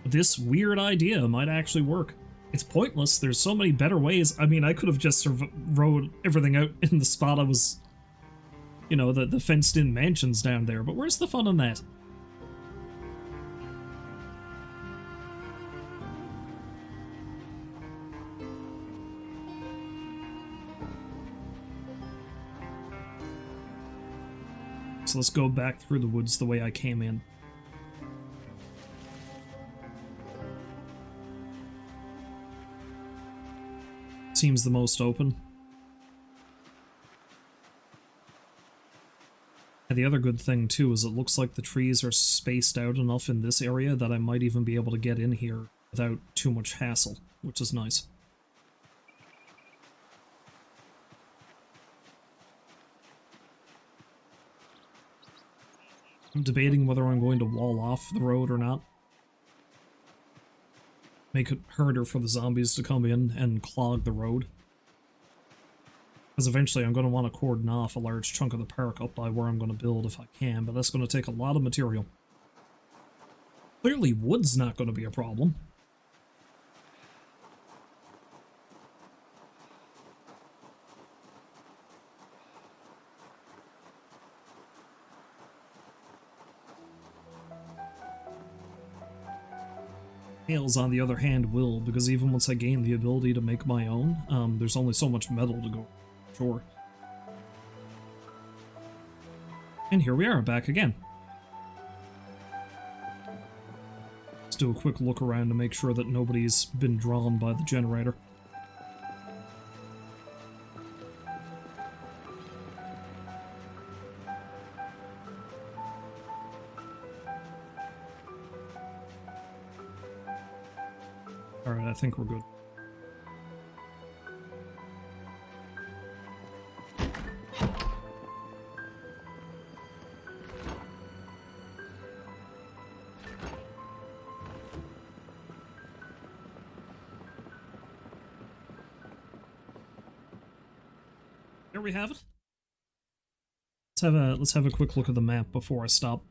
this weird idea might actually work. It's pointless, there's so many better ways. I mean, I could have just rode everything out in the spot I was... You know, the fenced-in mansions down there, but where's the fun in that? so let's go back through the woods the way I came in. Seems the most open. And the other good thing, too, is it looks like the trees are spaced out enough in this area that I might even be able to get in here without too much hassle, which is nice. I'm debating whether I'm going to wall off the road or not. Make it harder for the zombies to come in and clog the road. Because eventually I'm going to want to cordon off a large chunk of the park up by where I'm going to build if I can, but that's going to take a lot of material. Clearly wood's not going to be a problem. Nails, on the other hand, will, because even once I gain the ability to make my own, there's only so much metal to go. Sure. And here we are, back again. Let's do a quick look around to make sure that nobody's been drawn by the generator. Alright, I think we're good. There we have it. Let's have a quick look at the map before I stop.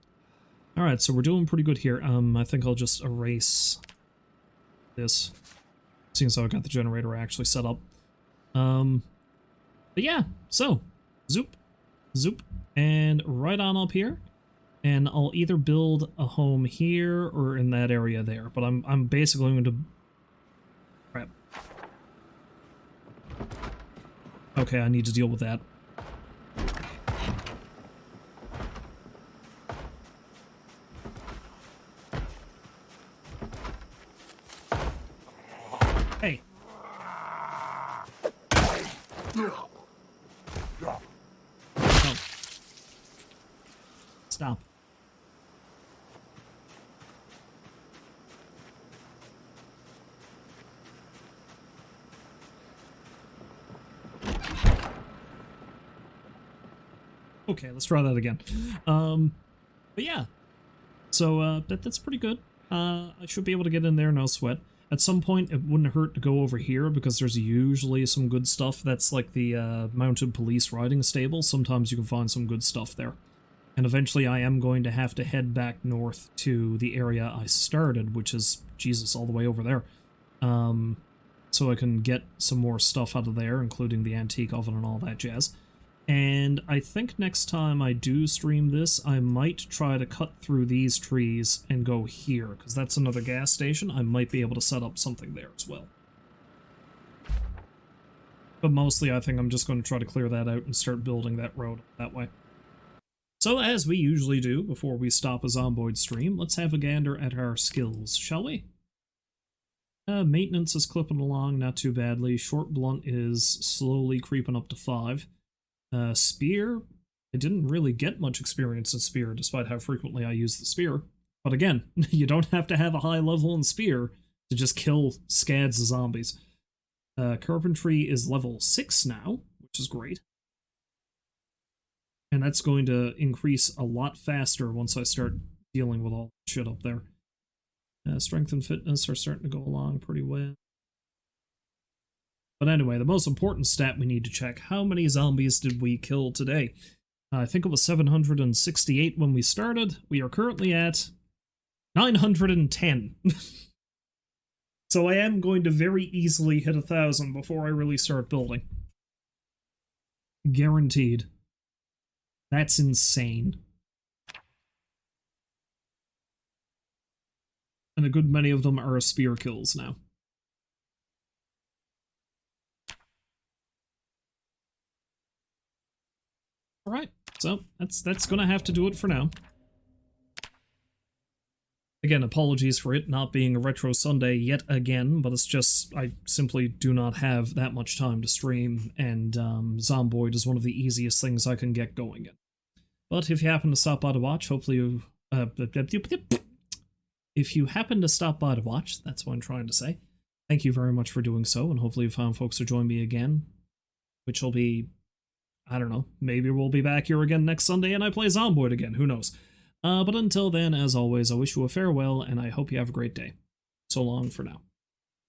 Alright, so we're doing pretty good here. I think I'll just erase this, seeing as how I got the generator actually set up. But yeah, so zoop, zoop, and right on up here, and I'll either build a home here or in that area there. But I'm basically going to crap. Okay, I need to deal with that. Hey. Oh. Stop. Okay, let's try that again. But yeah. So, that's pretty good. I should be able to get in there, no sweat. At some point, it wouldn't hurt to go over here, because there's usually some good stuff. That's like the mounted police riding stable. Sometimes you can find some good stuff there. And eventually I am going to have to head back north to the area I started, which is, Jesus, all the way over there. So I can get some more stuff out of there, including the antique oven and all that jazz. And I think next time I do stream this, I might try to cut through these trees and go here, because that's another gas station. I might be able to set up something there as well. But mostly I think I'm just going to try to clear that out and start building that road that way. So as we usually do before we stop a Zomboid stream, let's have a gander at our skills, shall we? Maintenance is clipping along not too badly. Short blunt is slowly creeping up to 5. Spear, I didn't really get much experience in spear, despite how frequently I use the spear. But again, you don't have to have a high level in spear to just kill scads of zombies. Carpentry is level 6 now, which is great. And that's going to increase a lot faster once I start dealing with all that shit up there. Strength and fitness are starting to go along pretty well. But anyway, the most important stat we need to check, how many zombies did we kill today? I think it was 768 when we started. We are currently at 910. So I am going to very easily hit 1,000 before I really start building. Guaranteed. That's insane. And a good many of them are spear kills now. Alright, So that's gonna have to do it for now. Again, apologies for it not being a Retro Sunday yet again, but it's just, I simply do not have that much time to stream, and Zomboid is one of the easiest things I can get going in. But if you happen to stop by to watch, hopefully you... if you happen to stop by to watch, that's what I'm trying to say, thank you very much for doing so, and hopefully you found folks to join me again, which will be, I don't know, maybe we'll be back here again next Sunday and I play Zomboid again, who knows. But until then, as always, I wish you a farewell, and I hope you have a great day. So long for now.